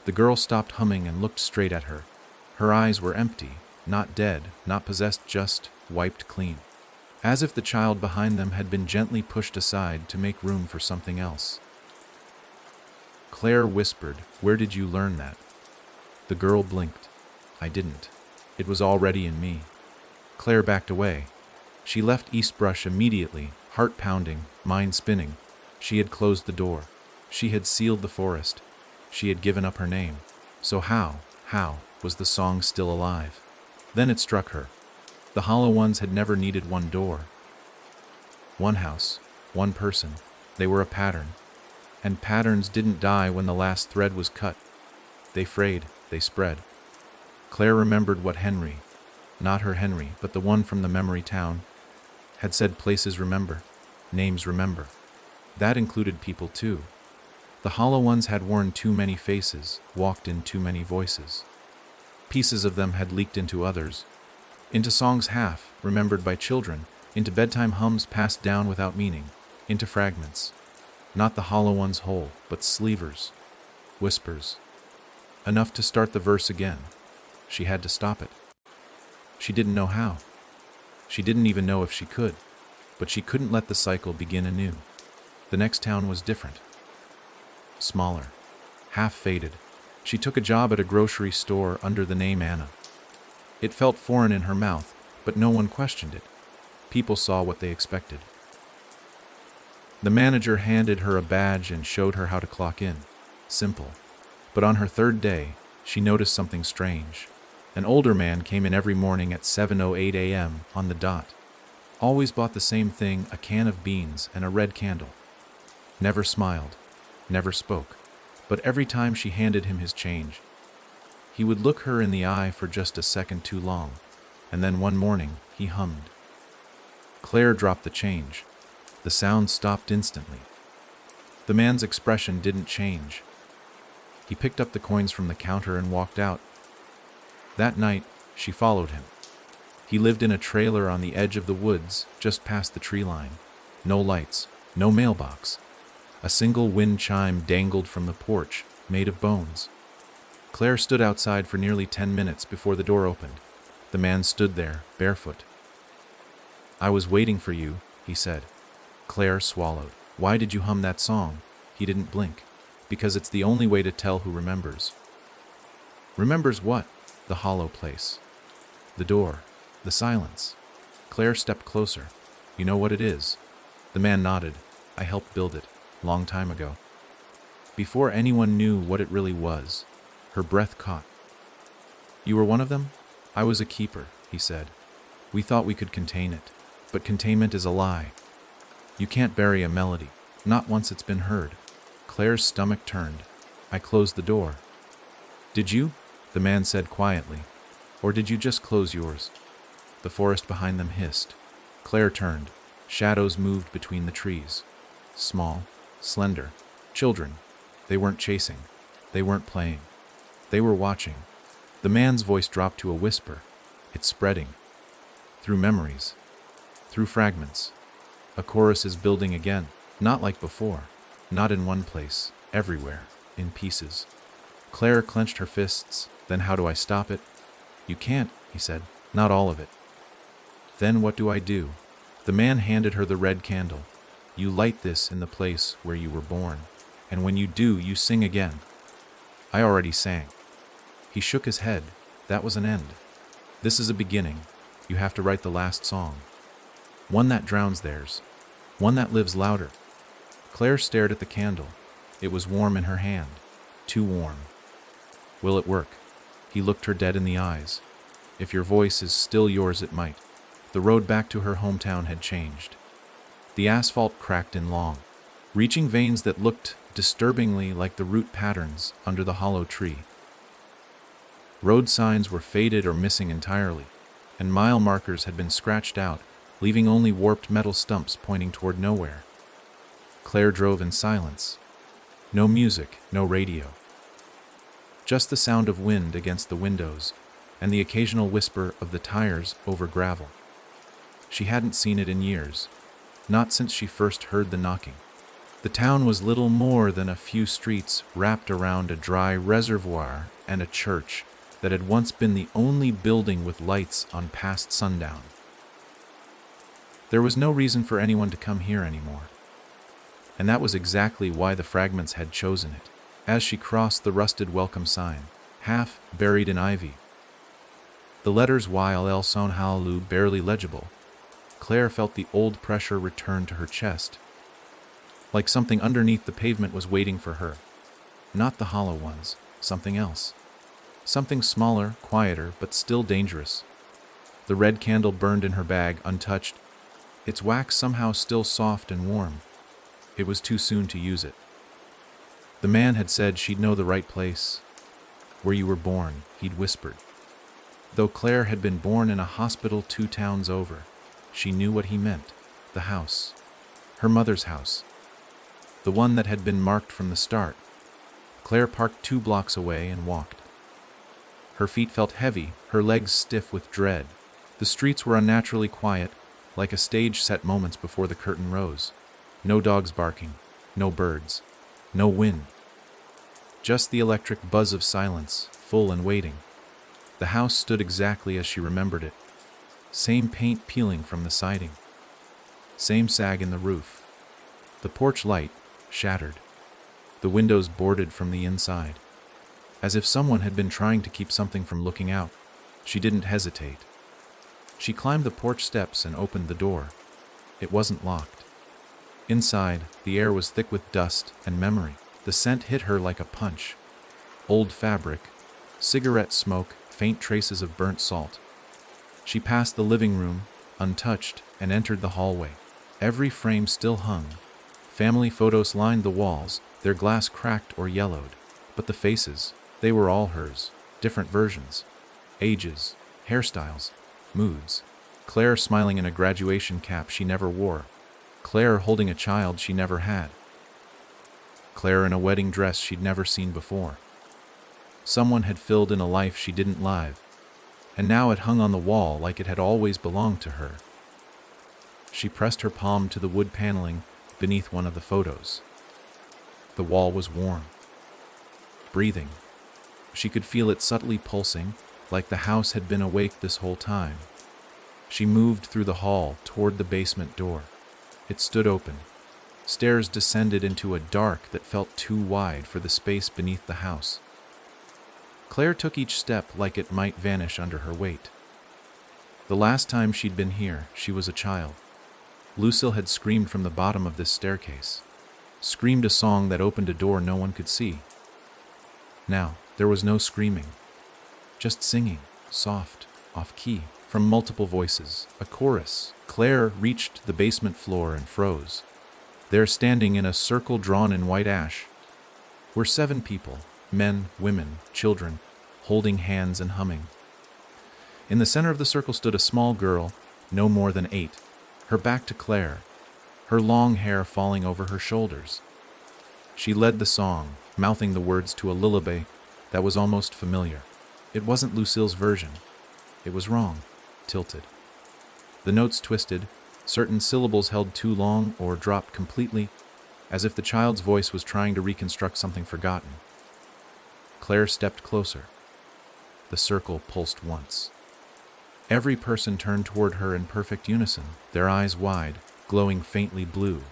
The girl stopped humming and looked straight at her. Her eyes were empty, not dead, not possessed, just wiped clean. As if the child behind them had been gently pushed aside to make room for something else. Claire whispered, "Where did you learn that?" The girl blinked. "I didn't. It was already in me." Claire backed away. She left Eastbrush immediately, heart pounding, mind spinning. She had closed the door. She had sealed the forest. She had given up her name. So how was the song still alive? Then it struck her. The hollow ones had never needed one door. One house, one person. They were a pattern. And patterns didn't die when the last thread was cut. They frayed, they spread. Claire remembered what Henry, not her Henry, but the one from the memory town, had said. Places remember, names remember. That included people too. The hollow ones had worn too many faces, walked in too many voices. Pieces of them had leaked into others, into songs half remembered by children, into bedtime hums passed down without meaning, into fragments. Not the hollow ones whole, but slivers, whispers. Enough to start the verse again. She had to stop it. She didn't know how. She didn't even know if she could, but she couldn't let the cycle begin anew. The next town was different. Smaller. Half faded. She took a job at a grocery store under the name Anna. It felt foreign in her mouth, but no one questioned it. People saw what they expected. The manager handed her a badge and showed her how to clock in. Simple. But on her third day, she noticed something strange. An older man came in every morning at 7:08 a.m. on the dot. Always bought the same thing, a can of beans and a red candle. Never smiled, never spoke, but every time she handed him his change, he would look her in the eye for just a second too long, and then one morning he hummed. Claire dropped the change. The sound stopped instantly. The man's expression didn't change. He picked up the coins from the counter and walked out. That night, she followed him. He lived in a trailer on the edge of the woods, just past the tree line. No lights, no mailbox. A single wind chime dangled from the porch, made of bones. Claire stood outside for nearly 10 minutes before the door opened. The man stood there, barefoot. "I was waiting for you," he said. Claire swallowed. "Why did you hum that song?" He didn't blink. "Because it's the only way to tell who remembers." "Remembers what?" "The hollow place. The door. The silence." Claire stepped closer. "You know what it is?" The man nodded. "I helped build it, long time ago." Before anyone knew what it really was, her breath caught. "You were one of them?" "I was a keeper," he said. "We thought we could contain it, but containment is a lie. You can't bury a melody, not once it's been heard." Claire's stomach turned. "I closed the door." "Did you?" the man said quietly. "Or did you just close yours?" The forest behind them hissed. Claire turned. Shadows moved between the trees. Small, slender, children. They weren't chasing. They weren't playing. They were watching. The man's voice dropped to a whisper. It's spreading. Through memories. Through fragments. A chorus is building again. Not like before. Not in one place. Everywhere. In pieces. Claire clenched her fists. "Then how do I stop it?" "You can't," he said. "Not all of it." "Then what do I do?" The man handed her the red candle. "You light this in the place where you were born. And when you do, you sing again." "I already sang." He shook his head. "That was an end. This is a beginning. You have to write the last song. One that drowns theirs. One that lives louder." Claire stared at the candle. It was warm in her hand. Too warm. "Will it work?" He looked her dead in the eyes. "If your voice is still yours, it might." The road back to her hometown had changed. The asphalt cracked in long, reaching veins that looked disturbingly like the root patterns under the hollow tree. Road signs were faded or missing entirely, and mile markers had been scratched out, leaving only warped metal stumps pointing toward nowhere. Claire drove in silence. No music, no radio. Just the sound of wind against the windows, and the occasional whisper of the tires over gravel. She hadn't seen it in years, not since she first heard the knocking. The town was little more than a few streets wrapped around a dry reservoir and a church that had once been the only building with lights on past sundown. There was no reason for anyone to come here anymore. And that was exactly why the fragments had chosen it. As she crossed the rusted welcome sign, half buried in ivy, the letters "Weil el son halu" barely legible, Claire felt the old pressure return to her chest, like something underneath the pavement was waiting for her. Not the hollow ones, something else. Something smaller, quieter, but still dangerous. The red candle burned in her bag, untouched, its wax somehow still soft and warm. It was too soon to use it. The man had said she'd know the right place. "Where you were born," he'd whispered. Though Claire had been born in a hospital 2 towns over, she knew what he meant. The house. Her mother's house. The one that had been marked from the start. Claire parked 2 blocks away and walked. Her feet felt heavy, her legs stiff with dread. The streets were unnaturally quiet, like a stage set moments before the curtain rose. No dogs barking, no birds, no wind. Just the electric buzz of silence, full and waiting. The house stood exactly as she remembered it. Same paint peeling from the siding. Same sag in the roof. The porch light, shattered. The windows boarded from the inside. As if someone had been trying to keep something from looking out, she didn't hesitate. She climbed the porch steps and opened the door. It wasn't locked. Inside, the air was thick with dust and memory. The scent hit her like a punch. Old fabric, cigarette smoke, faint traces of burnt salt. She passed the living room, untouched, and entered the hallway. Every frame still hung. Family photos lined the walls, their glass cracked or yellowed. But the faces, they were all hers. Different versions. Ages, hairstyles, moods. Claire smiling in a graduation cap she never wore. Claire holding a child she never had. Claire in a wedding dress she'd never seen before. Someone had filled in a life she didn't live, and now it hung on the wall like it had always belonged to her. She pressed her palm to the wood paneling beneath one of the photos. The wall was warm. Breathing. She could feel it subtly pulsing, like the house had been awake this whole time. She moved through the hall toward the basement door. It stood open. Stairs descended into a dark that felt too wide for the space beneath the house. Claire took each step like it might vanish under her weight. The last time she'd been here, she was a child. Lucille had screamed from the bottom of this staircase. Screamed a song that opened a door no one could see. Now, there was no screaming. Just singing, soft, off-key, from multiple voices, a chorus. Claire reached the basement floor and froze. There, standing in a circle drawn in white ash, were 7 people, men, women, children, holding hands and humming. In the center of the circle stood a small girl, no more than 8, her back to Claire, her long hair falling over her shoulders. She led the song, mouthing the words to a lullaby that was almost familiar. It wasn't Lucille's version. It was wrong, tilted. The notes twisted, certain syllables held too long or dropped completely, as if the child's voice was trying to reconstruct something forgotten. Claire stepped closer. The circle pulsed once. Every person turned toward her in perfect unison, their eyes wide, glowing faintly blue.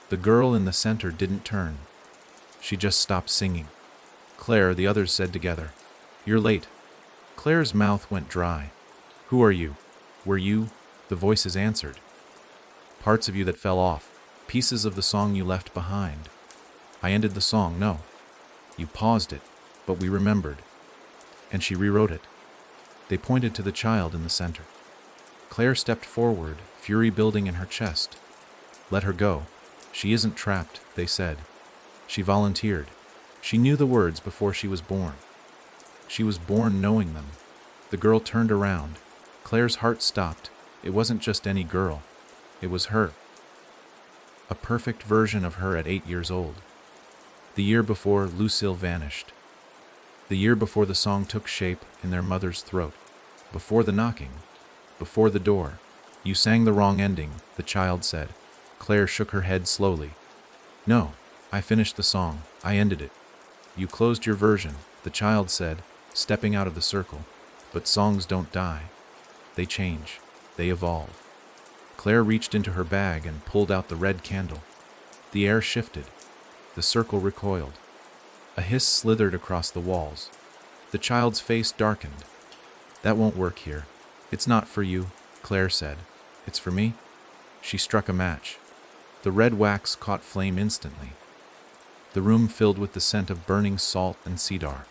The girl in the center didn't turn. She just stopped singing. Claire, the others said together. "You're late." Claire's mouth went dry. "Who are you?" "Were you?" The voices answered. "Parts of you that fell off. Pieces of the song you left behind." "I ended the song, no. You paused it, but we remembered." And she rewrote it. They pointed to the child in the center. Claire stepped forward, fury building in her chest. "Let her go. She isn't trapped," they said. She volunteered. She knew the words before she was born. She was born knowing them. The girl turned around. Claire's heart stopped. It wasn't just any girl. It was her. A perfect version of her at 8 years old. The year before Lucille vanished. The year before the song took shape in their mother's throat. Before the knocking. Before the door. "You sang the wrong ending," the child said. Claire shook her head slowly. "No, I finished the song. I ended it." "You closed your version," the child said, stepping out of the circle. "But songs don't die. They change. They evolve." Claire reached into her bag and pulled out the red candle. The air shifted. The circle recoiled. A hiss slithered across the walls. The child's face darkened. "That won't work here. It's not for you," Claire said. "It's for me." She struck a match. The red wax caught flame instantly. The room filled with the scent of burning salt and cedar.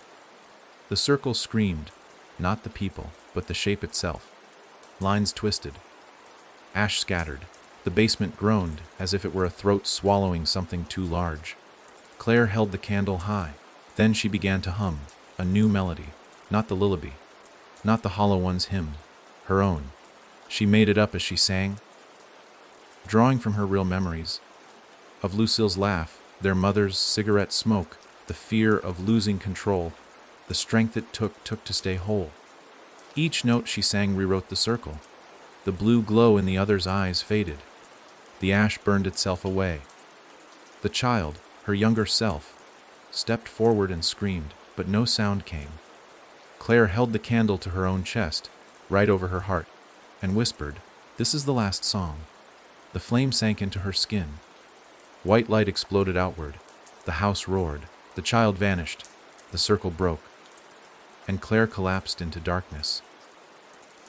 The circle screamed, not the people, but the shape itself. Lines twisted. Ash scattered. The basement groaned, as if it were a throat swallowing something too large. Claire held the candle high. Then she began to hum, a new melody, not the lullaby, not the Hollow One's hymn, her own. She made it up as she sang, drawing from her real memories, of Lucille's laugh, their mother's cigarette smoke, the fear of losing control, the strength it took to stay whole. Each note she sang rewrote the circle. The blue glow in the other's eyes faded. The ash burned itself away. The child, her younger self, stepped forward and screamed, but no sound came. Claire held the candle to her own chest, right over her heart, and whispered, "This is the last song." The flame sank into her skin. White light exploded outward. The house roared. The child vanished. The circle broke. And Claire collapsed into darkness.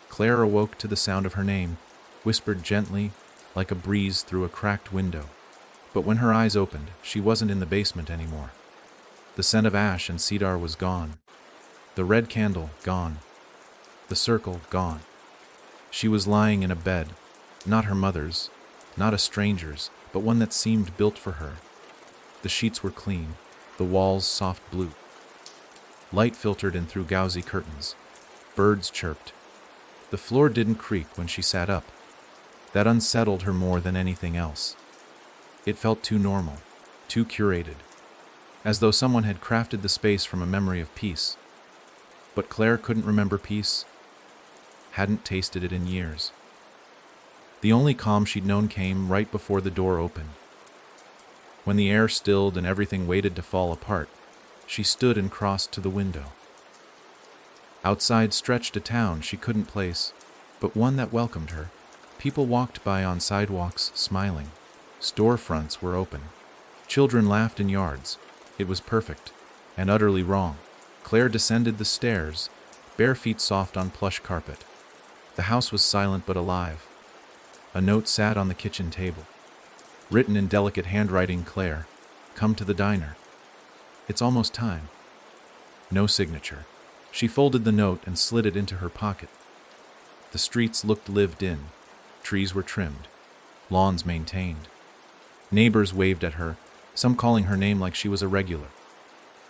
Claire awoke to the sound of her name, whispered gently, like a breeze through a cracked window. But when her eyes opened, she wasn't in the basement anymore. The scent of ash and cedar was gone. The red candle gone. The circle gone. She was lying in a bed, not her mother's, not a stranger's, but one that seemed built for her. The sheets were clean, the walls soft blue. Light filtered in through gauzy curtains. Birds chirped. The floor didn't creak when she sat up. That unsettled her more than anything else. It felt too normal, too curated, as though someone had crafted the space from a memory of peace. But Claire couldn't remember peace, hadn't tasted it in years. The only calm she'd known came right before the door opened. When the air stilled and everything waited to fall apart, she stood and crossed to the window. Outside stretched a town she couldn't place, but one that welcomed her. People walked by on sidewalks, smiling. Storefronts were open. Children laughed in yards. It was perfect, and utterly wrong. Claire descended the stairs, bare feet soft on plush carpet. The house was silent but alive. A note sat on the kitchen table. Written in delicate handwriting, "Claire, come to the diner. It's almost time." No signature. She folded the note and slid it into her pocket. The streets looked lived in. Trees were trimmed. Lawns maintained. Neighbors waved at her, some calling her name like she was a regular.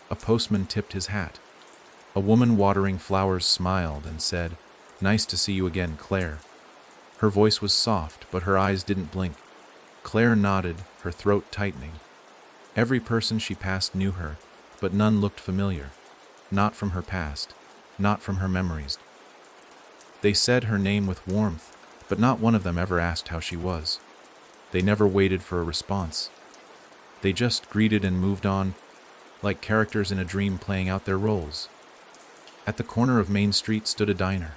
A postman tipped his hat. A woman watering flowers smiled and said, "Nice to see you again, Claire." Her voice was soft, but her eyes didn't blink. Claire nodded, her throat tightening. Every person she passed knew her, but none looked familiar. Not from her past, not from her memories. They said her name with warmth, but not one of them ever asked how she was. They never waited for a response. They just greeted and moved on, like characters in a dream playing out their roles. At the corner of Main Street stood a diner.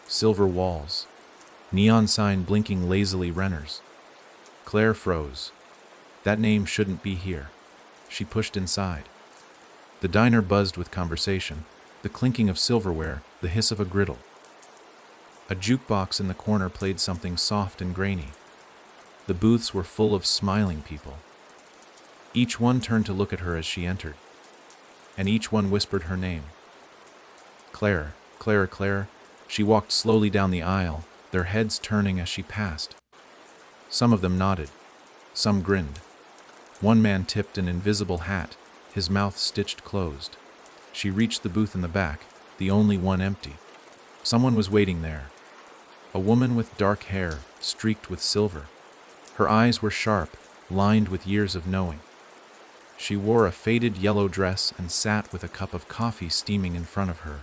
Silver walls. Neon sign blinking lazily, Renner's. Claire froze. That name shouldn't be here. She pushed inside. The diner buzzed with conversation, the clinking of silverware, the hiss of a griddle. A jukebox in the corner played something soft and grainy. The booths were full of smiling people. Each one turned to look at her as she entered, and each one whispered her name. Claire, Claire, Claire. She walked slowly down the aisle, their heads turning as she passed. Some of them nodded. Some grinned. One man tipped an invisible hat, his mouth stitched closed. She reached the booth in the back, the only one empty. Someone was waiting there. A woman with dark hair, streaked with silver. Her eyes were sharp, lined with years of knowing. She wore a faded yellow dress and sat with a cup of coffee steaming in front of her.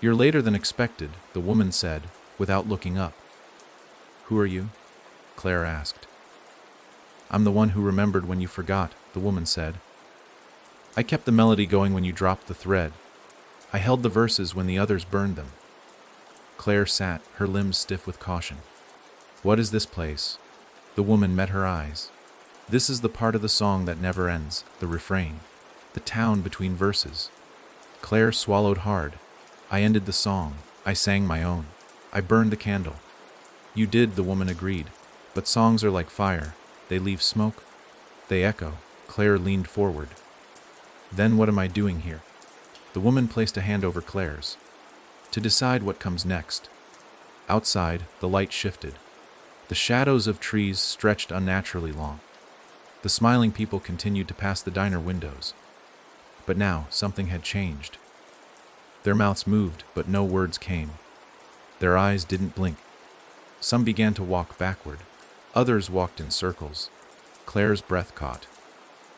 "You're later than expected," the woman said, without looking up. "Who are you?" Claire asked. "I'm the one who remembered when you forgot," the woman said. "I kept the melody going when you dropped the thread. I held the verses when the others burned them." Claire sat, her limbs stiff with caution. "What is this place?" The woman met her eyes. "This is the part of the song that never ends, the refrain. The town between verses." Claire swallowed hard. "I ended the song. I sang my own. I burned the candle." "You did," the woman agreed. "But songs are like fire. They leave smoke. They echo." Claire leaned forward. "Then what am I doing here?" The woman placed a hand over Claire's. "To decide what comes next." Outside, the light shifted. The shadows of trees stretched unnaturally long. The smiling people continued to pass the diner windows. But now, something had changed. Their mouths moved, but no words came. Their eyes didn't blink. Some began to walk backward. Others walked in circles. Claire's breath caught.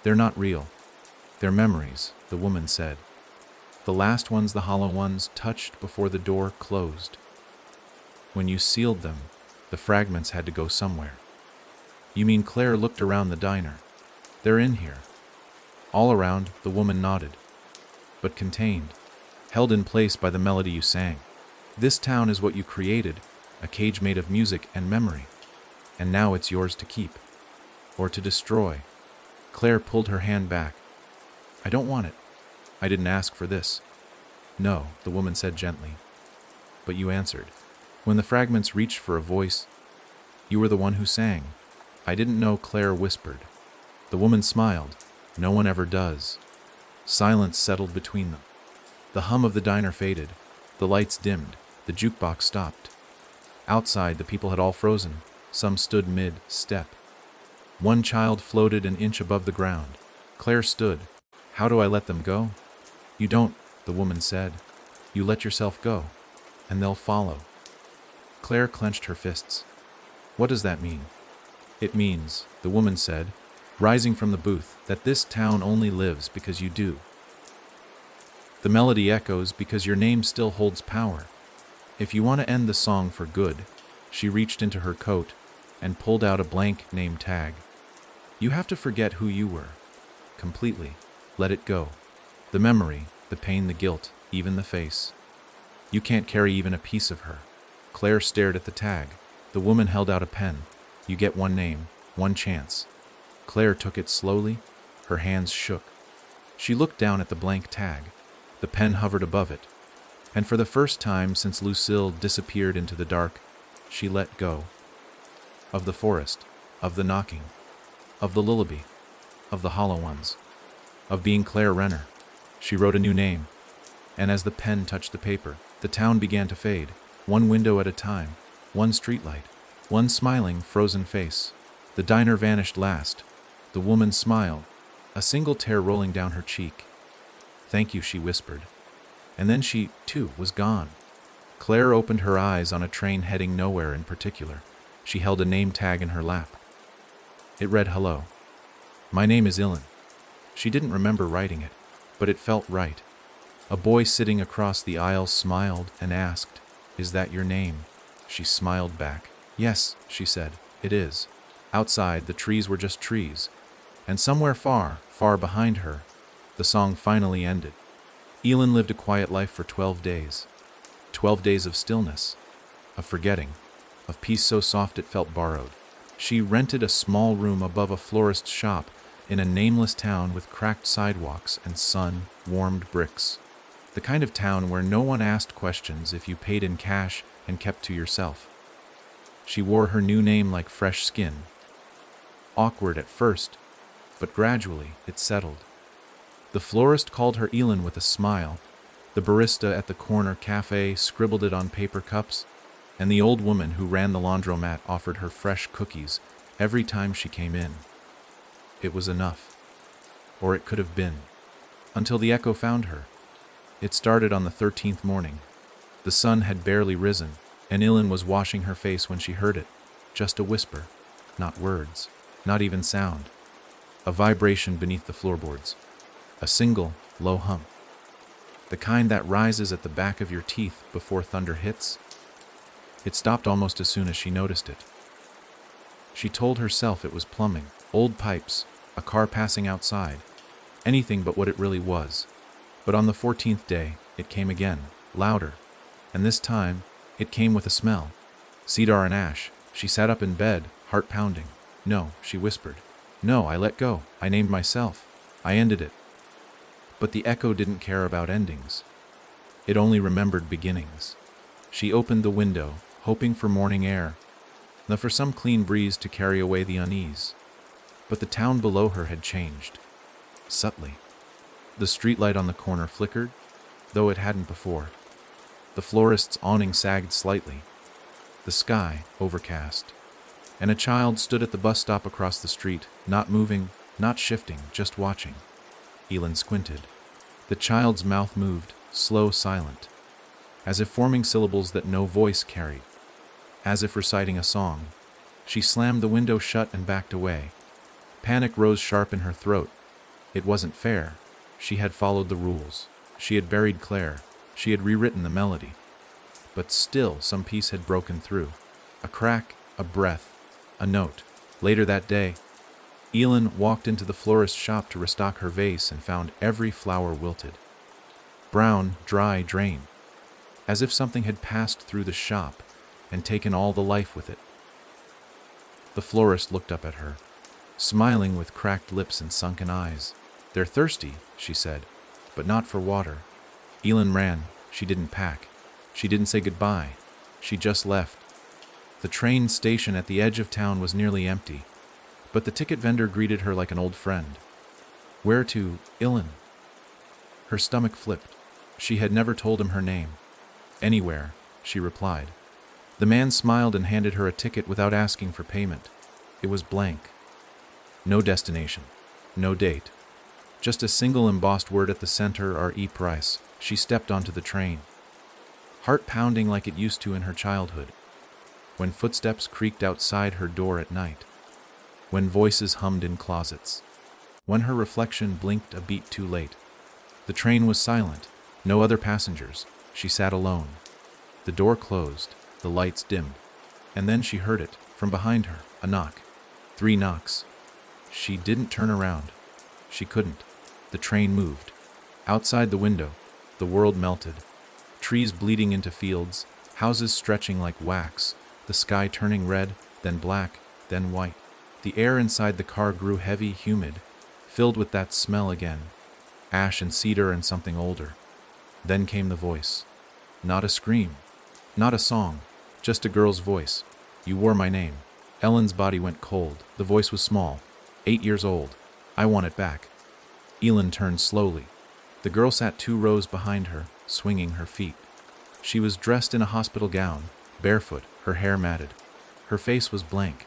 "They're not real. They're memories," the woman said. "The last ones, the hollow ones, touched before the door closed. When you sealed them, the fragments had to go somewhere." "You mean," Claire looked around the diner. "They're in here." All around, the woman nodded, but contained, held in place by the melody you sang. This town is what you created, a cage made of music and memory, and now it's yours to keep, or to destroy. Claire pulled her hand back. I don't want it. I didn't ask for this. No, the woman said gently. But you answered. When the fragments reached for a voice, you were the one who sang. I didn't know, Claire whispered. The woman smiled. No one ever does. Silence settled between them. The hum of the diner faded. The lights dimmed. The jukebox stopped. Outside, the people had all frozen. Some stood mid-step. One child floated an inch above the ground. Claire stood. How do I let them go? You don't, the woman said. You let yourself go, and they'll follow. Claire clenched her fists. What does that mean? It means, the woman said, rising from the booth, that this town only lives because you do. The melody echoes because your name still holds power. If you want to end the song for good, she reached into her coat and pulled out a blank name tag. You have to forget who you were. Completely. Let it go. The memory, the pain, the guilt, even the face. You can't carry even a piece of her. Claire stared at the tag. The woman held out a pen. You get one name, one chance. Claire took it slowly. Her hands shook. She looked down at the blank tag. The pen hovered above it. And for the first time since Lucille disappeared into the dark, she let go. Of the forest, of the knocking, of the lullaby, of the hollow ones, of being Claire Renner. She wrote a new name. And as the pen touched the paper, the town began to fade, one window at a time, one streetlight, one smiling, frozen face. The diner vanished last. The woman smiled, a single tear rolling down her cheek. Thank you, she whispered. And then she, too, was gone. Claire opened her eyes on a train heading nowhere in particular. She held a name tag in her lap. It read, hello. My name is Ilan. She didn't remember writing it, but it felt right. A boy sitting across the aisle smiled and asked, Is that your name? She smiled back. Yes, she said, it is. Outside, the trees were just trees. And somewhere far, far behind her, the song finally ended. Ilan lived a quiet life for 12 days. 12 days of stillness, of forgetting, of peace so soft it felt borrowed. She rented a small room above a florist's shop in a nameless town with cracked sidewalks and sun-warmed bricks. The kind of town where no one asked questions if you paid in cash and kept to yourself. She wore her new name like fresh skin. Awkward at first, but gradually it settled. The florist called her Ilan with a smile. The barista at the corner cafe scribbled it on paper cups, and the old woman who ran the laundromat offered her fresh cookies every time she came in. It was enough. Or it could have been. Until the echo found her. It started on the 13th morning. The sun had barely risen, and Ilan was washing her face when she heard it. Just a whisper. Not words. Not even sound. A vibration beneath the floorboards. A single, low hum. The kind that rises at the back of your teeth before thunder hits. It stopped almost as soon as she noticed it. She told herself it was plumbing, old pipes, a car passing outside, anything but what it really was. But on the 14th day, it came again, louder, and this time, it came with a smell. Cedar and ash. She sat up in bed, heart pounding. No, she whispered. No, I let go. I named myself. I ended it. But the echo didn't care about endings. It only remembered beginnings. She opened the window, hoping for morning air, for some clean breeze to carry away the unease. But the town below her had changed. Subtly. The streetlight on the corner flickered, though it hadn't before. The florist's awning sagged slightly. The sky, overcast. And a child stood at the bus stop across the street, not moving, not shifting, just watching. Ilan squinted. The child's mouth moved, slow, silent, as if forming syllables that no voice carried, as if reciting a song. She slammed the window shut and backed away. Panic rose sharp in her throat. It wasn't fair. She had followed the rules. She had buried Claire. She had rewritten the melody. But still, some piece had broken through. A crack, a breath, a note. Later that day, Elin walked into the florist's shop to restock her vase and found every flower wilted. Brown, dry, drain. As if something had passed through the shop and taken all the life with it. The florist looked up at her, smiling with cracked lips and sunken eyes. "They're thirsty," she said, "but not for water." Elin ran. She didn't pack. She didn't say goodbye. She just left. The train station at the edge of town was nearly empty, but the ticket vendor greeted her like an old friend. "Where to, Elin?" Her stomach flipped. She had never told him her name. "Anywhere," she replied. The man smiled and handed her a ticket without asking for payment. It was blank. No destination. No date. Just a single embossed word at the center, R.E. price. She stepped onto the train, heart pounding like it used to in her childhood, when footsteps creaked outside her door at night, when voices hummed in closets, when her reflection blinked a beat too late. The train was silent, no other passengers. She sat alone. The door closed, the lights dimmed, and then she heard it, from behind her, a knock. 3 knocks. She didn't turn around. She couldn't. The train moved. Outside the window, the world melted. Trees bleeding into fields, houses stretching like wax, the sky turning red, then black, then white. The air inside the car grew heavy, humid, filled with that smell again. Ash and cedar and something older. Then came the voice. Not a scream. Not a song. Just a girl's voice. "You wore my name." Ellen's body went cold. The voice was small. 8 years old. "I want it back." Elin turned slowly. The girl sat 2 rows behind her, swinging her feet. She was dressed in a hospital gown, barefoot, her hair matted. Her face was blank.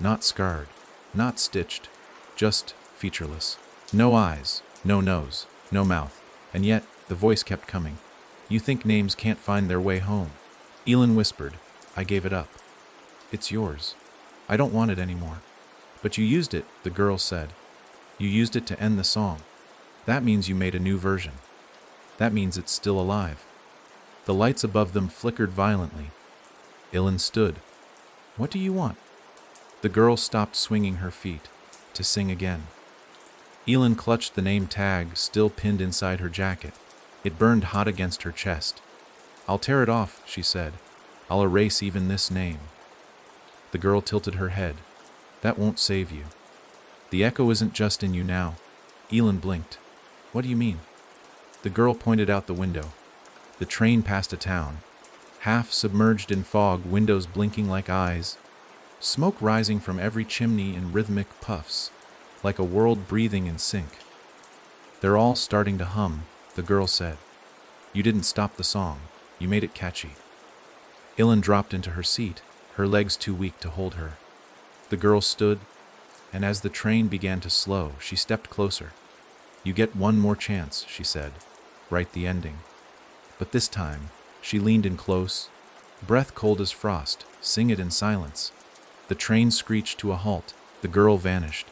Not scarred. Not stitched. Just featureless. No eyes. No nose. No mouth. And yet, the voice kept coming. "You think names can't find their way home." Elin whispered, "I gave it up. It's yours. I don't want it anymore." "But you used it," the girl said. "You used it to end the song. That means you made a new version. That means it's still alive." The lights above them flickered violently. Elin stood. "What do you want?" The girl stopped swinging her feet, to sing again. Elin clutched the name tag still pinned inside her jacket. It burned hot against her chest. "I'll tear it off," she said. "I'll erase even this name." The girl tilted her head. "That won't save you. The echo isn't just in you now." Elin blinked. "What do you mean?" The girl pointed out the window. The train passed a town, half submerged in fog, windows blinking like eyes, smoke rising from every chimney in rhythmic puffs, like a world breathing in sync. "They're all starting to hum," the girl said. "You didn't stop the song. You made it catchy." Elin dropped into her seat, her legs too weak to hold her. The girl stood, and as the train began to slow, she stepped closer. "You get one more chance," she said. "Write the ending." But this time, she leaned in close, breath cold as frost. "Sing it in silence." The train screeched to a halt. The girl vanished.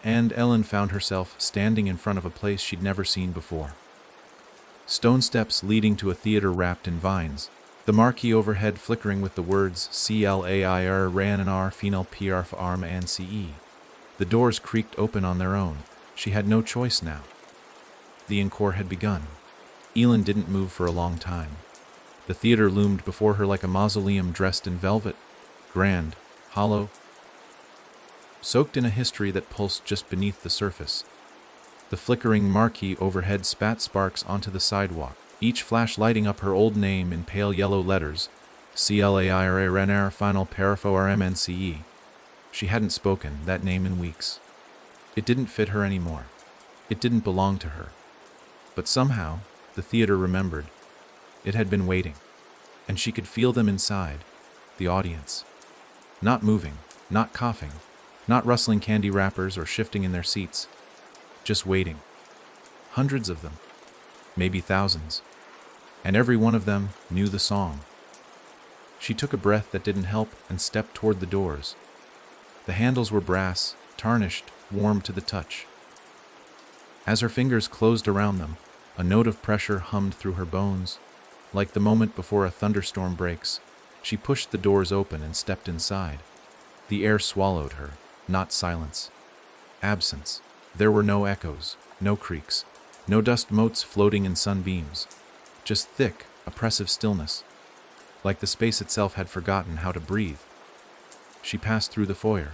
And Ellen found herself standing in front of a place she'd never seen before. Stone steps leading to a theater wrapped in vines. The marquee overhead flickering with the words CLAIR RANR Phenol PRF ARM and CE. The doors creaked open on their own. She had no choice now. The encore had begun. Elin didn't move for a long time. The theater loomed before her like a mausoleum dressed in velvet, grand, hollow, soaked in a history that pulsed just beneath the surface. The flickering marquee overhead spat sparks onto the sidewalk, each flash lighting up her old name in pale yellow letters, CLAIR Final Parafo RMNCE. She hadn't spoken that name in weeks. It didn't fit her anymore. It didn't belong to her. But somehow, the theater remembered. It had been waiting, and she could feel them inside, the audience. Not moving, not coughing, not rustling candy wrappers or shifting in their seats. Just waiting. Hundreds of them, maybe thousands. And every one of them knew the song. She took a breath that didn't help and stepped toward the doors. The handles were brass, tarnished, warm to the touch. As her fingers closed around them, a note of pressure hummed through her bones. Like the moment before a thunderstorm breaks, she pushed the doors open and stepped inside. The air swallowed her. not silence. Absence. There were no echoes, no creaks, no dust motes floating in sunbeams. Just thick, oppressive stillness, like the space itself had forgotten how to breathe. She passed through the foyer.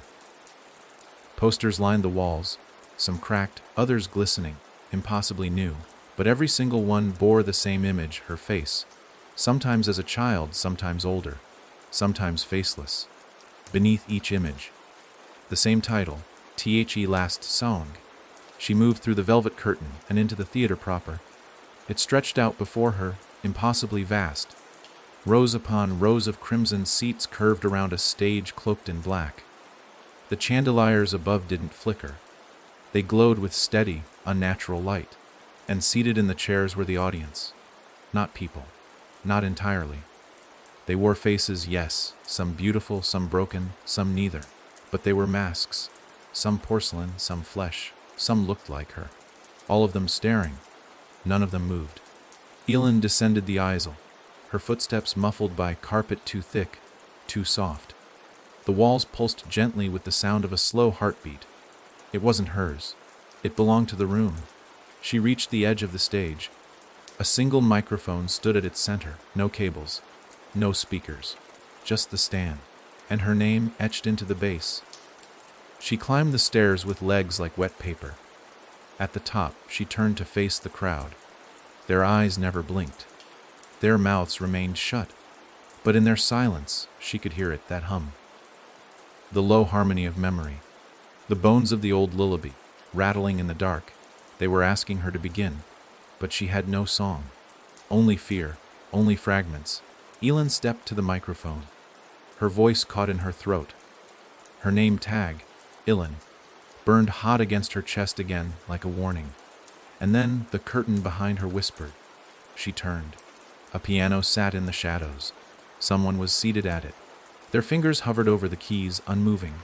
Posters lined the walls, some cracked, others glistening, impossibly new, but every single one bore the same image, her face, sometimes as a child, sometimes older, sometimes faceless. Beneath each image, the same title, The Last Song. She moved through the velvet curtain and into the theater proper. It stretched out before her, impossibly vast. Rows upon rows of crimson seats curved around a stage cloaked in black. The chandeliers above didn't flicker. They glowed with steady, unnatural light. And seated in the chairs were the audience. Not people. Not entirely. They wore faces, yes, some beautiful, some broken, some neither. But they were masks. Some porcelain, some flesh. Some looked like her. All of them staring. None of them moved. Elin descended the aisle, her footsteps muffled by carpet too thick, too soft. The walls pulsed gently with the sound of a slow heartbeat. It wasn't hers. It belonged to the room. She reached the edge of the stage. A single microphone stood at its center, no cables, no speakers, just the stand, and her name etched into the bass. She climbed the stairs with legs like wet paper. At the top, she turned to face the crowd. Their eyes never blinked. Their mouths remained shut, but in their silence, she could hear it, that hum. The low harmony of memory. The bones of the old lullaby, rattling in the dark. They were asking her to begin, but she had no song. Only fear, only fragments. Elin stepped to the microphone. Her voice caught in her throat. Her name tag, Elin, burned hot against her chest again like a warning. And then the curtain behind her whispered. She turned. A piano sat in the shadows. Someone was seated at it. Their fingers hovered over the keys, unmoving.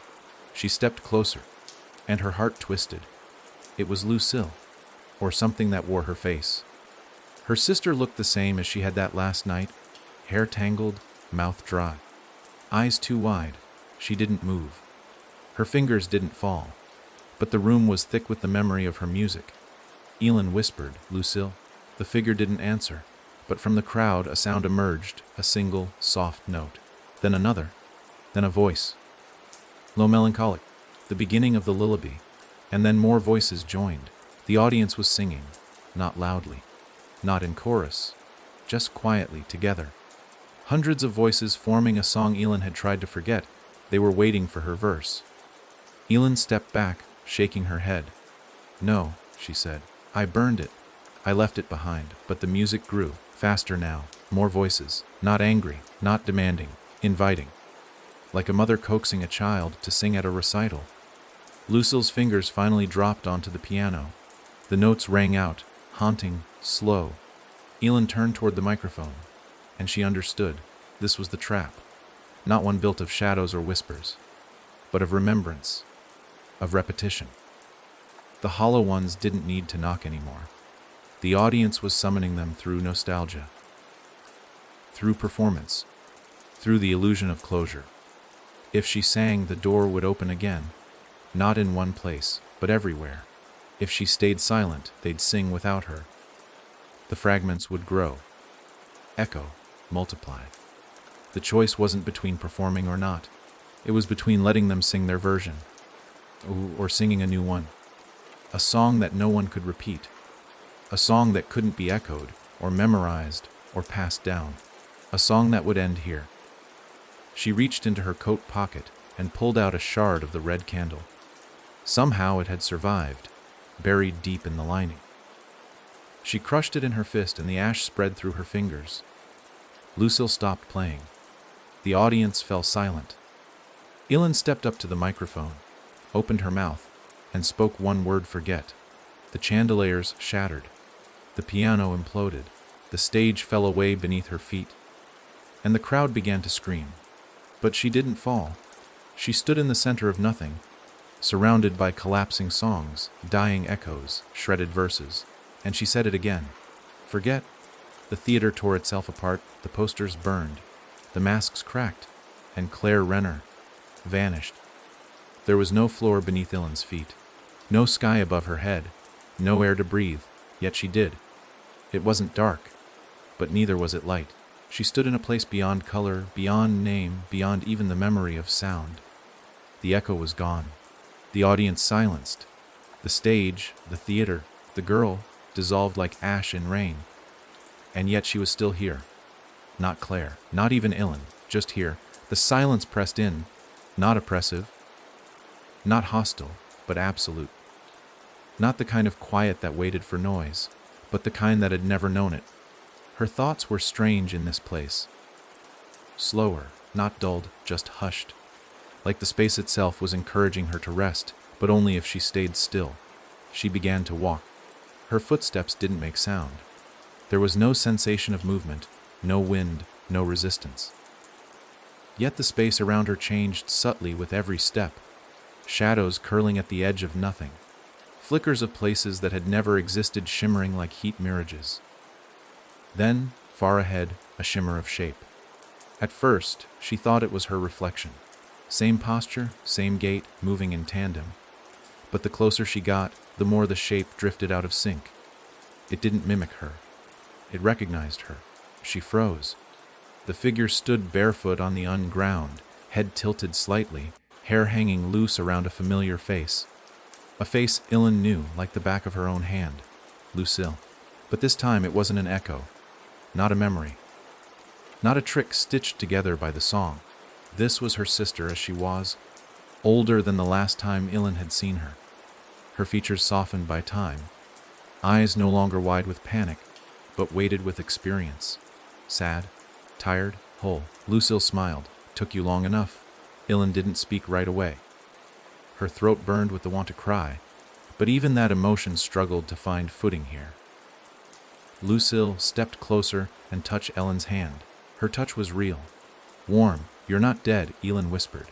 She stepped closer, and her heart twisted. It was Lucille, or something that wore her face. Her sister looked the same as she had that last night, hair tangled, mouth dry. Eyes too wide. She didn't move. Her fingers didn't fall, but the room was thick with the memory of her music. Elin whispered, "Lucille." The figure didn't answer, but from the crowd a sound emerged, a single, soft note. Then another, then a voice. Low melancholic, the beginning of the lullaby, and then more voices joined. The audience was singing, not loudly, not in chorus, just quietly together. Hundreds of voices forming a song Elin had tried to forget. They were waiting for her verse. Elin stepped back, shaking her head. "No," she said. "I burned it. I left it behind." But the music grew, faster now, more voices, not angry, not demanding, inviting. Like a mother coaxing a child to sing at a recital. Lucille's fingers finally dropped onto the piano. The notes rang out, haunting, slow. Elin turned toward the microphone, and she understood. This was the trap. Not one built of shadows or whispers, but of remembrance, of repetition. The hollow ones didn't need to knock anymore. The audience was summoning them through nostalgia, through performance, through the illusion of closure. If she sang, the door would open again, not in one place, but everywhere. If she stayed silent, they'd sing without her. The fragments would grow, echo, multiply. The choice wasn't between performing or not. It was between letting them sing their version, or singing a new one. A song that no one could repeat. A song that couldn't be echoed, or memorized, or passed down. A song that would end here. She reached into her coat pocket and pulled out a shard of the red candle. Somehow it had survived, buried deep in the lining. She crushed it in her fist and the ash spread through her fingers. Lucille stopped playing. The audience fell silent. Elin stepped up to the microphone, opened her mouth, and spoke one word: forget. The chandeliers shattered. The piano imploded. The stage fell away beneath her feet. And the crowd began to scream. But she didn't fall. She stood in the center of nothing, surrounded by collapsing songs, dying echoes, shredded verses. And she said it again. Forget. The theater tore itself apart, the posters burned, the masks cracked, and Claire Renner vanished. There was no floor beneath Ilin's feet, no sky above her head, no air to breathe, yet she did. It wasn't dark, but neither was it light. She stood in a place beyond color, beyond name, beyond even the memory of sound. The echo was gone. The audience silenced. The stage, the theater, the girl, dissolved like ash in rain. And yet she was still here. Not Claire, not even Ilin, just here. The silence pressed in, not oppressive, not hostile, but absolute. Not the kind of quiet that waited for noise, but the kind that had never known it. Her thoughts were strange in this place. Slower, not dulled, just hushed. Like the space itself was encouraging her to rest, but only if she stayed still. She began to walk. Her footsteps didn't make sound. There was no sensation of movement, no wind, no resistance. Yet the space around her changed subtly with every step. Shadows curling at the edge of nothing. Flickers of places that had never existed shimmering like heat mirages. Then, far ahead, a shimmer of shape. At first, she thought it was her reflection. Same posture, same gait, moving in tandem. But the closer she got, the more the shape drifted out of sync. It didn't mimic her. It recognized her. She froze. The figure stood barefoot on the unground, head tilted slightly, hair hanging loose around a familiar face. A face Ilin knew like the back of her own hand. Lucille. But this time it wasn't an echo. Not a memory. Not a trick stitched together by the song. This was her sister as she was, older than the last time Ilin had seen her. Her features softened by time. Eyes no longer wide with panic, but weighted with experience. Sad, tired, whole. Lucille smiled. Took you long enough. Ilin didn't speak right away. Her throat burned with the want to cry, but even that emotion struggled to find footing here. Lucille stepped closer and touched Ellen's hand. Her touch was real. Warm. You're not dead, Ilin whispered.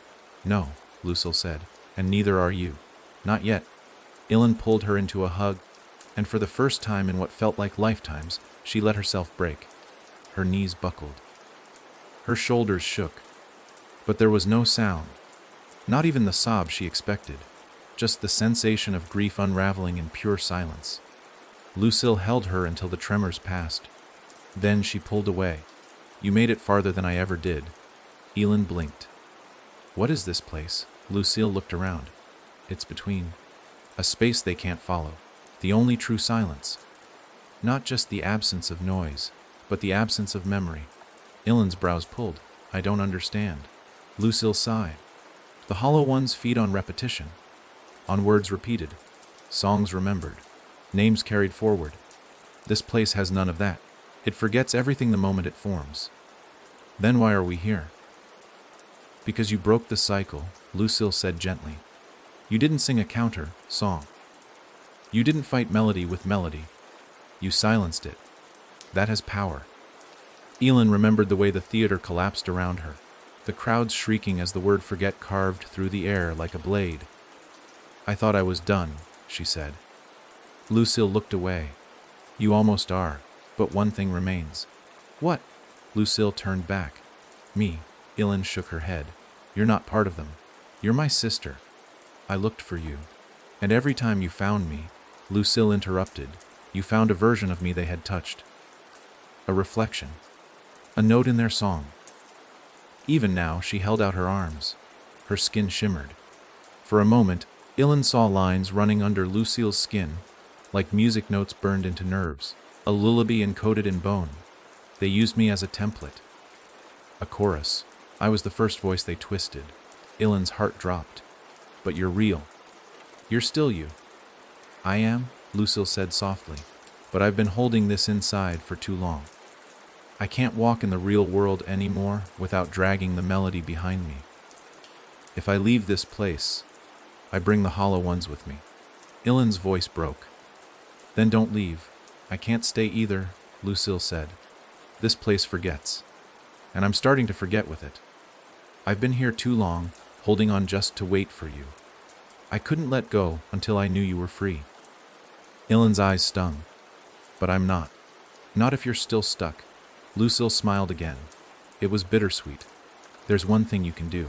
No, Lucille said, and neither are you. Not yet. Ilin pulled her into a hug, and for the first time in what felt like lifetimes, she let herself break. Her knees buckled. Her shoulders shook. But there was no sound. Not even the sob she expected. Just the sensation of grief unraveling in pure silence. Lucille held her until the tremors passed. Then she pulled away. You made it farther than I ever did. Ilin blinked. What is this place? Lucille looked around. It's between. A space they can't follow. The only true silence. Not just the absence of noise, but the absence of memory. Ilin's brows pulled. I don't understand. Lucille sighed. The hollow ones feed on repetition. On words repeated. Songs remembered. Names carried forward. This place has none of that. It forgets everything the moment it forms. Then why are we here? Because you broke the cycle, Lucille said gently. You didn't sing a counter song. You didn't fight melody with melody. You silenced it. That has power. Ilin remembered the way the theater collapsed around her, the crowds shrieking as the word forget carved through the air like a blade. I thought I was done, she said. Lucille looked away. You almost are, but one thing remains. What? Lucille turned back. Me. Ilin shook her head. You're not part of them. You're my sister. I looked for you. And every time you found me, Lucille interrupted, you found a version of me they had touched. A reflection. A note in their song. Even now, she held out her arms. Her skin shimmered. For a moment, Ilin saw lines running under Lucille's skin, like music notes burned into nerves, a lullaby encoded in bone. They used me as a template. A chorus. I was the first voice they twisted. Ilin's heart dropped. But you're real. You're still you. I am, Lucille said softly, but I've been holding this inside for too long. I can't walk in the real world anymore without dragging the melody behind me. If I leave this place, I bring the hollow ones with me. Ilin's voice broke. Then don't leave. I can't stay either, Lucille said. This place forgets. And I'm starting to forget with it. I've been here too long, holding on just to wait for you. I couldn't let go until I knew you were free. Ilin's eyes stung. But I'm not. Not if you're still stuck. Lucille smiled again. It was bittersweet. There's one thing you can do.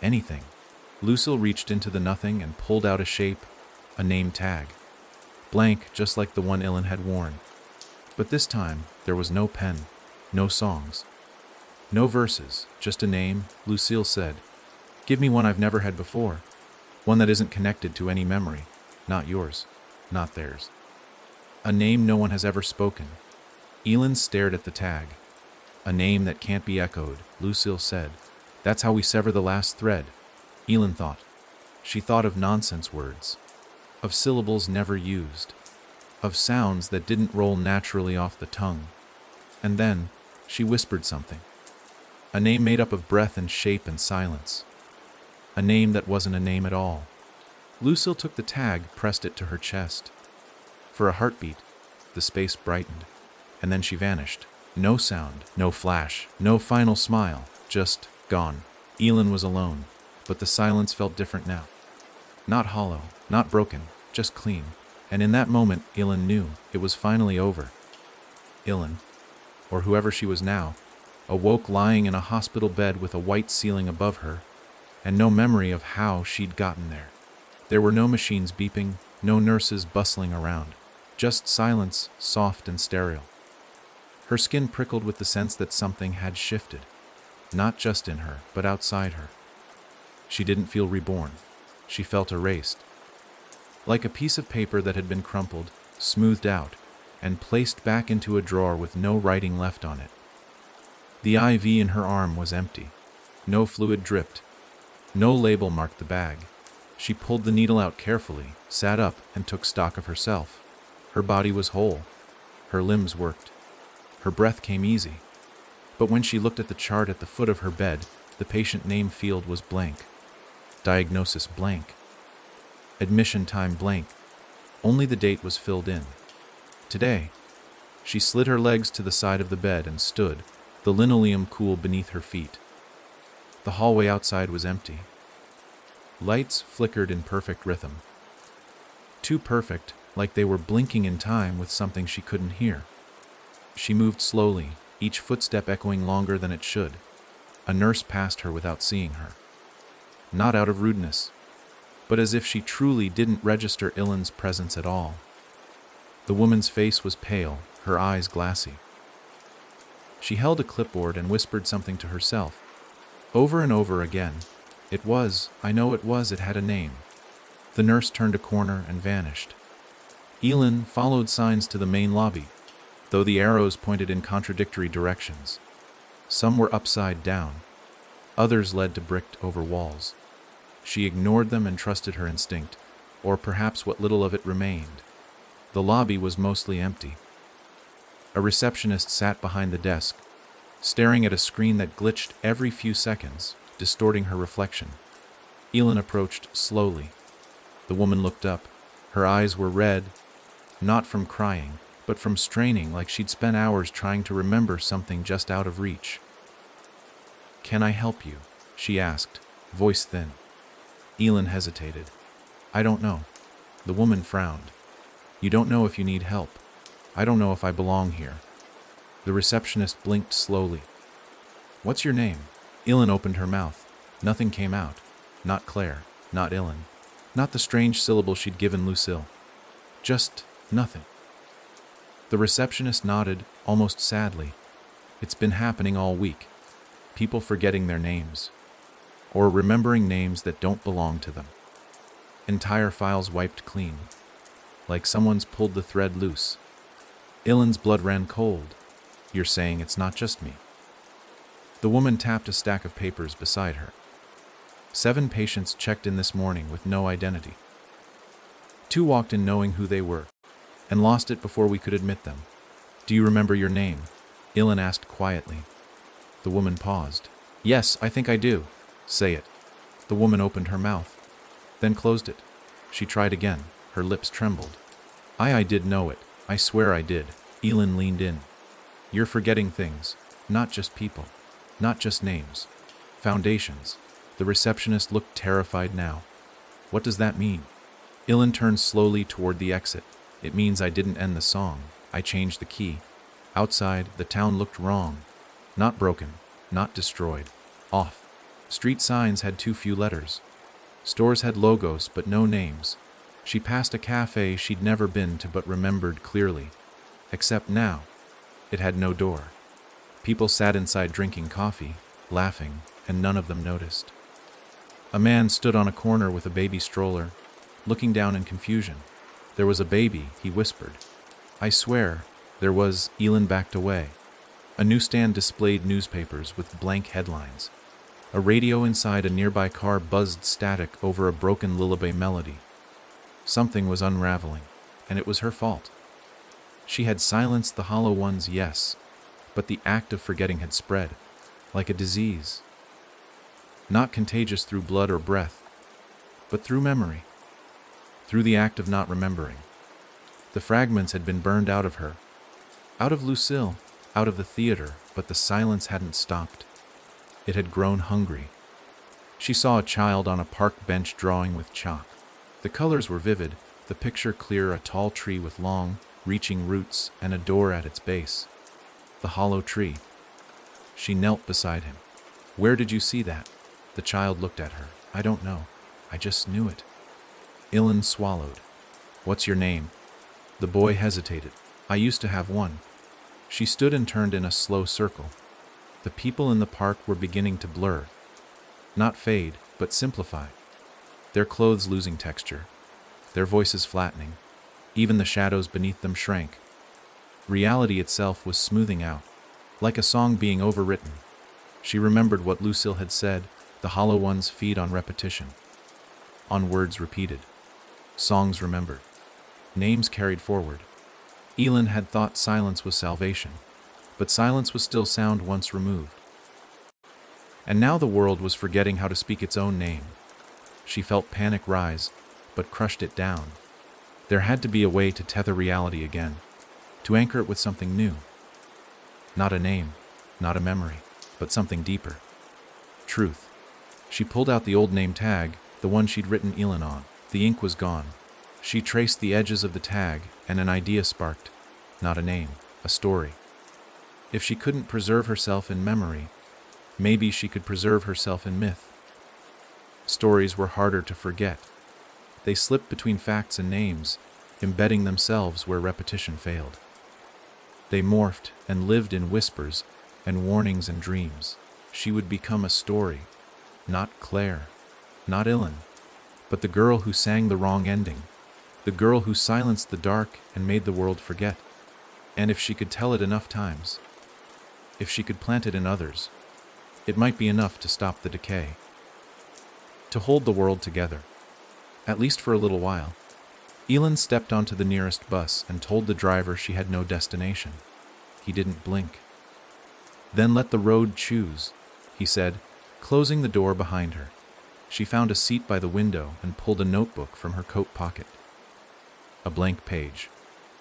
Anything. Lucille reached into the nothing and pulled out a shape, a name tag. Blank, just like the one Ilan had worn. But this time, there was no pen, no songs, no verses, just a name. Lucille said, "Give me one I've never had before. One that isn't connected to any memory. Not yours, not theirs. A name no one has ever spoken." Elin stared at the tag. "A name that can't be echoed," Lucille said. "That's how we sever the last thread." Elin thought. She thought of nonsense words, of syllables never used, of sounds that didn't roll naturally off the tongue. And then, she whispered something. A name made up of breath and shape and silence. A name that wasn't a name at all. Lucille took the tag, pressed it to her chest. For a heartbeat, the space brightened, and then she vanished. No sound, no flash, no final smile, just gone. Elin was alone, but the silence felt different now. Not hollow, not broken, just clean. And in that moment, Elin knew it was finally over. Elin, or whoever she was now, awoke lying in a hospital bed with a white ceiling above her, and no memory of how she'd gotten there. There were no machines beeping, no nurses bustling around, just silence, soft and sterile. Her skin prickled with the sense that something had shifted, not just in her, but outside her. She didn't feel reborn. She felt erased. Like a piece of paper that had been crumpled, smoothed out, and placed back into a drawer with no writing left on it. The IV in her arm was empty. No fluid dripped. No label marked the bag. She pulled the needle out carefully, sat up, and took stock of herself. Her body was whole. Her limbs worked. Her breath came easy. But when she looked at the chart at the foot of her bed, the patient name field was blank. Diagnosis blank. Admission time blank. Only the date was filled in. Today. She slid her legs to the side of the bed and stood, the linoleum cool beneath her feet. The hallway outside was empty. Lights flickered in perfect rhythm. Too perfect, like they were blinking in time with something she couldn't hear. She moved slowly, each footstep echoing longer than it should. A nurse passed her without seeing her. Not out of rudeness, but as if she truly didn't register Ilan's presence at all. The woman's face was pale, her eyes glassy. She held a clipboard and whispered something to herself. Over and over again. I know it was, it had a name. The nurse turned a corner and vanished. Elin followed signs to the main lobby, though the arrows pointed in contradictory directions. Some were upside down. Others led to bricked-over walls. She ignored them and trusted her instinct, or perhaps what little of it remained. The lobby was mostly empty. A receptionist sat behind the desk, staring at a screen that glitched every few seconds, distorting her reflection. Elin approached slowly. The woman looked up. Her eyes were red, not from crying, but from straining, like she'd spent hours trying to remember something just out of reach. "Can I help you?" she asked, voice thin. Elin hesitated. "I don't know." The woman frowned. "You don't know if you need help. I don't know if I belong here." The receptionist blinked slowly. "What's your name?" Elin opened her mouth. Nothing came out. Not Claire, not Elin, not the strange syllable she'd given Lucille. Just nothing. The receptionist nodded, almost sadly. It's been happening all week. People forgetting their names. Or remembering names that don't belong to them. Entire files wiped clean. Like someone's pulled the thread loose. Ilan's blood ran cold. "You're saying it's not just me?" The woman tapped a stack of papers beside her. 7 patients checked in this morning with no identity. 2 walked in knowing who they were, and lost it before we could admit them. "Do you remember your name?" Elin asked quietly. The woman paused. "Yes, I think I do." "Say it." The woman opened her mouth, then closed it. She tried again. Her lips trembled. I did know it. I swear I did." Elin leaned in. "You're forgetting things. Not just people. Not just names. Foundations." The receptionist looked terrified now. "What does that mean?" Elin turned slowly toward the exit. "It means I didn't end the song. I changed the key. Outside, the town looked wrong. Not broken. Not destroyed. Off. Street signs had too few letters. Stores had logos but no names. She passed a cafe she'd never been to but remembered clearly. Except now, it had no door. People sat inside drinking coffee, laughing, and none of them noticed. A man stood on a corner with a baby stroller, looking down in confusion. There was a baby, he whispered. I swear, there was. Elin backed away. A newsstand displayed newspapers with blank headlines. A radio inside a nearby car buzzed static over a broken lullaby melody. Something was unraveling, and it was her fault. She had silenced the hollow ones, yes, but the act of forgetting had spread, like a disease. Not contagious through blood or breath, but through memory, through the act of not remembering. The fragments had been burned out of her, out of Lucille, out of the theater, but the silence hadn't stopped. It had grown hungry. She saw a child on a park bench drawing with chalk. The colors were vivid, the picture clear, a tall tree with long, reaching roots and a door at its base. The hollow tree. She knelt beside him. Where did you see that? The child looked at her. I don't know. I just knew it. Elin swallowed. What's your name? The boy hesitated. I used to have one. She stood and turned in a slow circle. The people in the park were beginning to blur. Not fade, but simplify. Their clothes losing texture. Their voices flattening. Even the shadows beneath them shrank. Reality itself was smoothing out, like a song being overwritten. She remembered what Lucille had said, the hollow ones feed on repetition. On words repeated. Songs remembered. Names carried forward. Elin had thought silence was salvation, but silence was still sound once removed. And now the world was forgetting how to speak its own name. She felt panic rise, but crushed it down. There had to be a way to tether reality again, to anchor it with something new. Not a name, not a memory, but something deeper. Truth. She pulled out the old name tag, the one she'd written Elin on. The ink was gone. She traced the edges of the tag, and an idea sparked. Not a name, a story. If she couldn't preserve herself in memory, maybe she could preserve herself in myth. Stories were harder to forget. They slipped between facts and names, embedding themselves where repetition failed. They morphed and lived in whispers and warnings and dreams. She would become a story, not Claire, not Elin, but the girl who sang the wrong ending, the girl who silenced the dark and made the world forget. And if she could tell it enough times, if she could plant it in others, it might be enough to stop the decay, to hold the world together, at least for a little while. Elin stepped onto the nearest bus and told the driver she had no destination. He didn't blink. Then let the road choose, he said, closing the door behind her. She found a seat by the window and pulled a notebook from her coat pocket. A blank page.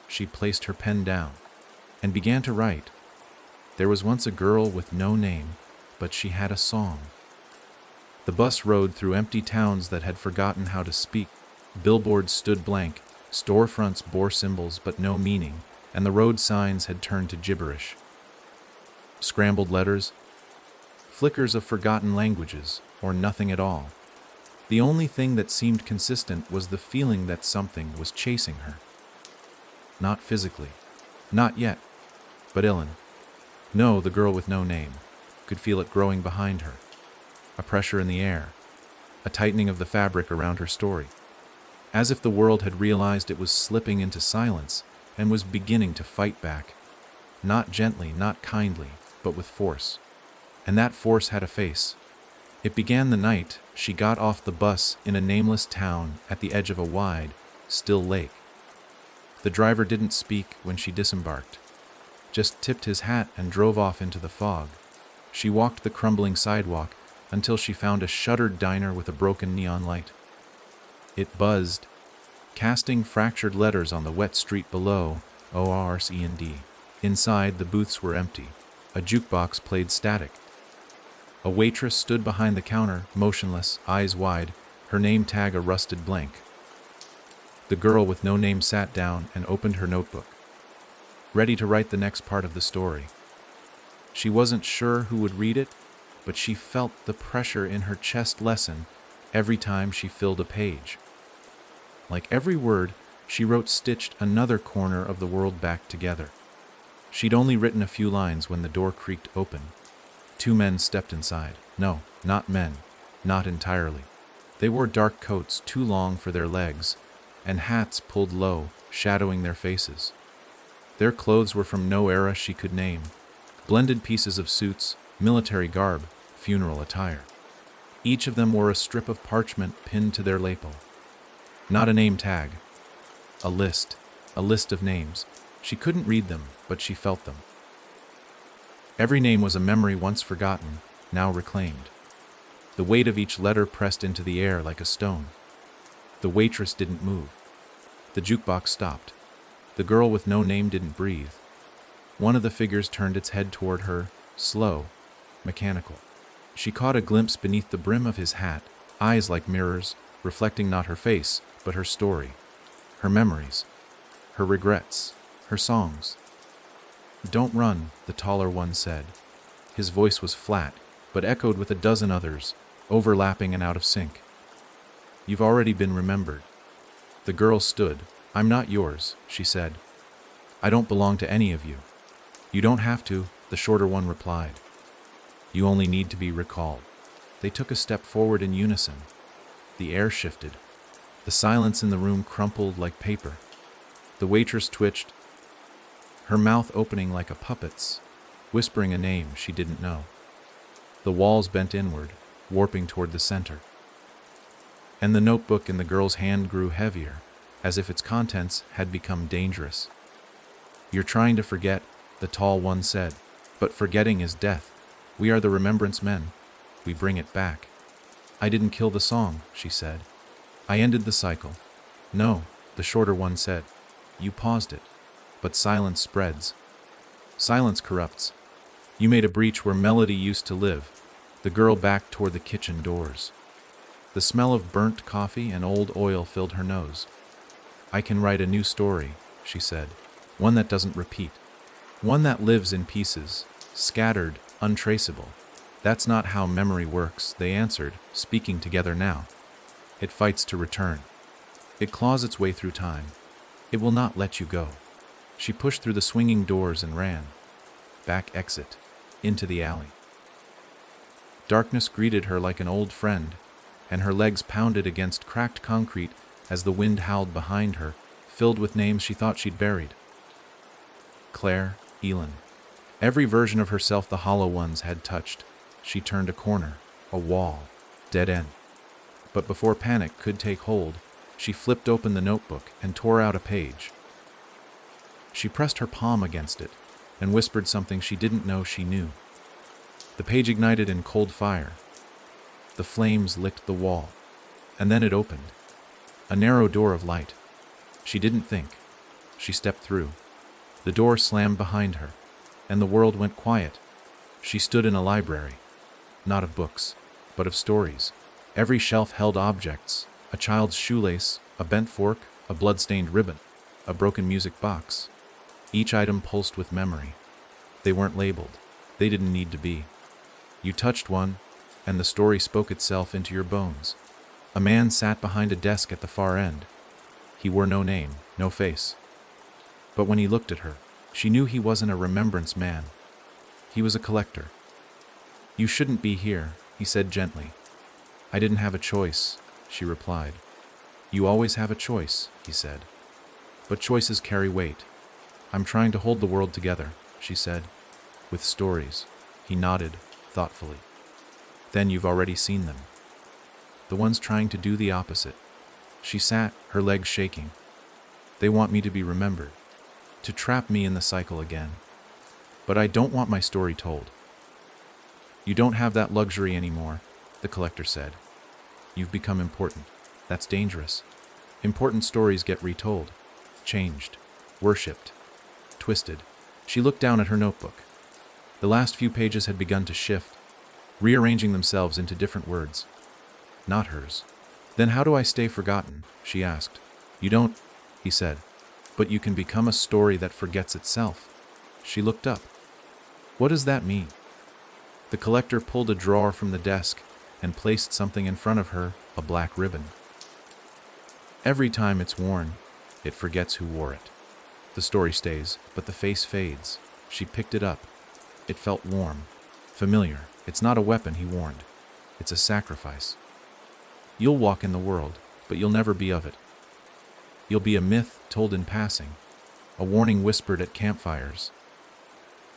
She placed her pen down and began to write. There was once a girl with no name, but she had a song. The bus rode through empty towns that had forgotten how to speak. Billboards stood blank, storefronts bore symbols but no meaning, and the road signs had turned to gibberish. Scrambled letters, flickers of forgotten languages, or nothing at all. The only thing that seemed consistent was the feeling that something was chasing her. Not physically, not yet, but Elin. No, the girl with no name, could feel it growing behind her. A pressure in the air, a tightening of the fabric around her story. As if the world had realized it was slipping into silence and was beginning to fight back. Not gently, not kindly, but with force. And that force had a face. It began the night she got off the bus in a nameless town at the edge of a wide, still lake. The driver didn't speak when she disembarked, just tipped his hat and drove off into the fog. She walked the crumbling sidewalk until she found a shuttered diner with a broken neon light. It buzzed, casting fractured letters on the wet street below, ORCND. Inside, the booths were empty. A jukebox played static. A waitress stood behind the counter, motionless, eyes wide, her name tag a rusted blank. The girl with no name sat down and opened her notebook, ready to write the next part of the story. She wasn't sure who would read it, but she felt the pressure in her chest lessen every time she filled a page. Like every word she wrote stitched another corner of the world back together. She'd only written a few lines when the door creaked open. Two men stepped inside. No, not men. Not entirely. They wore dark coats too long for their legs, and hats pulled low, shadowing their faces. Their clothes were from no era she could name. Blended pieces of suits, military garb, funeral attire. Each of them wore a strip of parchment pinned to their lapel. Not a name tag. A list of names. She couldn't read them, but she felt them. Every name was a memory once forgotten, now reclaimed. The weight of each letter pressed into the air like a stone. The waitress didn't move. The jukebox stopped. The girl with no name didn't breathe. One of the figures turned its head toward her, slow, mechanical. She caught a glimpse beneath the brim of his hat, eyes like mirrors, reflecting not her face, but her story, her memories, her regrets, her songs. "Don't run," the taller one said. His voice was flat, but echoed with a dozen others, overlapping and out of sync. "You've already been remembered." The girl stood. "I'm not yours," she said. "I don't belong to any of you." "You don't have to," the shorter one replied. "You only need to be recalled." They took a step forward in unison. The air shifted. The silence in the room crumpled like paper. The waitress twitched, her mouth opening like a puppet's, whispering a name she didn't know. The walls bent inward, warping toward the center. And the notebook in the girl's hand grew heavier, as if its contents had become dangerous. "You're trying to forget," the tall one said, "but forgetting is death. We are the remembrance men. We bring it back." "I didn't kill the song," she said. "I ended the cycle." "No," the shorter one said. "You paused it. But silence spreads. Silence corrupts. You made a breach where melody used to live." The girl backed toward the kitchen doors. The smell of burnt coffee and old oil filled her nose. "I can write a new story," she said. "One that doesn't repeat. One that lives in pieces, scattered, untraceable." "That's not how memory works," they answered, speaking together now. "It fights to return. It claws its way through time. It will not let you go." She pushed through the swinging doors and ran. Back exit. Into the alley. Darkness greeted her like an old friend, and her legs pounded against cracked concrete as the wind howled behind her, filled with names she thought she'd buried. Claire, Elin. Every version of herself the hollow ones had touched. She turned a corner, a wall, dead end. But before panic could take hold, she flipped open the notebook and tore out a page. She pressed her palm against it and whispered something she didn't know she knew. The page ignited in cold fire. The flames licked the wall, and then it opened. A narrow door of light. She didn't think. She stepped through. The door slammed behind her, and the world went quiet. She stood in a library, not of books, but of stories. Every shelf held objects: a child's shoelace, a bent fork, a blood-stained ribbon, a broken music box. Each item pulsed with memory. They weren't labeled. They didn't need to be. You touched one, and the story spoke itself into your bones. A man sat behind a desk at the far end. He wore no name, no face. But when he looked at her, she knew he wasn't a remembrance man. He was a collector. "You shouldn't be here," he said gently. "I didn't have a choice," she replied. "You always have a choice," he said. "But choices carry weight." "I'm trying to hold the world together," she said. "With stories." He nodded, thoughtfully. "Then you've already seen them. The ones trying to do the opposite." She sat, her legs shaking. "They want me to be remembered, to trap me in the cycle again. But I don't want my story told." "You don't have that luxury anymore," the collector said. "You've become important. That's dangerous. Important stories get retold, changed, worshipped, twisted." She looked down at her notebook. The last few pages had begun to shift, rearranging themselves into different words. Not hers. "Then how do I stay forgotten?" she asked. "You don't," he said. "But you can become a story that forgets itself." She looked up. "What does that mean?" The collector pulled a drawer from the desk and placed something in front of her, a black ribbon. Every time it's worn, it forgets who wore it. The story stays, but the face fades. She picked it up. It felt warm, familiar. It's not a weapon, he warned. It's a sacrifice. You'll walk in the world, but you'll never be of it. You'll be a myth told in passing, a warning whispered at campfires.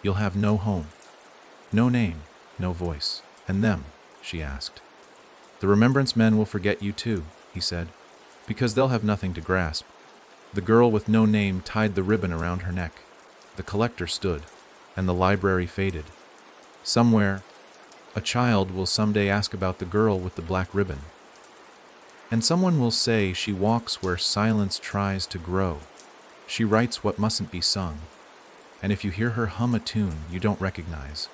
You'll have no home, no name, no voice. And them, she asked. The remembrance men will forget you too, he said, because they'll have nothing to grasp. The girl with no name tied the ribbon around her neck. The collector stood, and the library faded. Somewhere, a child will someday ask about the girl with the black ribbon. And someone will say she walks where silence tries to grow. She writes what mustn't be sung. And if you hear her hum a tune you don't recognize,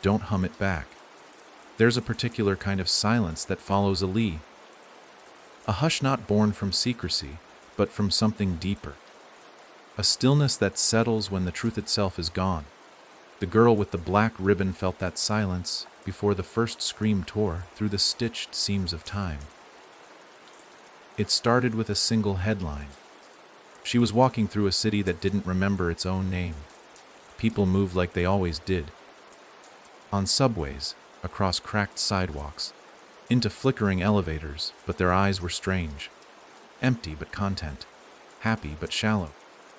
don't hum it back. There's a particular kind of silence that follows a lee. A hush not born from secrecy, but from something deeper. A stillness that settles when the truth itself is gone. The girl with the black ribbon felt that silence before the first scream tore through the stitched seams of time. It started with a single headline. She was walking through a city that didn't remember its own name. People moved like they always did. On subways, across cracked sidewalks, into flickering elevators, but their eyes were strange. Empty but content, happy but shallow.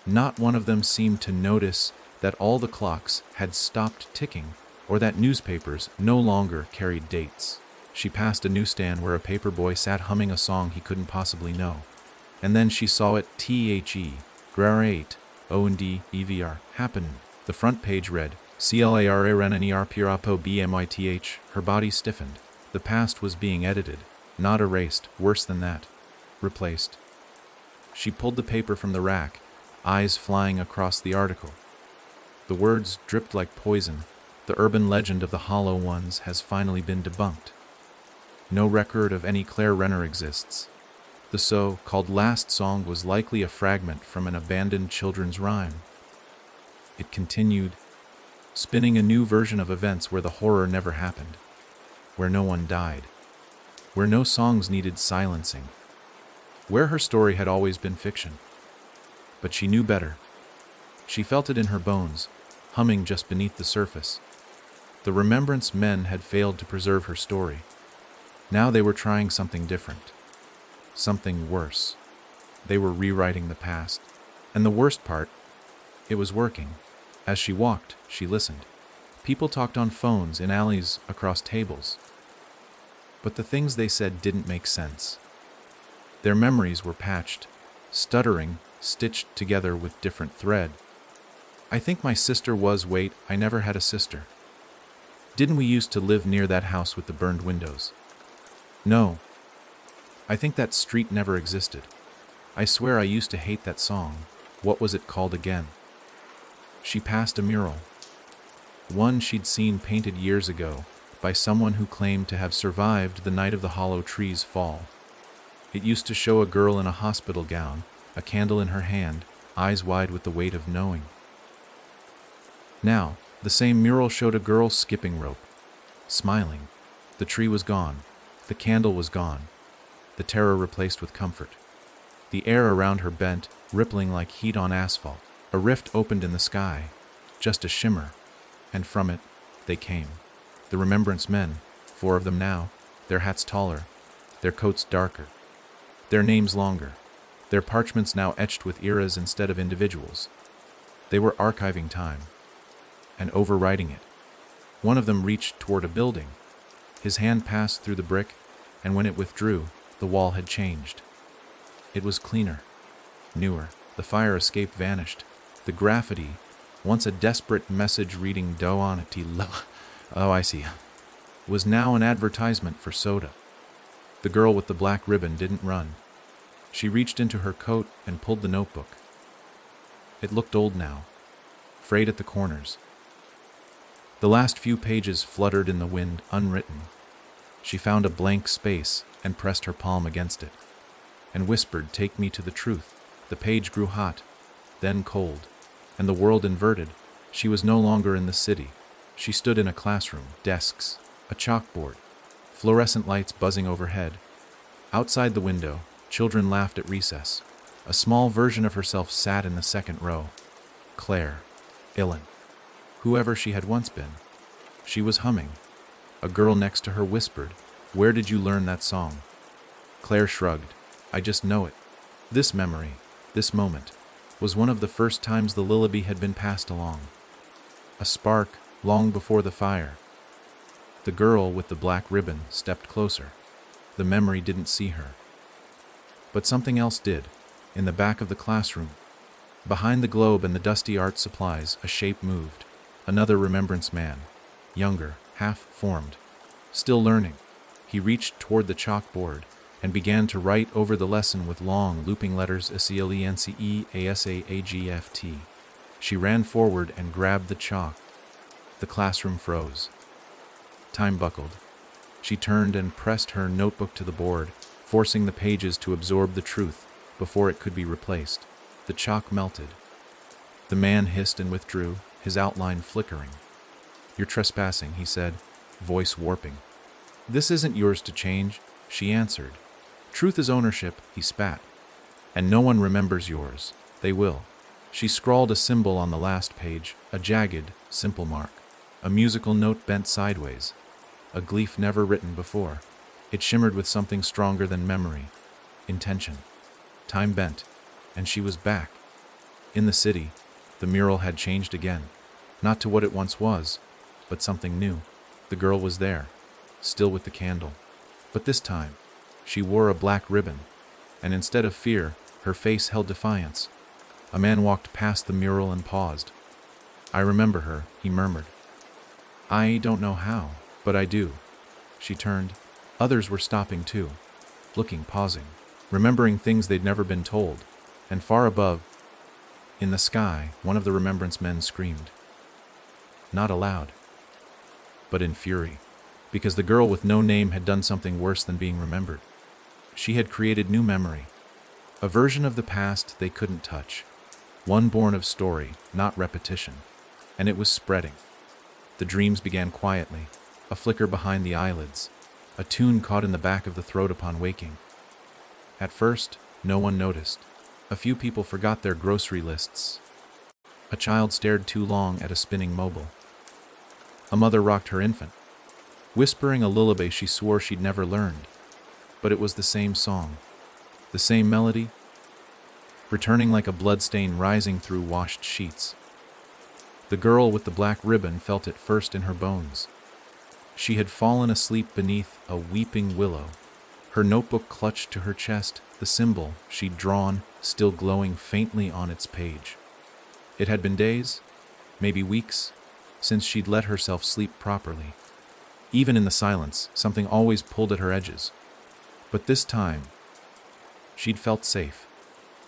Not one of them seemed to notice that all the clocks had stopped ticking, or that newspapers no longer carried dates. She passed a newsstand where a paper boy sat humming a song he couldn't possibly know. And then she saw it, The, Grar8, O&D, EVR, happen. The front page read, CLARANNER Pirapo BMYTH. Her body stiffened. The past was being edited, not erased, worse than that, replaced. She pulled the paper from the rack, eyes flying across the article. The words dripped like poison. The urban legend of the Hollow Ones has finally been debunked. No record of any Claire Renner exists. The so-called last song was likely a fragment from an abandoned children's rhyme. It continued, spinning a new version of events where the horror never happened, where no one died, where no songs needed silencing, where her story had always been fiction. But she knew better. She felt it in her bones, humming just beneath the surface. The remembrance men had failed to preserve her story. Now they were trying something different, something worse. They were rewriting the past. And the worst part, it was working. As she walked, she listened. People talked on phones in alleys across tables. But the things they said didn't make sense. Their memories were patched, stuttering, stitched together with different thread. I think my sister was, wait, I never had a sister. Didn't we used to live near that house with the burned windows? No. I think that street never existed. I swear I used to hate that song. What was it called again? She passed a mural. One she'd seen painted years ago by someone who claimed to have survived the night of the hollow tree's fall. It used to show a girl in a hospital gown, a candle in her hand, eyes wide with the weight of knowing. Now, the same mural showed a girl skipping rope, smiling. The tree was gone. The candle was gone. The terror replaced with comfort. The air around her bent, rippling like heat on asphalt. A rift opened in the sky, just a shimmer, and from it, they came. The remembrance men, 4 of them now, their hats taller, their coats darker, their names longer, their parchments now etched with eras instead of individuals. They were archiving time, and overwriting it. One of them reached toward a building. His hand passed through the brick, and when it withdrew, the wall had changed. It was cleaner, newer. The fire escape vanished. The graffiti, once a desperate message reading "Do on it, oh I see," was now an advertisement for soda. The girl with the black ribbon didn't run. She reached into her coat and pulled the notebook. It looked old now, frayed at the corners. The last few pages fluttered in the wind, unwritten. She found a blank space and pressed her palm against it, and whispered, "Take me to the truth." The page grew hot, then cold, and the world inverted. She was no longer in the city. She stood in a classroom, desks, a chalkboard, fluorescent lights buzzing overhead. Outside the window, children laughed at recess. A small version of herself sat in the second row. Claire. Ellen. Whoever she had once been. She was humming. A girl next to her whispered, "Where did you learn that song?" Claire shrugged. "I just know it." This memory, this moment, was one of the first times the lullaby had been passed along. A spark, long before the fire. The girl with the black ribbon stepped closer. The memory didn't see her. But something else did. In the back of the classroom, behind the globe and the dusty art supplies, a shape moved. Another remembrance man. Younger, half-formed. Still learning. He reached toward the chalkboard and began to write over the lesson with long, looping letters ACLENCE ASAAGFT. She ran forward and grabbed the chalk. The classroom froze. Time buckled. She turned and pressed her notebook to the board, forcing the pages to absorb the truth before it could be replaced. The chalk melted. The man hissed and withdrew, his outline flickering. "You're trespassing," he said, voice warping. "This isn't yours to change," she answered. "Truth is ownership," he spat. "And no one remembers yours. They will." She scrawled a symbol on the last page, a jagged, simple mark. A musical note bent sideways. A glyph never written before. It shimmered with something stronger than memory. Intention. Time bent, and she was back. In the city, the mural had changed again. Not to what it once was, but something new. The girl was there, still with the candle. But this time, she wore a black ribbon, and instead of fear, her face held defiance. A man walked past the mural and paused. "I remember her," he murmured. "I don't know how, but I do." She turned. Others were stopping too, looking, pausing, remembering things they'd never been told. And far above, in the sky, one of the remembrance men screamed. Not aloud, but in fury, because the girl with no name had done something worse than being remembered. She had created new memory, a version of the past they couldn't touch, one born of story, not repetition, and it was spreading. The dreams began quietly, a flicker behind the eyelids, a tune caught in the back of the throat upon waking. At first, no one noticed. A few people forgot their grocery lists. A child stared too long at a spinning mobile. A mother rocked her infant, whispering a lullaby she swore she'd never learned. But it was the same song, the same melody, returning like a bloodstain rising through washed sheets. The girl with the black ribbon felt it first in her bones. She had fallen asleep beneath a weeping willow, her notebook clutched to her chest, the symbol she'd drawn still glowing faintly on its page. It had been days, maybe weeks, since she'd let herself sleep properly. Even in the silence, something always pulled at her edges. But this time, she'd felt safe.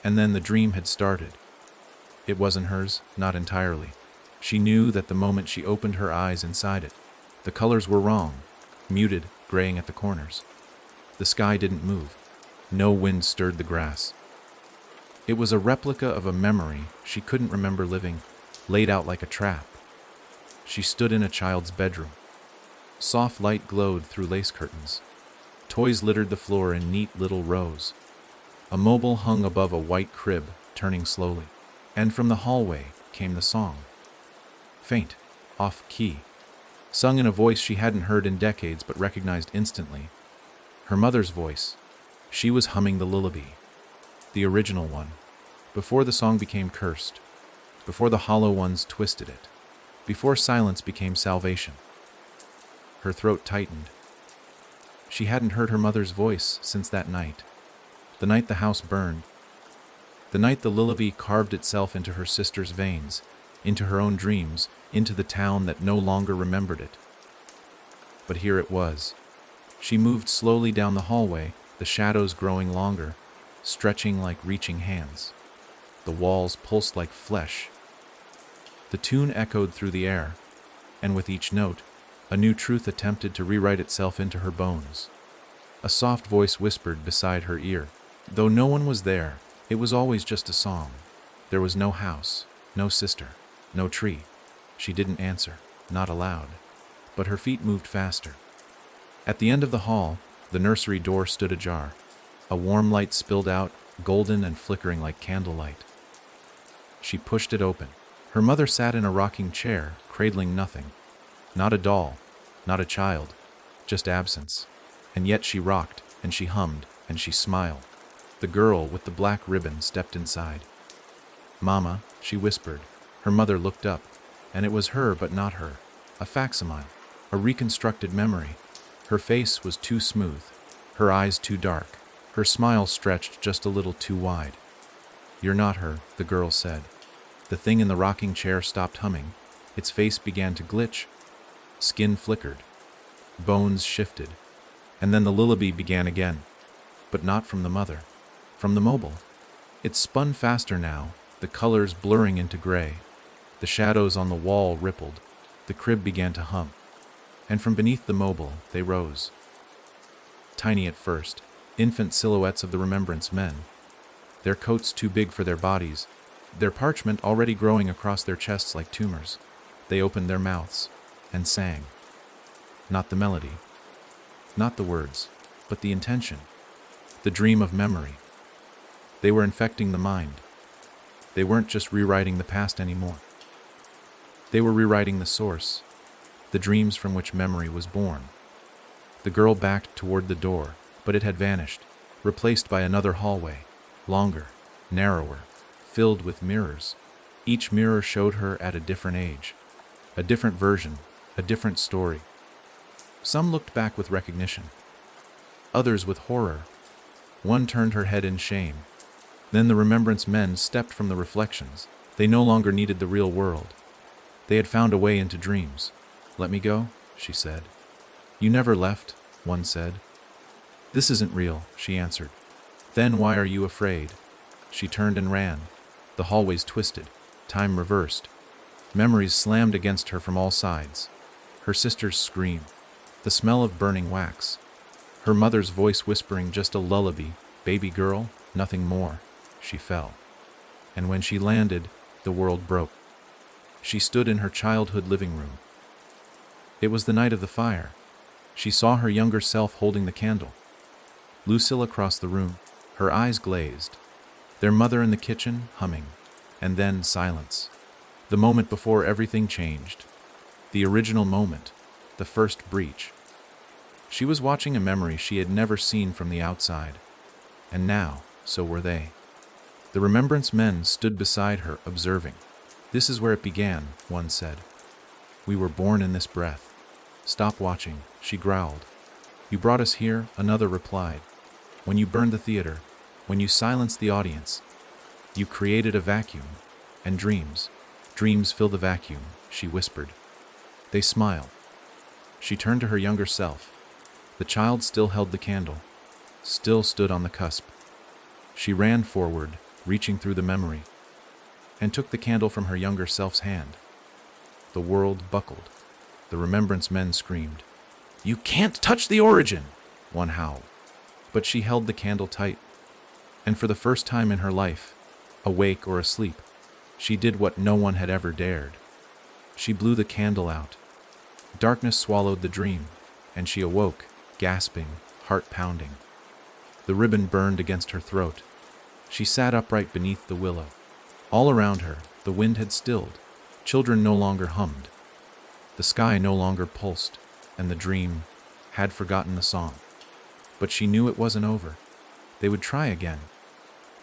And then the dream had started. It wasn't hers, not entirely. She knew that the moment she opened her eyes inside it. The colors were wrong, muted, graying at the corners. The sky didn't move. No wind stirred the grass. It was a replica of a memory she couldn't remember living, laid out like a trap. She stood in a child's bedroom. Soft light glowed through lace curtains. Toys littered the floor in neat little rows. A mobile hung above a white crib, turning slowly. And from the hallway came the song. Faint, off-key, sung in a voice she hadn't heard in decades but recognized instantly. Her mother's voice. She was humming the lullaby. The original one. Before the song became cursed. Before the hollow ones twisted it. Before silence became salvation. Her throat tightened. She hadn't heard her mother's voice since that night. The night the house burned. The night the lullaby carved itself into her sister's veins, into her own dreams, into the town that no longer remembered it. But here it was. She moved slowly down the hallway, the shadows growing longer, stretching like reaching hands. The walls pulsed like flesh. The tune echoed through the air, and with each note, a new truth attempted to rewrite itself into her bones. A soft voice whispered beside her ear. Though no one was there, it was always just a song. There was no house, no sister, no tree. She didn't answer, not aloud, but her feet moved faster. At the end of the hall, the nursery door stood ajar. A warm light spilled out, golden and flickering like candlelight. She pushed it open. Her mother sat in a rocking chair, cradling nothing. Not a doll, not a child, just absence. And yet she rocked, and she hummed, and she smiled. The girl with the black ribbon stepped inside. "Mama," she whispered. Her mother looked up, and it was her but not her. A facsimile, a reconstructed memory. Her face was too smooth, her eyes too dark, her smile stretched just a little too wide. "You're not her," the girl said. The thing in the rocking chair stopped humming. Its face began to glitch. Skin flickered. Bones shifted. And then the lullaby began again. But not from the mother. From the mobile. It spun faster now, the colors blurring into gray. The shadows on the wall rippled. The crib began to hum. And from beneath the mobile, they rose. Tiny at first, infant silhouettes of the Remembrance Men. Their coats too big for their bodies, their parchment already growing across their chests like tumors. They opened their mouths and sang. Not the melody, not the words, but the intention, the dream of memory. They were infecting the mind. They weren't just rewriting the past anymore. They were rewriting the source, the dreams from which memory was born. The girl backed toward the door, but it had vanished, replaced by another hallway, longer, narrower, filled with mirrors. Each mirror showed her at a different age, a different version, a different story. Some looked back with recognition, others with horror. One turned her head in shame. Then the Remembrance Men stepped from the reflections. They no longer needed the real world. They had found a way into dreams. "Let me go," she said. "You never left," one said. "This isn't real," she answered. "Then why are you afraid?" She turned and ran. The hallways twisted. Time reversed. Memories slammed against her from all sides. Her sister's scream. The smell of burning wax. Her mother's voice whispering just a lullaby. "Baby girl, nothing more." She fell. And when she landed, the world broke. She stood in her childhood living room. It was the night of the fire. She saw her younger self holding the candle. Lucille across the room, her eyes glazed. Their mother in the kitchen, humming. And then silence. The moment before everything changed. The original moment. The first breach. She was watching a memory she had never seen from the outside. And now, so were they. The Remembrance Men stood beside her, observing. "This is where it began," one said. "We were born in this breath." "Stop watching," she growled. "You brought us here," another replied. "When you burned the theater, when you silenced the audience, you created a vacuum, and dreams fill the vacuum," she whispered. They smiled. She turned to her younger self. The child still held the candle, still stood on the cusp. She ran forward, reaching through the memory, and took the candle from her younger self's hand. The world buckled. The Remembrance Men screamed. "You can't touch the origin!" one howled. But she held the candle tight, and for the first time in her life, awake or asleep, she did what no one had ever dared. She blew the candle out. Darkness swallowed the dream, and she awoke, gasping, heart pounding. The ribbon burned against her throat. She sat upright beneath the willow. All around her, the wind had stilled. Children no longer hummed. The sky no longer pulsed, and the dream had forgotten the song. But she knew it wasn't over. They would try again,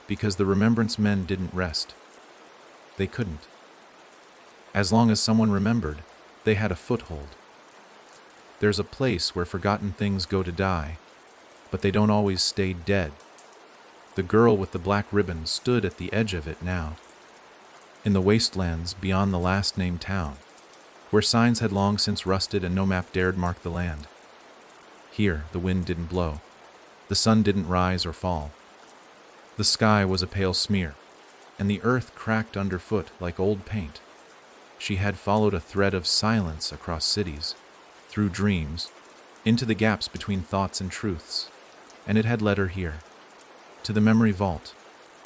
because the Remembrance Men didn't rest. They couldn't. As long as someone remembered, they had a foothold. There's a place where forgotten things go to die, but they don't always stay dead. The girl with the black ribbon stood at the edge of it now, in the wastelands beyond the last-named town, where signs had long since rusted and no map dared mark the land. Here, the wind didn't blow. The sun didn't rise or fall. The sky was a pale smear, and the earth cracked underfoot like old paint. She had followed a thread of silence across cities, through dreams, into the gaps between thoughts and truths, and it had led her here, to the memory vault.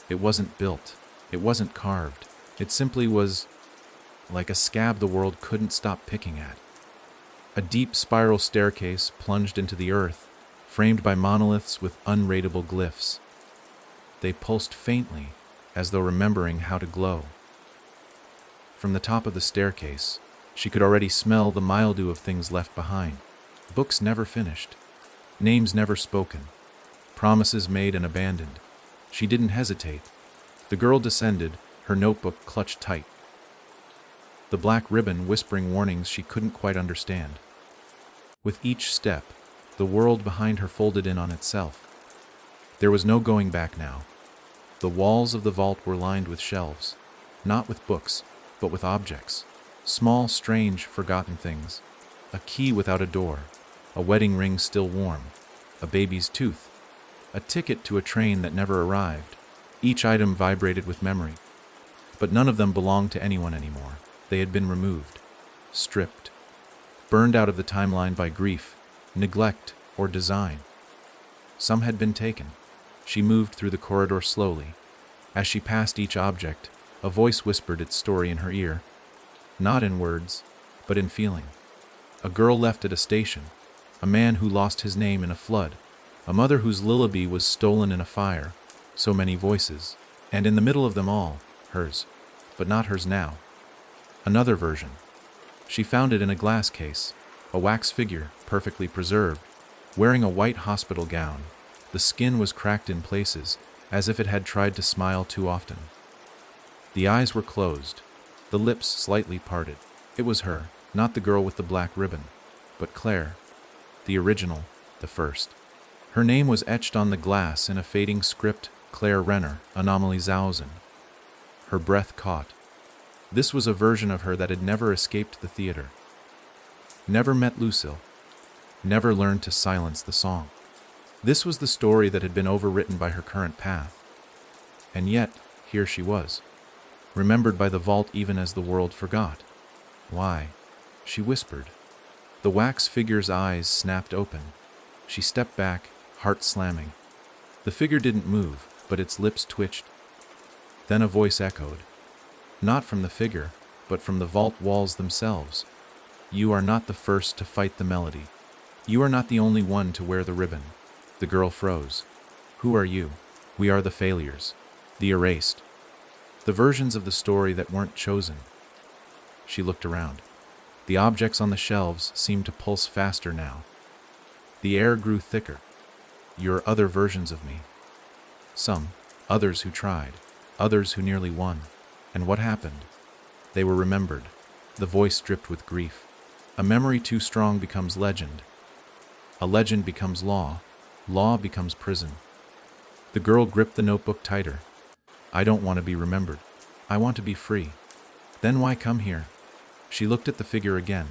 It wasn't built, it wasn't carved, it simply was like a scab the world couldn't stop picking at. A deep spiral staircase plunged into the earth, framed by monoliths with unreadable glyphs. They pulsed faintly, as though remembering how to glow. From the top of the staircase, she could already smell the mildew of things left behind. Books never finished, names never spoken, promises made and abandoned. She didn't hesitate. The girl descended, her notebook clutched tight. The black ribbon whispering warnings she couldn't quite understand. With each step, the world behind her folded in on itself. There was no going back now. The walls of the vault were lined with shelves, not with books, but with objects. Small, strange, forgotten things. A key without a door, a wedding ring still warm, a baby's tooth, a ticket to a train that never arrived. Each item vibrated with memory, but none of them belonged to anyone anymore. They had been removed, stripped, burned out of the timeline by grief, neglect, or design. Some had been taken. She moved through the corridor slowly. As she passed each object, a voice whispered its story in her ear, not in words, but in feeling. A girl left at a station, a man who lost his name in a flood, a mother whose lullaby was stolen in a fire. So many voices, and in the middle of them all, hers, but not hers now. Another version. She found it in a glass case, a wax figure, perfectly preserved, wearing a white hospital gown. The skin was cracked in places, as if it had tried to smile too often. The eyes were closed, the lips slightly parted. It was her, not the girl with the black ribbon, but Claire, the original, the first. Her name was etched on the glass in a fading script, Claire Renner, Anomaly Zausen. Her breath caught. This was a version of her that had never escaped the theater. Never met Lucille. Never learned to silence the song. This was the story that had been overwritten by her current path. And yet, here she was, remembered by the vault even as the world forgot. Why? She whispered. The wax figure's eyes snapped open. She stepped back, heart slamming. The figure didn't move, but its lips twitched. Then a voice echoed. Not from the figure, but from the vault walls themselves. You are not the first to fight the melody. You are not the only one to wear the ribbon. The girl froze. Who are you? We are the failures. The erased. The versions of the story that weren't chosen. She looked around. The objects on the shelves seemed to pulse faster now. The air grew thicker. You're other versions of me. Some, others who tried, others who nearly won. And what happened? They were remembered. The voice dripped with grief. A memory too strong becomes legend. A legend becomes law. Law becomes prison. The girl gripped the notebook tighter. I don't want to be remembered. I want to be free. Then why come here? She looked at the figure again.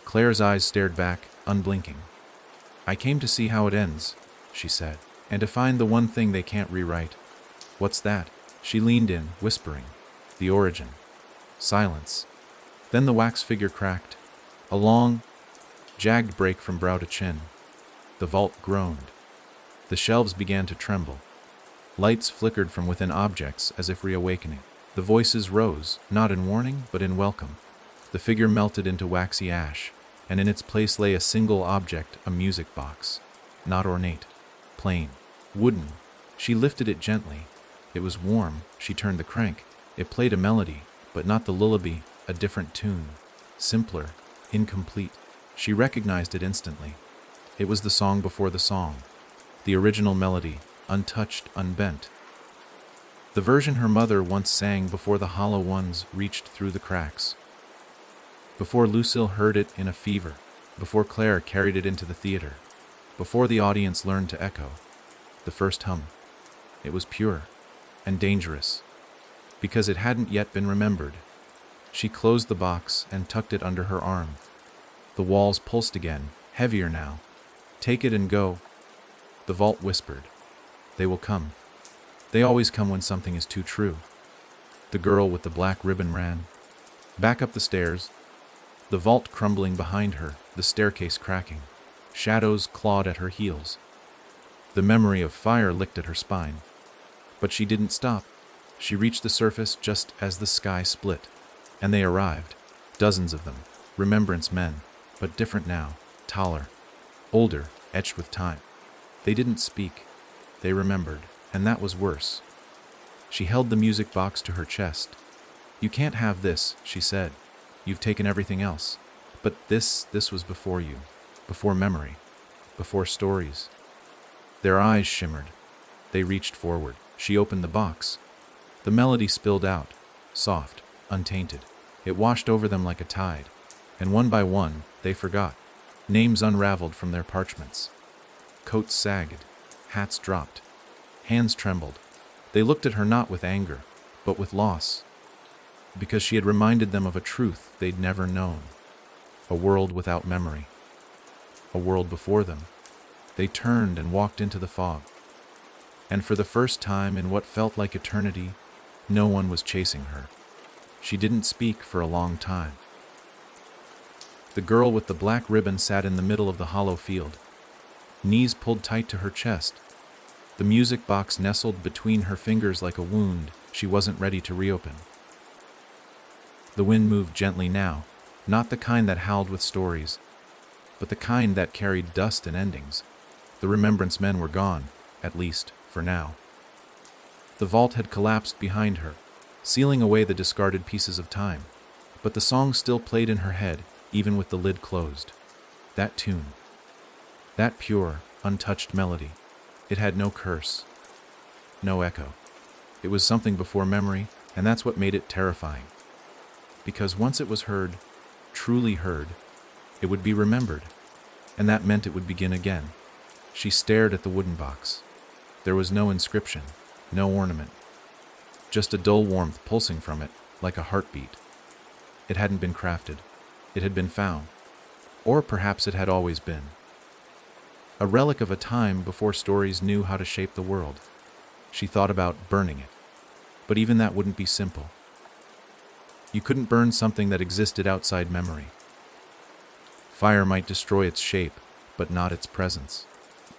Claire's eyes stared back, unblinking. I came to see how it ends, she said, and to find the one thing they can't rewrite. What's that? She leaned in, whispering. The origin. Silence. Then the wax figure cracked. A long, jagged break from brow to chin. The vault groaned. The shelves began to tremble. Lights flickered from within objects as if reawakening. The voices rose, not in warning, but in welcome. The figure melted into waxy ash, and in its place lay a single object, a music box. Not ornate. Plain. Wooden. She lifted it gently. It was warm. She turned the crank. It played a melody, but not the lullaby, a different tune. Simpler. Incomplete. She recognized it instantly. It was the song before the song. The original melody, untouched, unbent. The version her mother once sang before the hollow ones reached through the cracks. Before Lucille heard it in a fever. Before Claire carried it into the theater. Before the audience learned to echo. The first hum. It was pure and dangerous, because it hadn't yet been remembered. She closed the box and tucked it under her arm. The walls pulsed again, heavier now. Take it and go. The vault whispered. They will come. They always come when something is too true. The girl with the black ribbon ran. Back up the stairs. The vault crumbling behind her, the staircase cracking. Shadows clawed at her heels. The memory of fire licked at her spine. But she didn't stop. She reached the surface just as the sky split. And they arrived. Dozens of them. Remembrance men. but different now, taller, older, etched with time. They didn't speak. They remembered, and that was worse. She held the music box to her chest. "You can't have this," she said. "You've taken everything else. But this was before you, before memory, before stories." Their eyes shimmered. They reached forward. She opened the box. The melody spilled out, soft, untainted. It washed over them like a tide, and one by one, they forgot. Names unraveled from their parchments. Coats sagged, hats dropped, hands trembled. They looked at her not with anger, but with loss, because she had reminded them of a truth they'd never known. A world without memory. A world before them. They turned and walked into the fog. And for the first time in what felt like eternity, no one was chasing her. She didn't speak for a long time. The girl with the black ribbon sat in the middle of the hollow field, knees pulled tight to her chest. The music box nestled between her fingers like a wound she wasn't ready to reopen. The wind moved gently now, not the kind that howled with stories, but the kind that carried dust and endings. The remembrance men were gone, at least for now. The vault had collapsed behind her, sealing away the discarded pieces of time, but the song still played in her head, even with the lid closed. That tune, that pure, untouched melody, it had no curse, no echo. It was something before memory, and that's what made it terrifying. Because once it was heard, truly heard, it would be remembered, and that meant it would begin again. She stared at the wooden box. There was no inscription, no ornament, just a dull warmth pulsing from it, like a heartbeat. It hadn't been crafted. It had been found. Or perhaps it had always been. A relic of a time before stories knew how to shape the world. She thought about burning it. But even that wouldn't be simple. You couldn't burn something that existed outside memory. Fire might destroy its shape, but not its presence.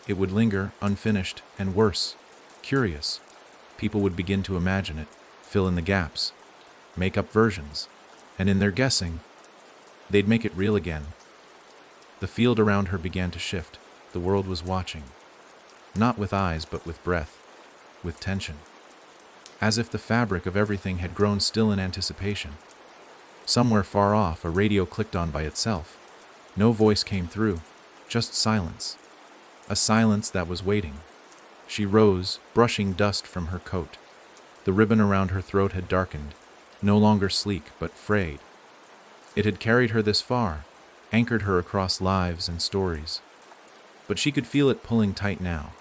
It would linger, unfinished, and worse, curious. People would begin to imagine it, fill in the gaps, make up versions, and in their guessing, they'd make it real again. The field around her began to shift. The world was watching. Not with eyes, but with breath, with tension. As if the fabric of everything had grown still in anticipation. Somewhere far off, a radio clicked on by itself. No voice came through, just silence. A silence that was waiting. She rose, brushing dust from her coat. The ribbon around her throat had darkened, no longer sleek, but frayed. It had carried her this far, anchored her across lives and stories. But she could feel it pulling tight now,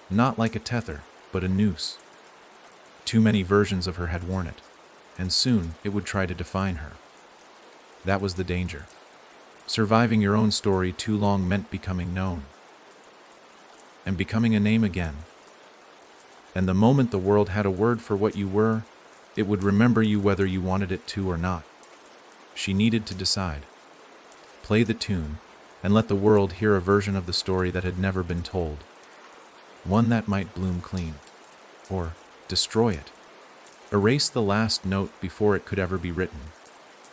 not like a tether, but a noose. Too many versions of her had worn it, and soon it would try to define her. That was the danger. Surviving your own story too long meant becoming known. And becoming a name again. And the moment the world had a word for what you were, it would remember you whether you wanted it to or not. She needed to decide. Play the tune, and let the world hear a version of the story that had never been told. One that might bloom clean. Or destroy it. Erase the last note before it could ever be written.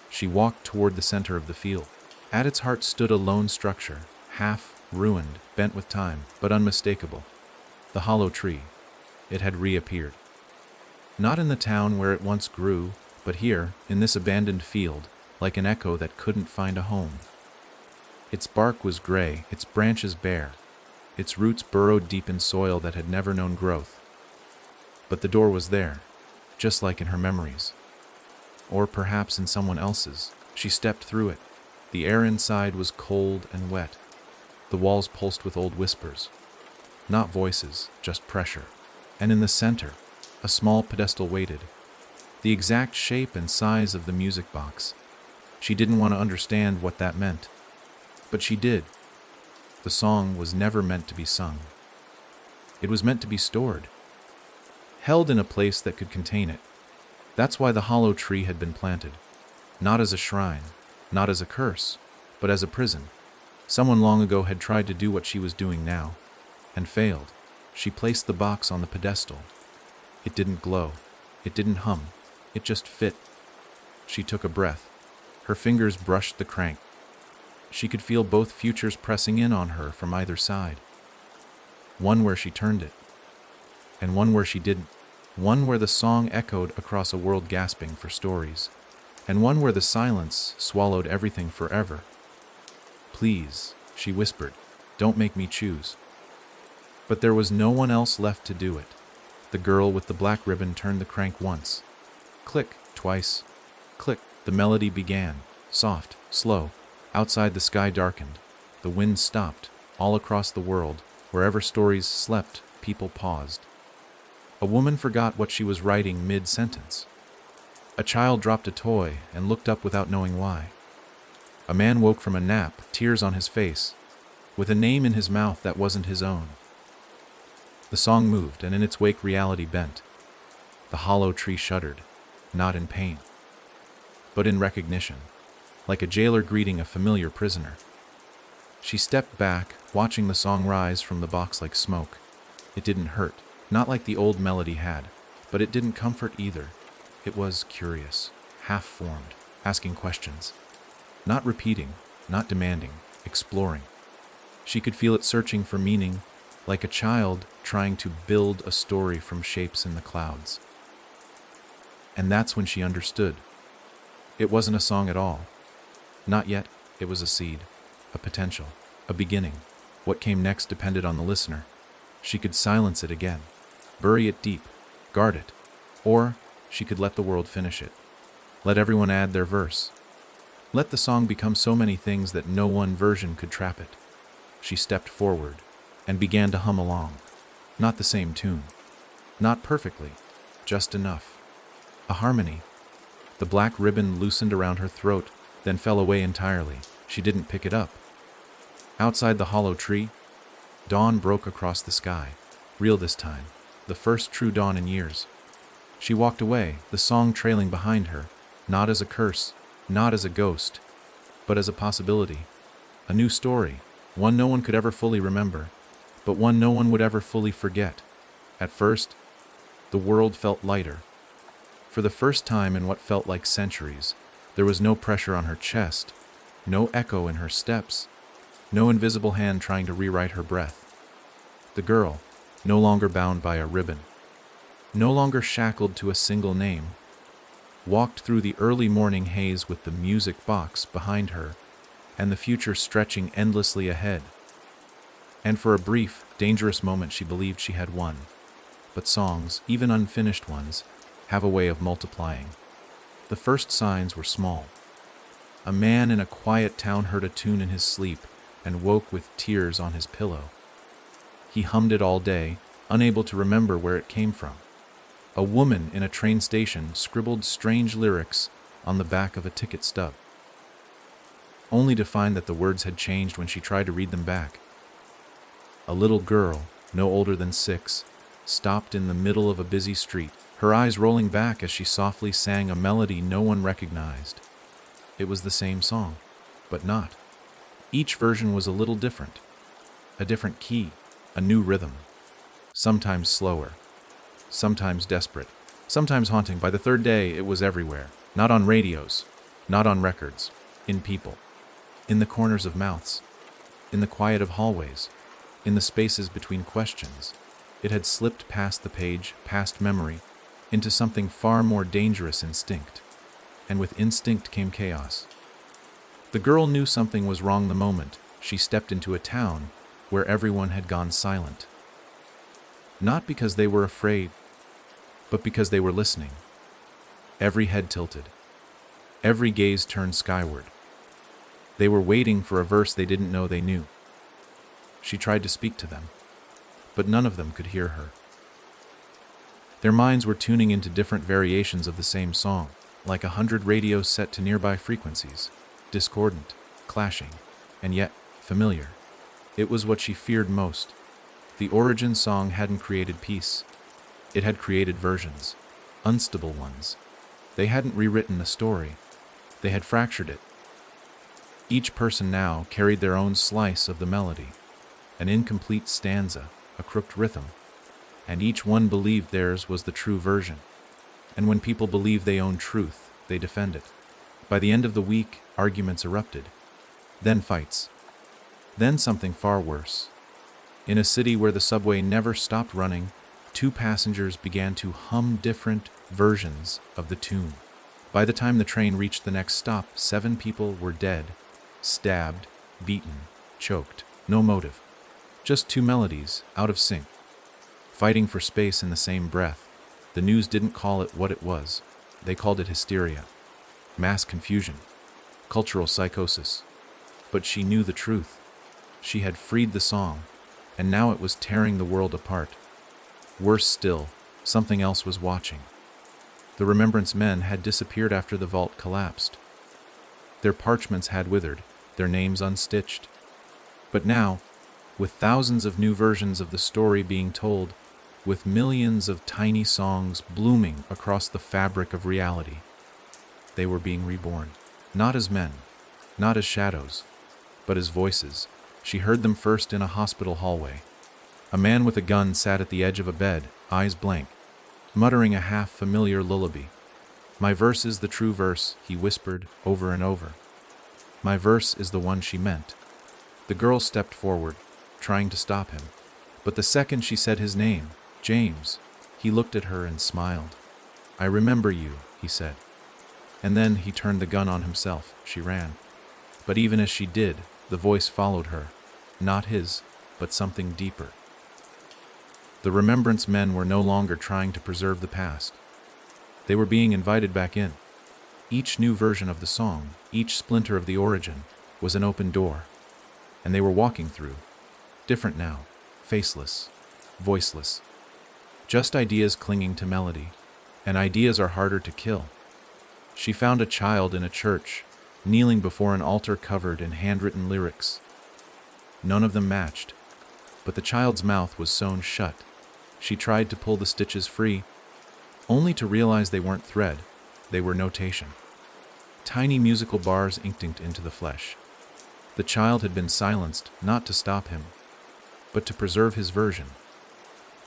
She walked toward the center of the field. At its heart stood a lone structure, half ruined, bent with time, but unmistakable. The hollow tree. It had reappeared. Not in the town where it once grew, but here, in this abandoned field, like an echo that couldn't find a home. Its bark was gray, its branches bare, its roots burrowed deep in soil that had never known growth. But the door was there, just like in her memories. Or perhaps in someone else's. She stepped through it. The air inside was cold and wet. The walls pulsed with old whispers. Not voices, just pressure. And in the center, a small pedestal waited. The exact shape and size of the music box. She didn't want to understand what that meant. But she did. The song was never meant to be sung. It was meant to be stored. Held in a place that could contain it. That's why the hollow tree had been planted. Not as a shrine, not as a curse, but as a prison. Someone long ago had tried to do what she was doing now, and failed. She placed the box on the pedestal. It didn't glow. It didn't hum. It just fit. She took a breath. Her fingers brushed the crank. She could feel both futures pressing in on her from either side. One where she turned it, and one where she didn't. One where the song echoed across a world gasping for stories, and one where the silence swallowed everything forever. "Please," she whispered, "don't make me choose." But there was no one else left to do it. The girl with the black ribbon turned the crank once. Click, twice. Click. The melody began, soft, slow. Outside the sky darkened. The wind stopped. All across the world, wherever stories slept, people paused. A woman forgot what she was writing mid-sentence. A child dropped a toy and looked up without knowing why. A man woke from a nap, tears on his face, with a name in his mouth that wasn't his own. The song moved, and in its wake reality bent. The hollow tree shuddered, not in pain, but in recognition, like a jailer greeting a familiar prisoner. She stepped back, watching the song rise from the box like smoke. It didn't hurt, not like the old melody had, but it didn't comfort either. It was curious, half-formed, asking questions. Not repeating, not demanding, exploring. She could feel it searching for meaning, like a child trying to build a story from shapes in the clouds. And that's when she understood. It wasn't a song at all. Not yet. It was a seed, a potential, a beginning. What came next depended on the listener. She could silence it again, bury it deep, guard it, or she could let the world finish it. Let everyone add their verse. Let the song become so many things that no one version could trap it. She stepped forward and began to hum along. Not the same tune. Not perfectly, just enough. A harmony. The black ribbon loosened around her throat, then fell away entirely. She didn't pick it up. Outside the hollow tree, dawn broke across the sky. Real this time. The first true dawn in years. She walked away, the song trailing behind her, not as a curse, not as a ghost, but as a possibility. A new story, one no one could ever fully remember, but one no one would ever fully forget. At first, the world felt lighter. For the first time in what felt like centuries, there was no pressure on her chest, no echo in her steps, no invisible hand trying to rewrite her breath. The girl, no longer bound by a ribbon, no longer shackled to a single name, walked through the early morning haze with the music box behind her and the future stretching endlessly ahead. And for a brief, dangerous moment she believed she had won. But songs, even unfinished ones, have a way of multiplying. The first signs were small. A man in a quiet town heard a tune in his sleep and woke with tears on his pillow. He hummed it all day, unable to remember where it came from. A woman in a train station scribbled strange lyrics on the back of a ticket stub, only to find that the words had changed when she tried to read them back. A little girl, no older than 6, stopped in the middle of a busy street, her eyes rolling back as she softly sang a melody no one recognized. It was the same song, but not. Each version was a little different. A different key, a new rhythm. Sometimes slower, sometimes desperate, sometimes haunting. By the third day, it was everywhere. Not on radios, not on records, in people. In the corners of mouths, in the quiet of hallways, in the spaces between questions. It had slipped past the page, past memory, into something far more dangerous: instinct. And with instinct came chaos. The girl knew something was wrong the moment she stepped into a town where everyone had gone silent. Not because they were afraid, but because they were listening. Every head tilted, every gaze turned skyward. They were waiting for a verse they didn't know they knew. She tried to speak to them, but none of them could hear her. Their minds were tuning into different variations of the same song, like 100 radios set to nearby frequencies, discordant, clashing, and yet familiar. It was what she feared most. The origin song hadn't created peace. It had created versions, unstable ones. They hadn't rewritten the story. They had fractured it. Each person now carried their own slice of the melody, an incomplete stanza, a crooked rhythm, and each one believed theirs was the true version. And when people believe they own truth, they defend it. By the end of the week, arguments erupted. then fights, then something far worse. In a city where the subway never stopped running, two passengers began to hum different versions of the tune. By the time the train reached the next stop, 7 people were dead, stabbed, beaten, choked. No motive, just 2 melodies, out of sync, fighting for space in the same breath. The news didn't call it what it was. They called it hysteria, mass confusion, cultural psychosis. But she knew the truth. She had freed the song, and now it was tearing the world apart. Worse still, something else was watching. The Remembrance Men had disappeared after the vault collapsed. Their parchments had withered, their names unstitched. But now, with thousands of new versions of the story being told, with millions of tiny songs blooming across the fabric of reality, they were being reborn. Not as men, not as shadows, but as voices. She heard them first in a hospital hallway. A man with a gun sat at the edge of a bed, eyes blank, muttering a half-familiar lullaby. "My verse is the true verse," he whispered over and over. My verse is the one she meant. The girl stepped forward, trying to stop him. But the second she said his name, James, he looked at her and smiled. "I remember you," he said. And then he turned the gun on himself. She ran. But even as she did, the voice followed her. Not his, but something deeper. The Remembrance Men were no longer trying to preserve the past. They were being invited back in. Each new version of the song, each splinter of the origin, was an open door. And they were walking through. Different now, faceless, voiceless. Just ideas clinging to melody. And ideas are harder to kill. She found a child in a church, kneeling before an altar covered in handwritten lyrics. None of them matched, but the child's mouth was sewn shut. She tried to pull the stitches free, only to realize they weren't thread, they were notation. Tiny musical bars inked into the flesh. The child had been silenced, not to stop him, but to preserve his version.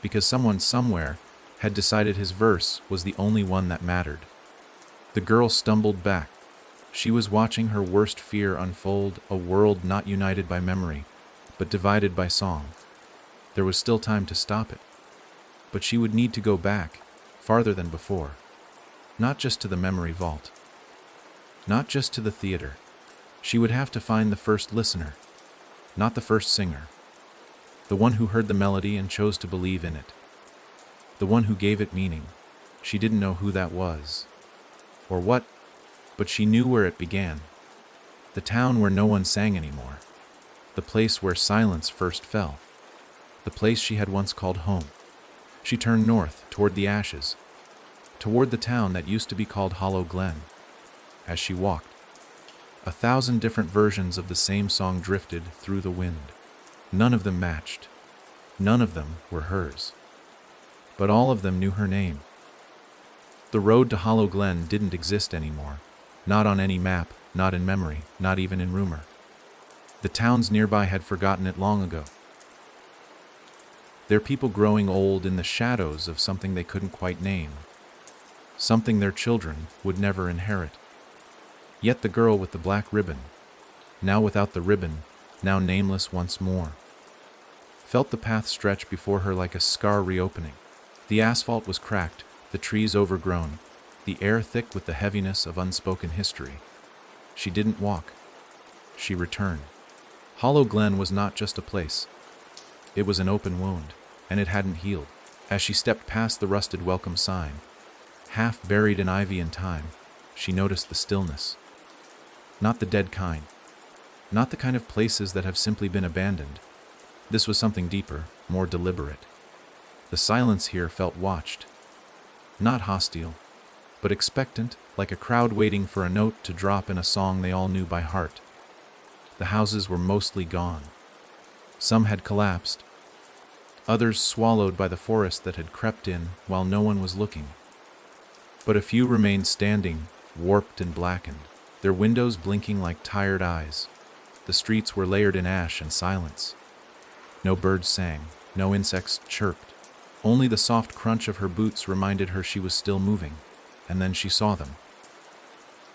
Because someone somewhere had decided his verse was the only one that mattered. The girl stumbled back. She was watching her worst fear unfold, a world not united by memory, but divided by song. There was still time to stop it. But she would need to go back, farther than before. Not just to the memory vault. Not just to the theater. She would have to find the first listener, not the first singer. The one who heard the melody and chose to believe in it. The one who gave it meaning. She didn't know who that was. Or what, but she knew where it began. The town where no one sang anymore. The place where silence first fell. The place she had once called home. She turned north, toward the ashes. Toward the town that used to be called Hollow Glen. As she walked, 1,000 different versions of the same song drifted through the wind. None of them matched. None of them were hers. But all of them knew her name. The road to Hollow Glen didn't exist anymore. Not on any map, not in memory, not even in rumor. The towns nearby had forgotten it long ago. Their people growing old in the shadows of something they couldn't quite name. Something their children would never inherit. Yet the girl with the black ribbon, now without the ribbon, now nameless once more, felt the path stretch before her like a scar reopening. The asphalt was cracked, the trees overgrown, the air thick with the heaviness of unspoken history. She didn't walk. She returned. Hollow Glen was not just a place. It was an open wound, and it hadn't healed. As she stepped past the rusted welcome sign, half buried in ivy and thyme, she noticed the stillness. Not the dead kind. Not the kind of places that have simply been abandoned. This was something deeper, more deliberate. The silence here felt watched. Not hostile, but expectant, like a crowd waiting for a note to drop in a song they all knew by heart. The houses were mostly gone. Some had collapsed, others swallowed by the forest that had crept in while no one was looking. But a few remained standing, warped and blackened, their windows blinking like tired eyes. The streets were layered in ash and silence. No birds sang, no insects chirped. Only the soft crunch of her boots reminded her she was still moving, and then she saw them.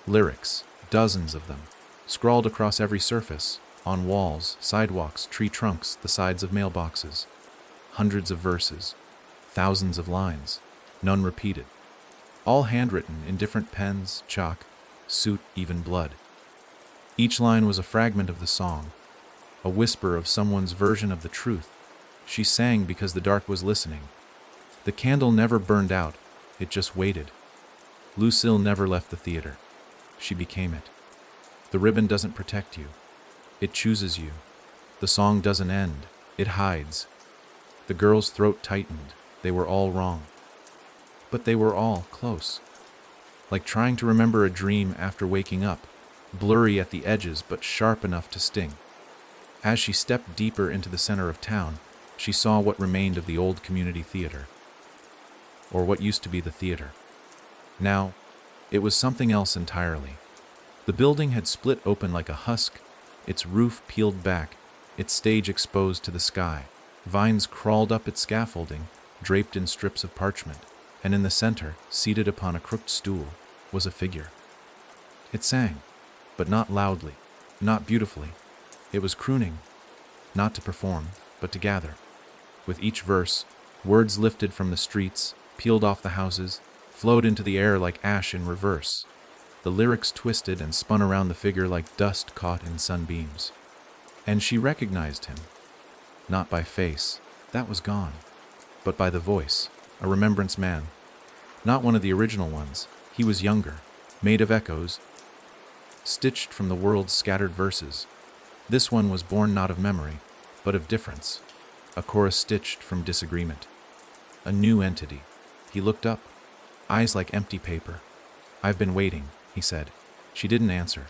Lyrics, dozens of them, scrawled across every surface, on walls, sidewalks, tree trunks, the sides of mailboxes. Hundreds of verses, thousands of lines, none repeated. All handwritten in different pens, chalk, soot, even blood. Each line was a fragment of the song, a whisper of someone's version of the truth. She sang because the dark was listening. The candle never burned out, it just waited. Lucille never left the theater. She became it. The ribbon doesn't protect you. It chooses you. The song doesn't end. It hides. The girl's throat tightened. They were all wrong. But they were all close. Like trying to remember a dream after waking up, blurry at the edges but sharp enough to sting. As she stepped deeper into the center of town, she saw what remained of the old community theater. Or what used to be the theater. Now, it was something else entirely. The building had split open like a husk, its roof peeled back, its stage exposed to the sky. Vines crawled up its scaffolding, draped in strips of parchment, and in the center, seated upon a crooked stool, was a figure. It sang, but not loudly, not beautifully. It was crooning, not to perform, but to gather. With each verse, words lifted from the streets, peeled off the houses, flowed into the air like ash in reverse. The lyrics twisted and spun around the figure like dust caught in sunbeams. And she recognized him. Not by face, that was gone, but by the voice, a remembrance man. Not one of the original ones, he was younger, made of echoes, stitched from the world's scattered verses. This one was born not of memory, but of difference, a chorus stitched from disagreement. A new entity. He looked up, eyes like empty paper. "I've been waiting," he said. She didn't answer.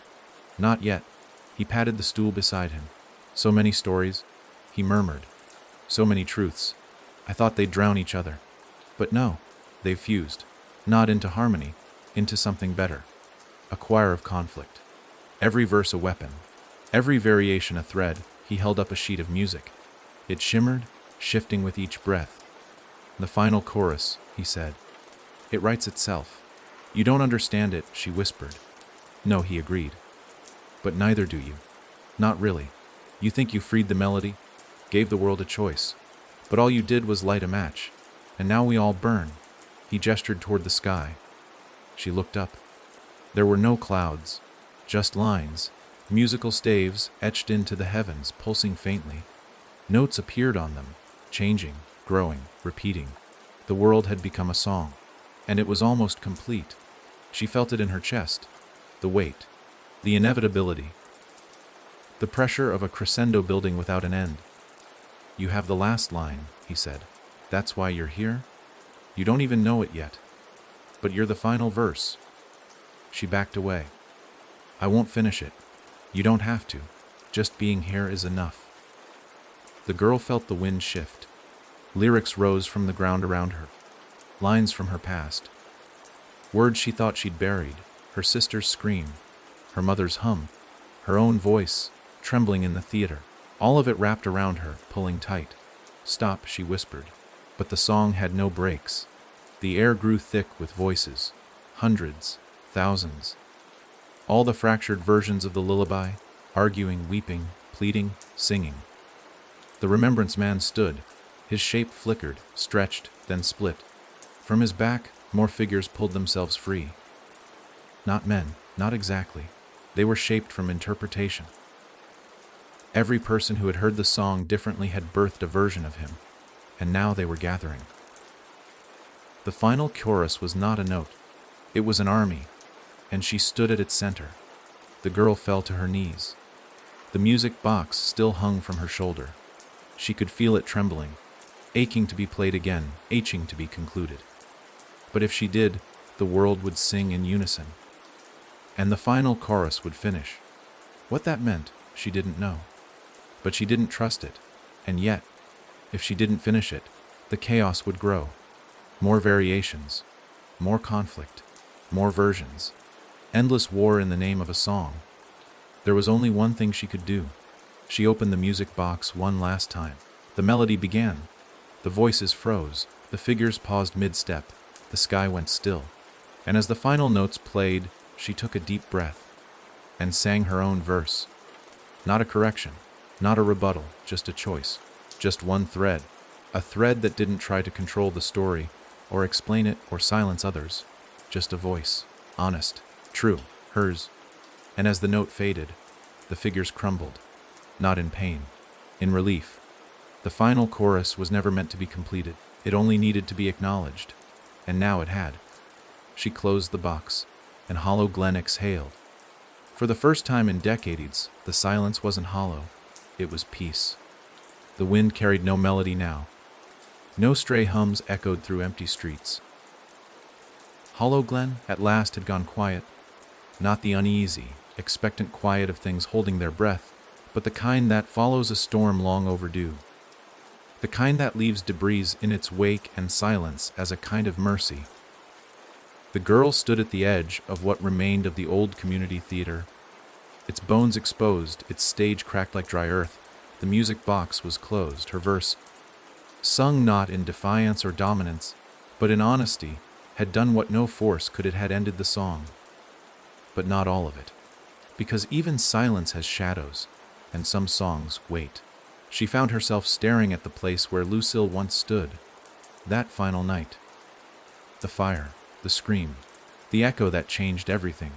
"Not yet." He patted the stool beside him. "So many stories," he murmured. "So many truths. I thought they'd drown each other. But no, they've fused. Not into harmony, into something better. A choir of conflict. Every verse a weapon. Every variation a thread." He held up a sheet of music. It shimmered, shifting with each breath. "The final chorus," he said. "It writes itself." "You don't understand it," she whispered. "No," he agreed. "But neither do you. Not really. You think you freed the melody, gave the world a choice. But all you did was light a match. And now we all burn." He gestured toward the sky. She looked up. There were no clouds, just lines, musical staves etched into the heavens, pulsing faintly. Notes appeared on them, changing, growing, repeating. The world had become a song, and it was almost complete. She felt it in her chest, the weight, the inevitability, the pressure of a crescendo building without an end. "You have the last line," he said. "That's why you're here? You don't even know it yet. But you're the final verse." She backed away. "I won't finish it. You don't have to. Just being here is enough." The girl felt the wind shift. Lyrics rose from the ground around her. Lines from her past. Words she thought she'd buried. Her sister's scream. Her mother's hum. Her own voice, trembling in the theater. All of it wrapped around her, pulling tight. "Stop," she whispered. But the song had no breaks. The air grew thick with voices. Hundreds, thousands. All the fractured versions of the lullaby, arguing, weeping, pleading, singing. The remembrance man stood. His shape flickered, stretched, then split. From his back, more figures pulled themselves free. Not men, not exactly. They were shaped from interpretation. Every person who had heard the song differently had birthed a version of him, and now they were gathering. The final chorus was not a note. It was an army, and she stood at its center. The girl fell to her knees. The music box still hung from her shoulder. She could feel it trembling, aching to be played again, aching to be concluded. But if she did, the world would sing in unison. And the final chorus would finish. What that meant, she didn't know. But she didn't trust it. And yet, if she didn't finish it, the chaos would grow. More variations, more conflict, more versions. Endless war in the name of a song. There was only one thing she could do. She opened the music box one last time. The melody began. The voices froze. The figures paused mid-step. The sky went still. And as the final notes played, she took a deep breath. and sang her own verse. Not a correction, not a rebuttal, just a choice. Just one thread. A thread that didn't try to control the story, or explain it, or silence others. Just a voice. Honest. True. Hers. And as the note faded, the figures crumbled. Not in pain. In relief. The final chorus was never meant to be completed. It only needed to be acknowledged. And now it had. She closed the box, and Hollow Glen exhaled. For the first time in decades, the silence wasn't hollow. It was peace. The wind carried no melody now. No stray hums echoed through empty streets. Hollow Glen at last had gone quiet. Not the uneasy, expectant quiet of things holding their breath, but the kind that follows a storm long overdue. The kind that leaves debris in its wake and silence as a kind of mercy. The girl stood at the edge of what remained of the old community theater. Its bones exposed, its stage cracked like dry earth. The music box was closed, her verse, sung not in defiance or dominance, but in honesty, had done what no force could. It had ended the song. But not all of it. Because even silence has shadows, and some songs wait. She found herself staring at the place where Lucille once stood. That final night. The fire, the scream, the echo that changed everything.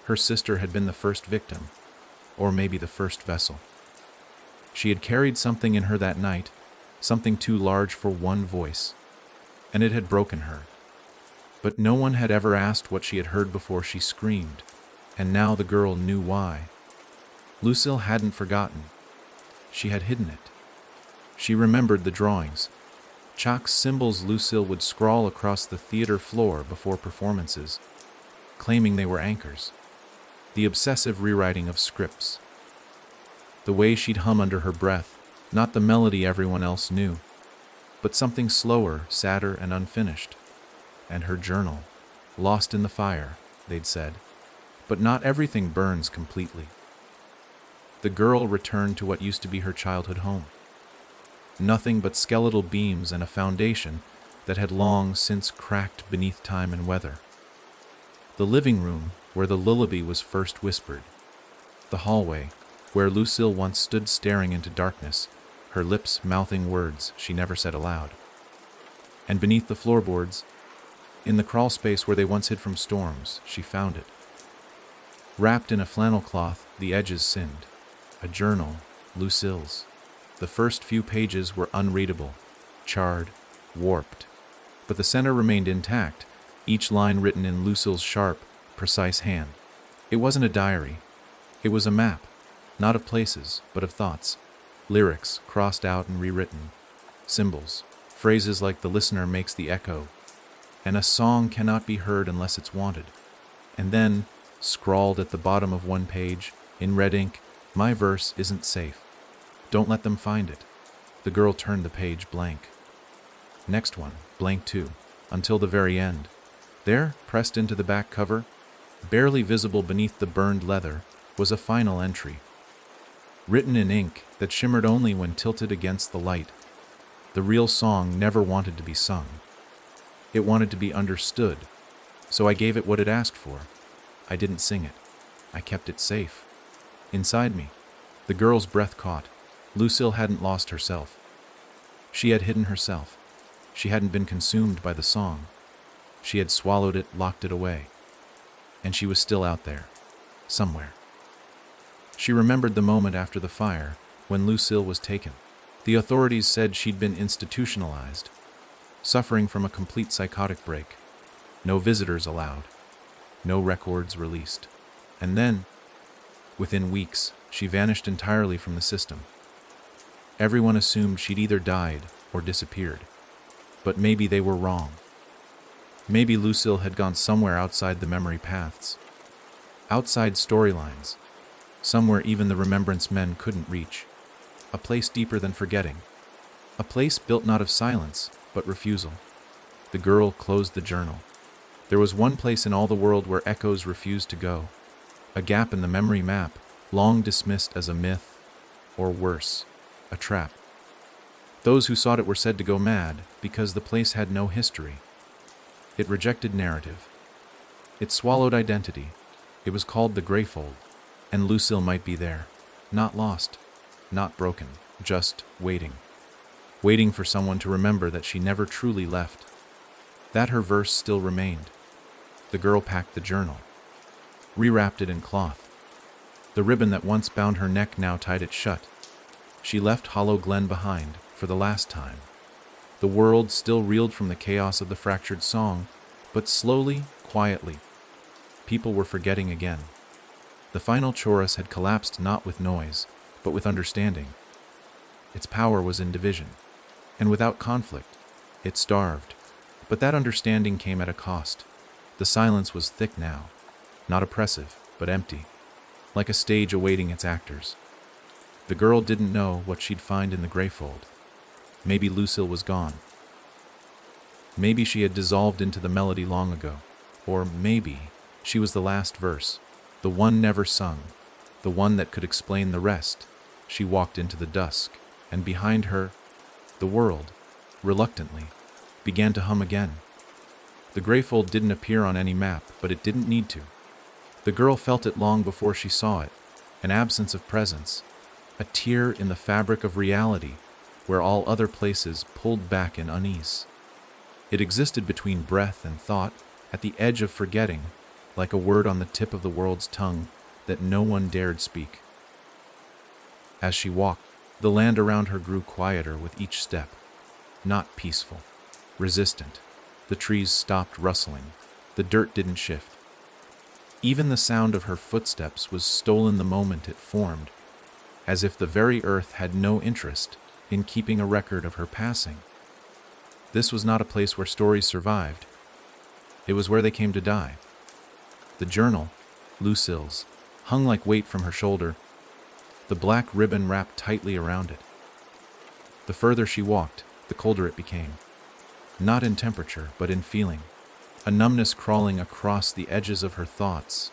Her sister had been the first victim, or maybe the first vessel. She had carried something in her that night, something too large for one voice, and it had broken her. But no one had ever asked what she had heard before she screamed, and now the girl knew why. Lucille hadn't forgotten. She had hidden it. She remembered the drawings. Chalk symbols Lucille would scrawl across the theater floor before performances, claiming they were anchors. The obsessive rewriting of scripts. The way she'd hum under her breath, not the melody everyone else knew, but something slower, sadder, and unfinished. And her journal, lost in the fire, they'd said. But not everything burns completely. The girl returned to what used to be her childhood home. Nothing but skeletal beams and a foundation that had long since cracked beneath time and weather. The living room, where the lullaby was first whispered. The hallway, where Lucille once stood staring into darkness, her lips mouthing words she never said aloud. And beneath the floorboards, in the crawl space where they once hid from storms, she found it. Wrapped in a flannel cloth, the edges sinned. A journal, Lucille's. The first few pages were unreadable, charred, warped. But the center remained intact, each line written in Lucille's sharp, precise hand. It wasn't a diary. It was a map, not of places, but of thoughts. Lyrics crossed out and rewritten. Symbols, phrases like the listener makes the echo. And a song cannot be heard unless it's wanted. And then, scrawled at the bottom of one page, in red ink, my verse isn't safe. Don't let them find it. The girl turned the page blank. Next one, blank too, until the very end. There, pressed into the back cover, barely visible beneath the burned leather, was a final entry. Written in ink that shimmered only when tilted against the light. The real song never wanted to be sung. It wanted to be understood, so I gave it what it asked for. I didn't sing it. I kept it safe. Inside me, the girl's breath caught. Lucille hadn't lost herself. She had hidden herself. She hadn't been consumed by the song. She had swallowed it, locked it away. And she was still out there, somewhere. She remembered the moment after the fire, when Lucille was taken. The authorities said she'd been institutionalized, suffering from a complete psychotic break. No visitors allowed. No records released. And then, within weeks, she vanished entirely from the system. Everyone assumed she'd either died or disappeared. But maybe they were wrong. Maybe Lucille had gone somewhere outside the memory paths. Outside storylines. Somewhere even the remembrance men couldn't reach. A place deeper than forgetting. A place built not of silence, but refusal. The girl closed the journal. There was one place in all the world where echoes refused to go. A gap in the memory map, long dismissed as a myth, or worse, a trap. Those who sought it were said to go mad because the place had no history. It rejected narrative. It swallowed identity. It was called the Greyfold, and Lucille might be there. Not lost, not broken, just waiting. Waiting for someone to remember that she never truly left. That her verse still remained. The girl packed the journal, rewrapped it in cloth. The ribbon that once bound her neck now tied it shut. She left Hollow Glen behind, for the last time. The world still reeled from the chaos of the fractured song, but slowly, quietly, people were forgetting again. The final chorus had collapsed not with noise, but with understanding. Its power was in division, and without conflict, it starved. But that understanding came at a cost. The silence was thick now, not oppressive, but empty, like a stage awaiting its actors. The girl didn't know what she'd find in the Greyfold. Maybe Lucille was gone. Maybe she had dissolved into the melody long ago. Or maybe she was the last verse, the one never sung, the one that could explain the rest. She walked into the dusk, and behind her, the world, reluctantly, began to hum again. The Greyfold didn't appear on any map, but it didn't need to. The girl felt it long before she saw it, an absence of presence, a tear in the fabric of reality, where all other places pulled back in unease. It existed between breath and thought, at the edge of forgetting, like a word on the tip of the world's tongue that no one dared speak. As she walked, the land around her grew quieter with each step, not peaceful, resistant. The trees stopped rustling, the dirt didn't shift. Even the sound of her footsteps was stolen the moment it formed, as if the very earth had no interest in keeping a record of her passing. This was not a place where stories survived. It was where they came to die. The journal, Lucille's, hung like weight from her shoulder, the black ribbon wrapped tightly around it. The further she walked, the colder it became. Not in temperature, but in feeling. A numbness crawling across the edges of her thoughts,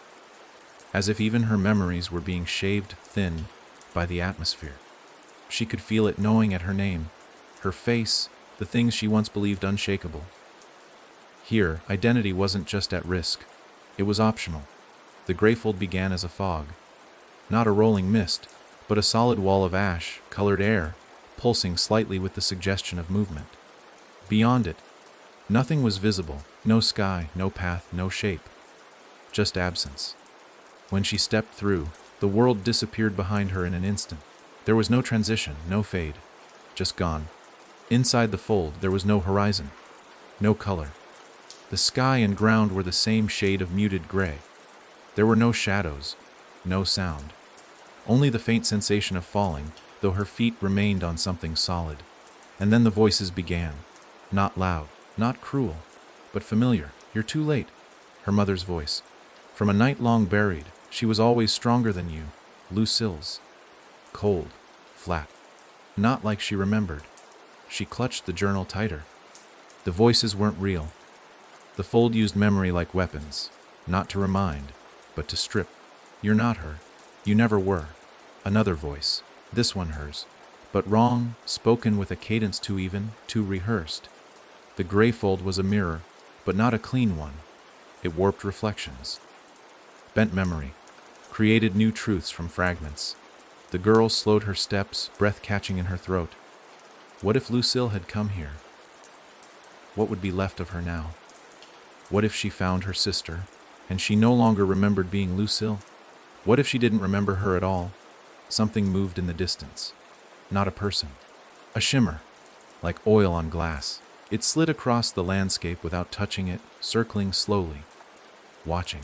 as if even her memories were being shaved thin by the atmosphere. She could feel it gnawing at her name, her face, the things she once believed unshakable. Here, identity wasn't just at risk. It was optional. The Greyfold began as a fog. Not a rolling mist, but a solid wall of ash-colored air, pulsing slightly with the suggestion of movement. Beyond it, nothing was visible. No sky, no path, no shape. Just absence. When she stepped through, the world disappeared behind her in an instant. There was no transition, no fade. Just gone. Inside the fold, there was no horizon. No color. The sky and ground were the same shade of muted gray. There were no shadows, no sound. Only the faint sensation of falling, though her feet remained on something solid. And then the voices began. Not loud, not cruel, but familiar. You're too late. Her mother's voice. From a night long buried, she was always stronger than you. Lucille's. Cold, flat. Not like she remembered. She clutched the journal tighter. The voices weren't real. The fold used memory like weapons, not to remind, but to strip. You're not her. You never were. Another voice. This one hers. But wrong, spoken with a cadence too even, too rehearsed. The Greyfold was a mirror, but not a clean one. It warped reflections. Bent memory. Created new truths from fragments. The girl slowed her steps, breath catching in her throat. What if Lucille had come here? What would be left of her now? What if she found her sister, and she no longer remembered being Lucille? What if she didn't remember her at all? Something moved in the distance. Not a person. A shimmer, like oil on glass. It slid across the landscape without touching it, circling slowly. Watching,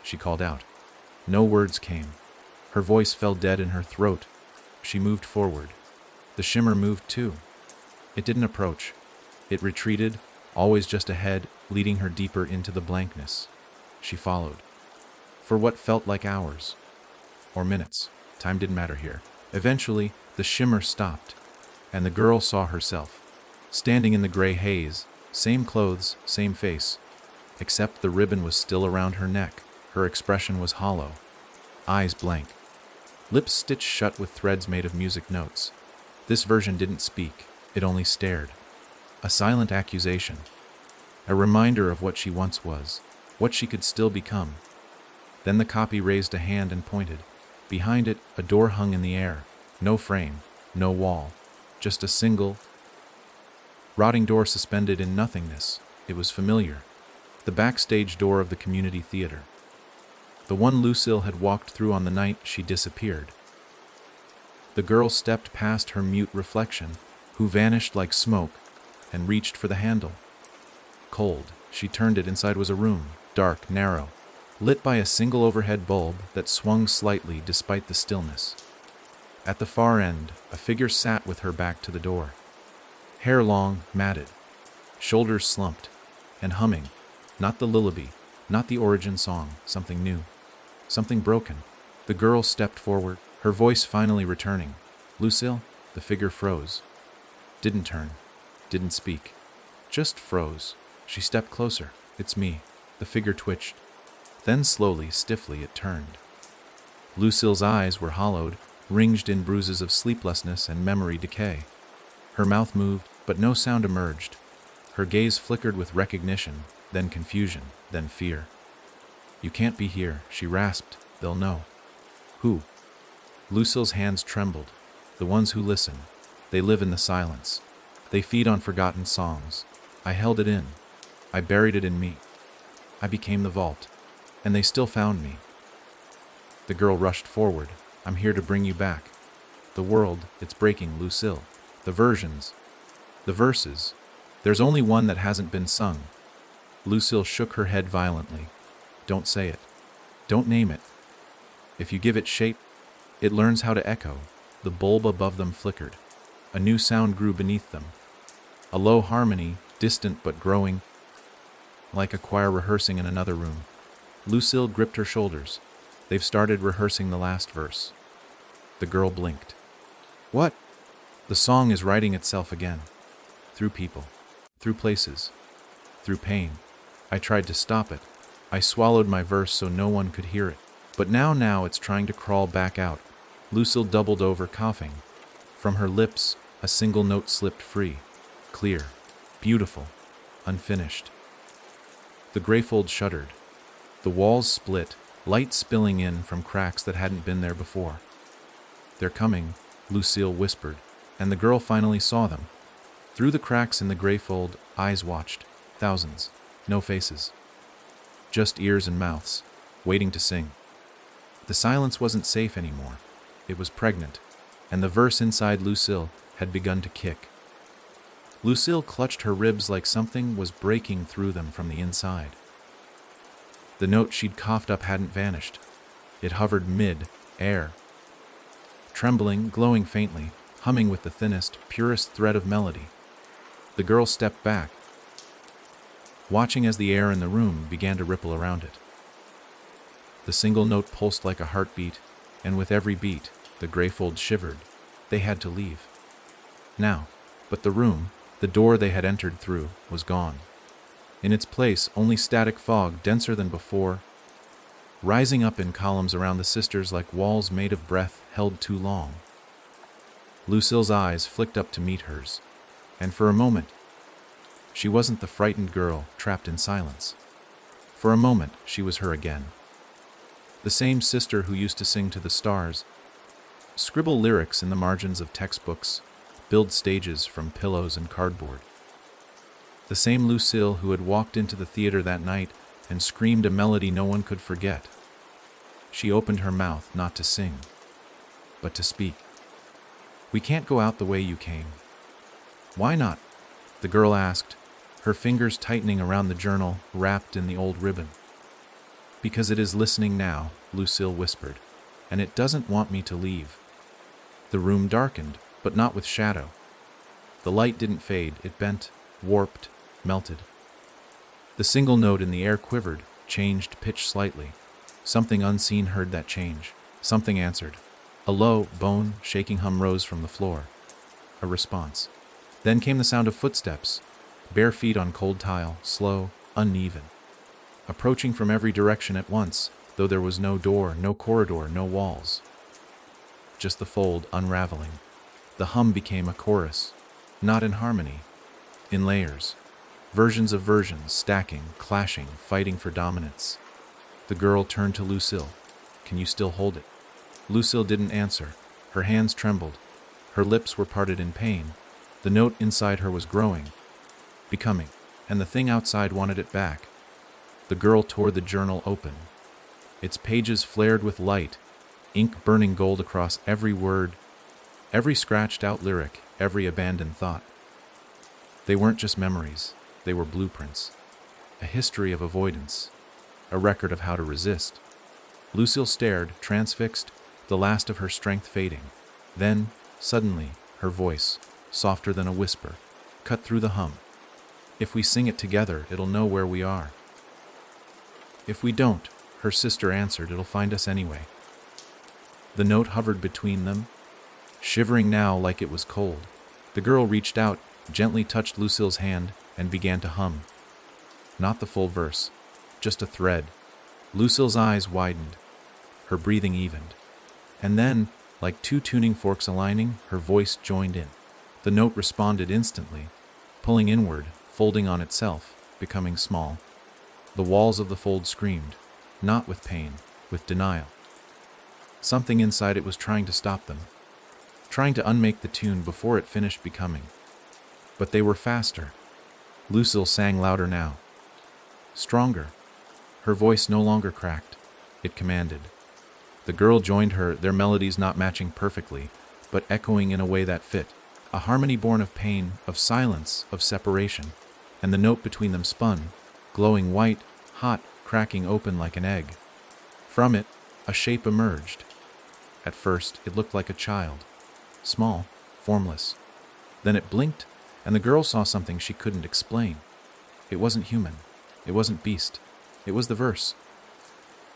she called out. No words came. Her voice fell dead in her throat. She moved forward. The shimmer moved too. It didn't approach. It retreated, always just ahead, leading her deeper into the blankness. She followed. For what felt like hours. Or minutes. Time didn't matter here. Eventually, the shimmer stopped, and the girl saw herself. Standing in the gray haze, same clothes, same face. Except the ribbon was still around her neck. Her expression was hollow. Eyes blank. Lips stitched shut with threads made of music notes. This version didn't speak. It only stared. A silent accusation. A reminder of what she once was. What she could still become. Then the copy raised a hand and pointed. Behind it, a door hung in the air. No frame, no wall, just a single, rotting door suspended in nothingness. It was familiar. The backstage door of the community theater. The one Lucille had walked through on the night she disappeared. The girl stepped past her mute reflection, who vanished like smoke, and reached for the handle. Cold, she turned it. Inside was a room, dark, narrow, lit by a single overhead bulb that swung slightly despite the stillness. At the far end, a figure sat with her back to the door. Hair long, matted, shoulders slumped, and humming, not the lullaby, not the origin song, something new, something broken. The girl stepped forward, her voice finally returning. "Lucille?" The figure froze. Didn't turn, didn't speak, just froze. She stepped closer. "It's me." The figure twitched. Then slowly, stiffly, it turned. Lucille's eyes were hollowed, ringed in bruises of sleeplessness and memory decay. Her mouth moved, but no sound emerged. Her gaze flickered with recognition, then confusion, then fear. "You can't be here," she rasped. "They'll know." "Who?" Lucille's hands trembled. "The ones who listen. They live in the silence. They feed on forgotten songs. I held it in. I buried it in me. I became the vault. And they still found me." The girl rushed forward. "I'm here to bring you back. The world, it's breaking, Lucille. The versions. The verses. There's only one that hasn't been sung." Lucille shook her head violently. "Don't say it. Don't name it. If you give it shape, it learns how to echo." The bulb above them flickered. A new sound grew beneath them. A low harmony, distant but growing, like a choir rehearsing in another room. Lucille gripped her shoulders. "They've started rehearsing the last verse." The girl blinked. "What?" "The song is writing itself again. Through people. Through places. Through pain. I tried to stop it. I swallowed my verse so no one could hear it. But now it's trying to crawl back out." Lucille doubled over, coughing. From her lips, a single note slipped free. Clear. Beautiful. Unfinished. The grayfold shuddered. The walls split, light spilling in from cracks that hadn't been there before. "They're coming," Lucille whispered, and the girl finally saw them. Through the cracks in the grayfold, eyes watched. Thousands. No faces. Just ears and mouths, waiting to sing. The silence wasn't safe anymore. It was pregnant, and the verse inside Lucille had begun to kick. Lucille clutched her ribs like something was breaking through them from the inside. The note she'd coughed up hadn't vanished. It hovered mid-air, trembling, glowing faintly, humming with the thinnest, purest thread of melody. The girl stepped back, watching as the air in the room began to ripple around it. The single note pulsed like a heartbeat, and with every beat, the grayfold shivered. They had to leave. Now, but the room, the door they had entered through, was gone. In its place, only static fog, denser than before, rising up in columns around the sisters like walls made of breath held too long. Lucille's eyes flicked up to meet hers, and for a moment, she wasn't the frightened girl trapped in silence. For a moment, she was her again. The same sister who used to sing to the stars, scribble lyrics in the margins of textbooks, build stages from pillows and cardboard. The same Lucille who had walked into the theater that night and screamed a melody no one could forget. She opened her mouth not to sing, but to speak. "We can't go out the way you came." "Why not?" the girl asked, her fingers tightening around the journal wrapped in the old ribbon. "Because it is listening now," Lucille whispered, "and it doesn't want me to leave." The room darkened, but not with shadow. The light didn't fade, it bent, warped, melted. The single note in the air quivered, changed pitch slightly. Something unseen heard that change. Something answered. A low, bone-shaking hum rose from the floor. A response. Then came the sound of footsteps, bare feet on cold tile, slow, uneven, approaching from every direction at once, though there was no door, no corridor, no walls. Just the fold unraveling. The hum became a chorus, not in harmony, in layers. Versions of versions, stacking, clashing, fighting for dominance. The girl turned to Lucille. "Can you still hold it?" Lucille didn't answer. Her hands trembled. Her lips were parted in pain. The note inside her was growing, becoming, and the thing outside wanted it back. The girl tore the journal open. Its pages flared with light, ink burning gold across every word, every scratched-out lyric, every abandoned thought. They weren't just memories, they were blueprints. A history of avoidance, a record of how to resist. Lucille stared, transfixed, the last of her strength fading. Then, suddenly, her voice, softer than a whisper, cut through the hum. "If we sing it together, it'll know where we are." "If we don't," her sister answered, "it'll find us anyway." The note hovered between them, shivering now like it was cold. The girl reached out, gently touched Lucille's hand, and began to hum. Not the full verse, just a thread. Lucille's eyes widened. Her breathing evened. And then, like two tuning forks aligning, her voice joined in. The note responded instantly, pulling inward, folding on itself, becoming small. The walls of the fold screamed, not with pain, with denial. Something inside it was trying to stop them, trying to unmake the tune before it finished becoming. But they were faster. Lucille sang louder now. Stronger. Her voice no longer cracked. It commanded. The girl joined her, their melodies not matching perfectly, but echoing in a way that fit. A harmony born of pain, of silence, of separation. And the note between them spun, glowing white, hot, cracking open like an egg. From it, a shape emerged. At first, it looked like a child. Small, formless. Then it blinked, and the girl saw something she couldn't explain. It wasn't human. It wasn't beast. It was the verse.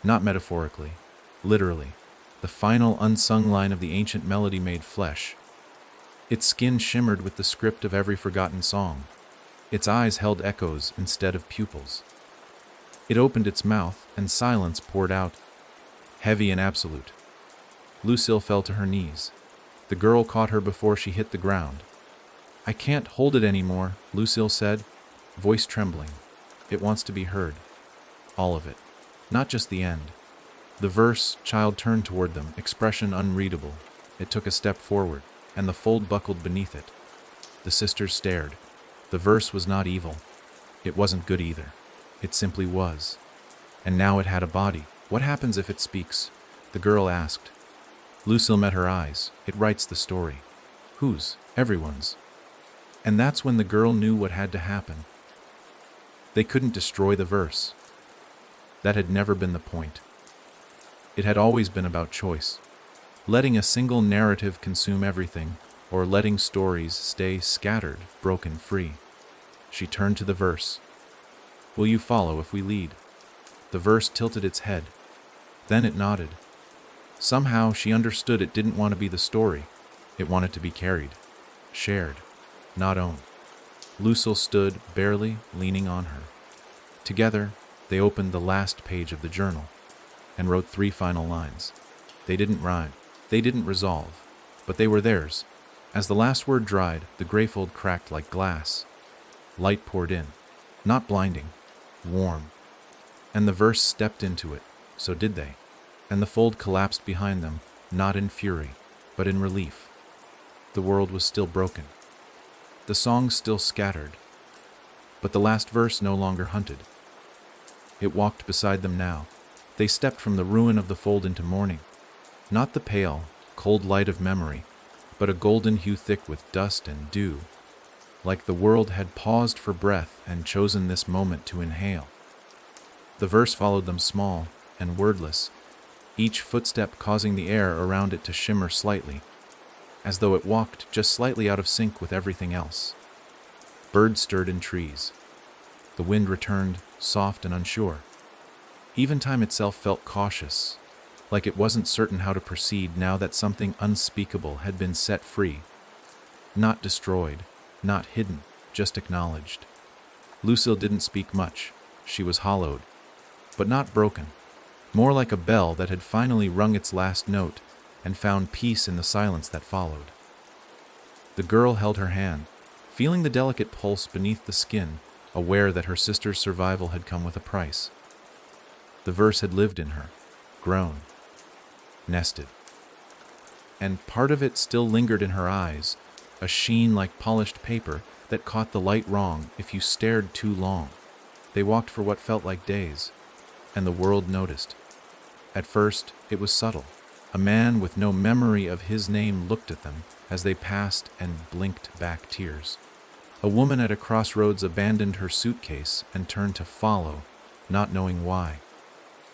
Not metaphorically. Literally. The final unsung line of the ancient melody made flesh. Its skin shimmered with the script of every forgotten song. Its eyes held echoes instead of pupils. It opened its mouth, and silence poured out, heavy and absolute. Lucille fell to her knees. The girl caught her before she hit the ground. "I can't hold it anymore," Lucille said, voice trembling. "It wants to be heard. All of it. Not just the end." The verse, child turned toward them, expression unreadable. It took a step forward, and the fold buckled beneath it. The sisters stared. The verse was not evil. It wasn't good either. It simply was. And now it had a body. "What happens if it speaks?" the girl asked. Lucille met her eyes. "It writes the story." "Whose?" "Everyone's." And that's when the girl knew what had to happen. They couldn't destroy the verse. That had never been the point. It had always been about choice. Letting a single narrative consume everything, or letting stories stay scattered, broken free. She turned to the verse. "Will you follow if we lead?" The verse tilted its head. Then it nodded. Somehow she understood it didn't want to be the story. It wanted to be carried, shared, not owned. Lucille stood, barely, leaning on her. Together, they opened the last page of the journal and wrote 3 final lines. They didn't rhyme. They didn't resolve. But they were theirs. As the last word dried, the gray fold cracked like glass. Light poured in. Not blinding. Warm. And the verse stepped into it. So did they. And the fold collapsed behind them, not in fury, but in relief. The world was still broken. The songs still scattered. But the last verse no longer hunted. It walked beside them now. They stepped from the ruin of the fold into morning. Not the pale, cold light of memory, but a golden hue thick with dust and dew, like the world had paused for breath and chosen this moment to inhale. The verse followed them small and wordless, each footstep causing the air around it to shimmer slightly, as though it walked just slightly out of sync with everything else. Birds stirred in trees. The wind returned, soft and unsure. Even time itself felt cautious, like it wasn't certain how to proceed now that something unspeakable had been set free. Not destroyed, not hidden, just acknowledged. Lucille didn't speak much. She was hollowed, but not broken. More like a bell that had finally rung its last note and found peace in the silence that followed. The girl held her hand, feeling the delicate pulse beneath the skin, aware that her sister's survival had come with a price. The The verse had lived in her, grown, nested. And part of it still lingered in her eyes, a sheen like polished paper that caught the light wrong if you stared too long. They walked for what felt like days, and the world noticed. At first, it was subtle. A man with no memory of his name looked at them as they passed and blinked back tears. A woman at a crossroads abandoned her suitcase and turned to follow, not knowing why.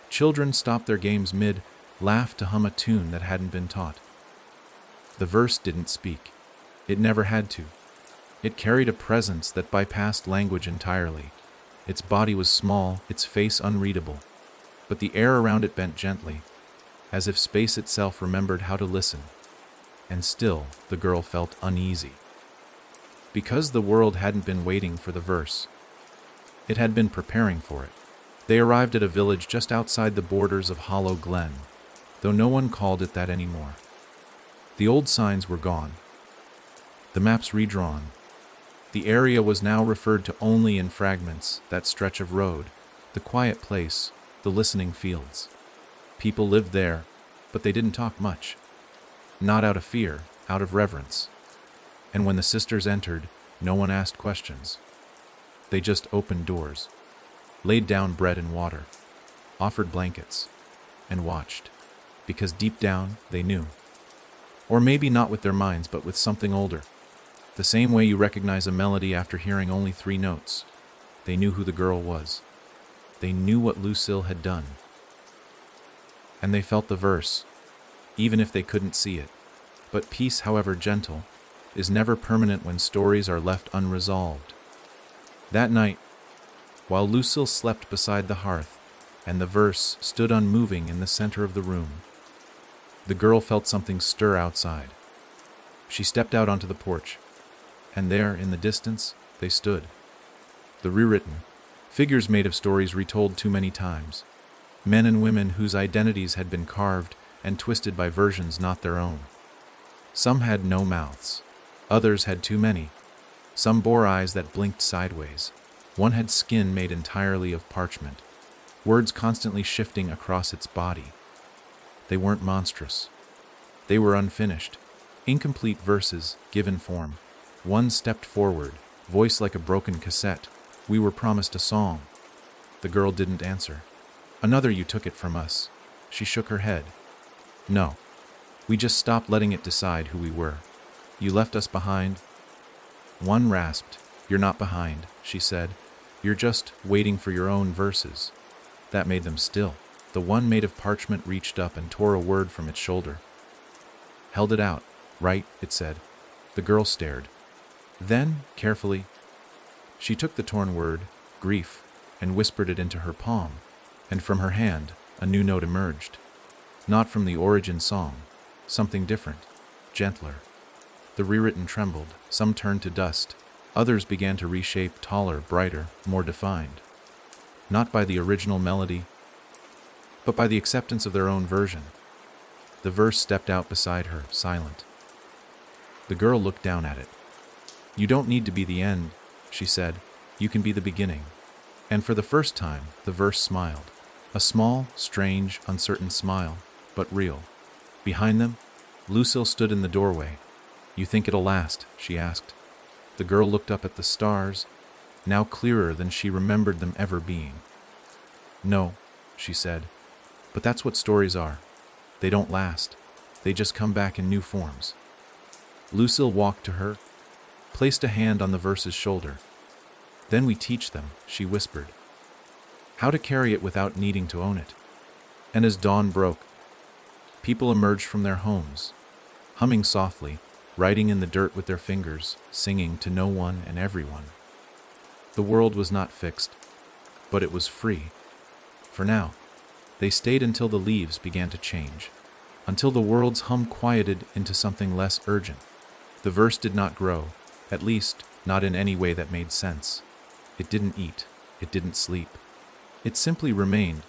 Children stopped their games mid, laughed to hum a tune that hadn't been taught. The verse didn't speak. It never had to. It carried a presence that bypassed language entirely. Its body was small, its face unreadable, but the air around it bent gently, as if space itself remembered how to listen. And still, the girl felt uneasy. Because the world hadn't been waiting for the verse. It had been preparing for it. They arrived at a village just outside the borders of Hollow Glen, though no one called it that anymore. The old signs were gone. The maps redrawn. The area was now referred to only in fragments, that stretch of road, the quiet place, the listening fields. People lived there, but they didn't talk much. Not out of fear, out of reverence. And when the sisters entered, no one asked questions. They just opened doors, laid down bread and water, offered blankets, and watched, because deep down they knew. Or maybe not with their minds, but with something older. The same way you recognize a melody after hearing only 3 notes. They knew who the girl was. They knew what Lucille had done. And they felt the verse, even if they couldn't see it. But peace, however gentle, is never permanent when stories are left unresolved. That night, while Lucille slept beside the hearth, and the verse stood unmoving in the center of the room, the girl felt something stir outside. She stepped out onto the porch, and there, in the distance, they stood. The rewritten, figures made of stories retold too many times. Men and women whose identities had been carved and twisted by versions not their own. Some had no mouths. Others had too many. Some bore eyes that blinked sideways. One had skin made entirely of parchment, words constantly shifting across its body. They weren't monstrous. They were unfinished, incomplete verses given form. One stepped forward, voice like a broken cassette. "We were promised a song." The girl didn't answer. "Another, you took it from us." She shook her head. "No. We just stopped letting it decide who we were. You left us behind." One rasped. "You're not behind," she said. "You're just waiting for your own verses." That made them still. The one made of parchment reached up and tore a word from its shoulder. "Held it out, right?" it said. The girl stared. Then, carefully, she took the torn word, grief, and whispered it into her palm, and from her hand, a new note emerged. Not from the origin song, something different, gentler. The rewritten trembled, some turned to dust, others began to reshape, taller, brighter, more defined. Not by the original melody, but by the acceptance of their own version. The verse stepped out beside her, silent. The girl looked down at it. "You don't need to be the end," she said. "You can be the beginning." And for the first time, the verse smiled. A small, strange, uncertain smile, but real. Behind them, Lucille stood in the doorway. "You think it'll last?" she asked. The girl looked up at the stars, now clearer than she remembered them ever being. "No," she said, "but that's what stories are. They don't last. They just come back in new forms." Lucille walked to her, placed a hand on the verse's shoulder. "Then we teach them," she whispered, "how to carry it without needing to own it." And as dawn broke, people emerged from their homes, humming softly, writing in the dirt with their fingers, singing to no one and everyone. The world was not fixed, but it was free. For now, they stayed until the leaves began to change, until the world's hum quieted into something less urgent. The verse did not grow, at least not in any way that made sense. It didn't eat, it didn't sleep. It simply remained,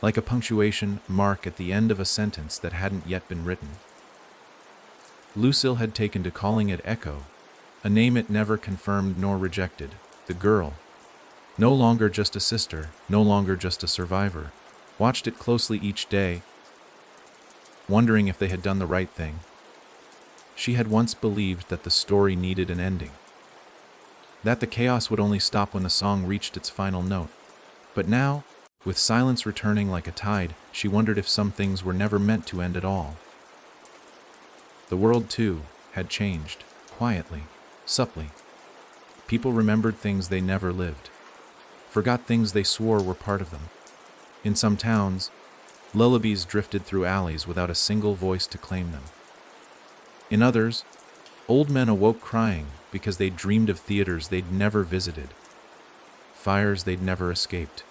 like a punctuation mark at the end of a sentence that hadn't yet been written. Lucille had taken to calling it Echo, a name it never confirmed nor rejected. The girl, no longer just a sister, no longer just a survivor, watched it closely each day, wondering if they had done the right thing. She had once believed that the story needed an ending, that the chaos would only stop when the song reached its final note. But now, with silence returning like a tide, she wondered if some things were never meant to end at all. The world, too, had changed, quietly, subtly. People remembered things they never lived, forgot things they swore were part of them. In some towns, lullabies drifted through alleys without a single voice to claim them. In others, old men awoke crying because they dreamed of theaters they'd never visited, fires they'd never escaped.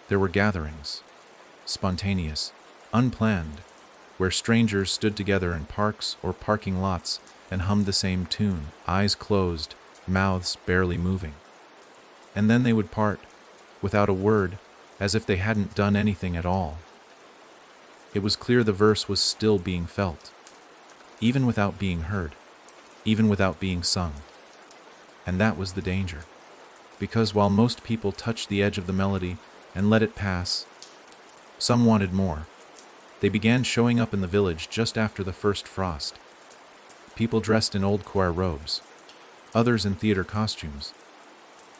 There were gatherings, spontaneous, unplanned, where strangers stood together in parks or parking lots and hummed the same tune, eyes closed, mouths barely moving. And then they would part, without a word, as if they hadn't done anything at all. It was clear the verse was still being felt, even without being heard, even without being sung. And that was the danger, because while most people touched the edge of the melody and let it pass, some wanted more. They began showing up in the village just after the first frost. People dressed in old choir robes, others in theater costumes,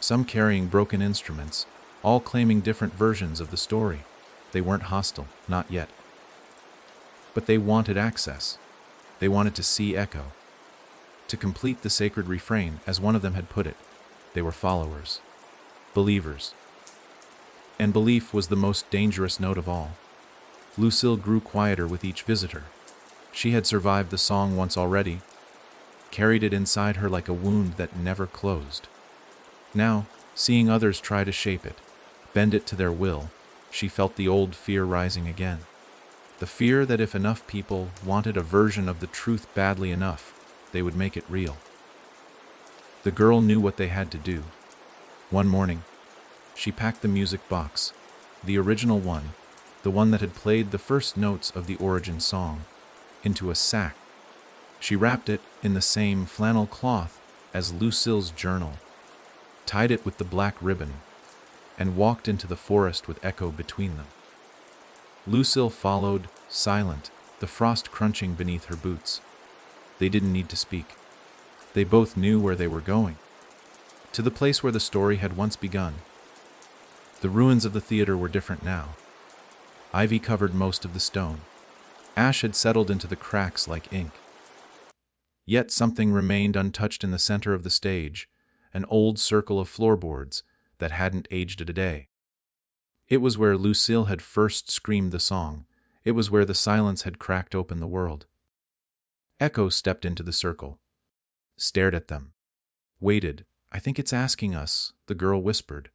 some carrying broken instruments, all claiming different versions of the story. They weren't hostile, not yet. But they wanted access. They wanted to see Echo. To complete the sacred refrain, as one of them had put it, they were followers, believers. And belief was the most dangerous note of all. Lucille grew quieter with each visitor. She had survived the song once already, carried it inside her like a wound that never closed. Now, seeing others try to shape it, bend it to their will, she felt the old fear rising again. The fear that if enough people wanted a version of the truth badly enough, they would make it real. The girl knew what they had to do. One morning, she packed the music box, the original one, the one that had played the first notes of the origin song, into a sack. She wrapped it in the same flannel cloth as Lucille's journal, tied it with the black ribbon, and walked into the forest with Echo between them. Lucille followed, silent, the frost crunching beneath her boots. They didn't need to speak. They both knew where they were going. To the place where the story had once begun. The ruins of the theater were different now. Ivy covered most of the stone. Ash had settled into the cracks like ink. Yet something remained untouched in the center of the stage, an old circle of floorboards that hadn't aged a day. It was where Lucille had first screamed the song. It was where the silence had cracked open the world. Echo stepped into the circle, stared at them, waited. "I think it's asking us," the girl whispered.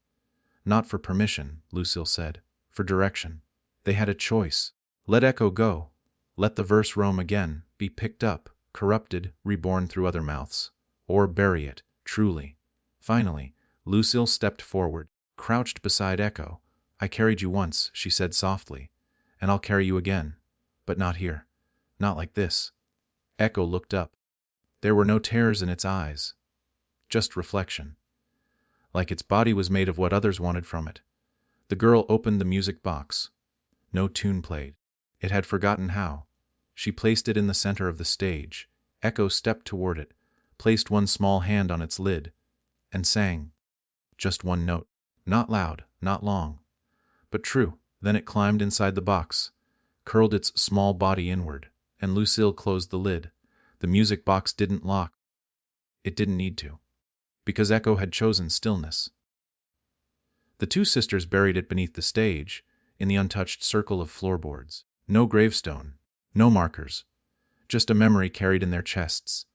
"Not for permission," Lucille said, "for direction." They had a choice. Let Echo go. Let the verse roam again, be picked up, corrupted, reborn through other mouths. Or bury it, truly. Finally, Lucille stepped forward, crouched beside Echo. "I carried you once," she said softly, "and I'll carry you again. But not here. Not like this." Echo looked up. There were no tears in its eyes, just reflection. Like its body was made of what others wanted from it. The girl opened the music box. No tune played. It had forgotten how. She placed it in the center of the stage. Echo stepped toward it, placed one small hand on its lid, and sang. Just one note. Not loud, not long, but true. Then it climbed inside the box, curled its small body inward, and Lucille closed the lid. The music box didn't lock. It didn't need to, because Echo had chosen stillness. The two sisters buried it beneath the stage, in the untouched circle of floorboards. No gravestone, no markers, just a memory carried in their chests,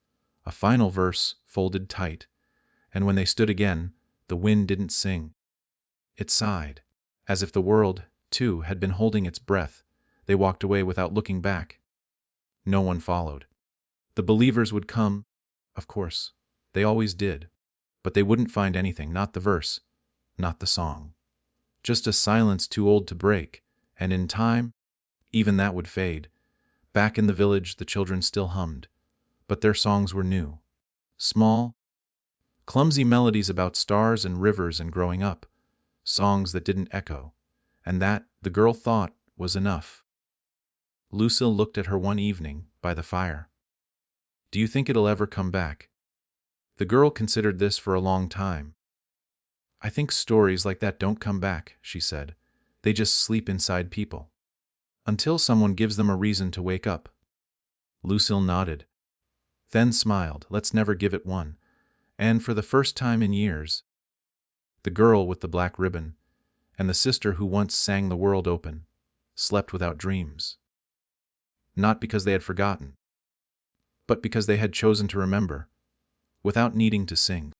a final verse folded tight, and when they stood again, the wind didn't sing. It sighed, as if the world, too, had been holding its breath. They walked away without looking back. No one followed. The believers would come, of course, they always did, but they wouldn't find anything, not the verse, not the song. Just a silence too old to break, and in time, even that would fade. Back in the village, the children still hummed, but their songs were new. Small, clumsy melodies about stars and rivers and growing up, songs that didn't echo, and that, the girl thought, was enough. Lucille looked at her one evening, by the fire. Do you think it'll ever come back? The girl considered this for a long time. I think stories like that don't come back, she said. They just sleep inside people. Until someone gives them a reason to wake up. Lucille nodded. Then smiled. Let's never give it one. And for the first time in years, the girl with the black ribbon, and the sister who once sang the world open, slept without dreams. Not because they had forgotten, but because they had chosen to remember, without needing to sing.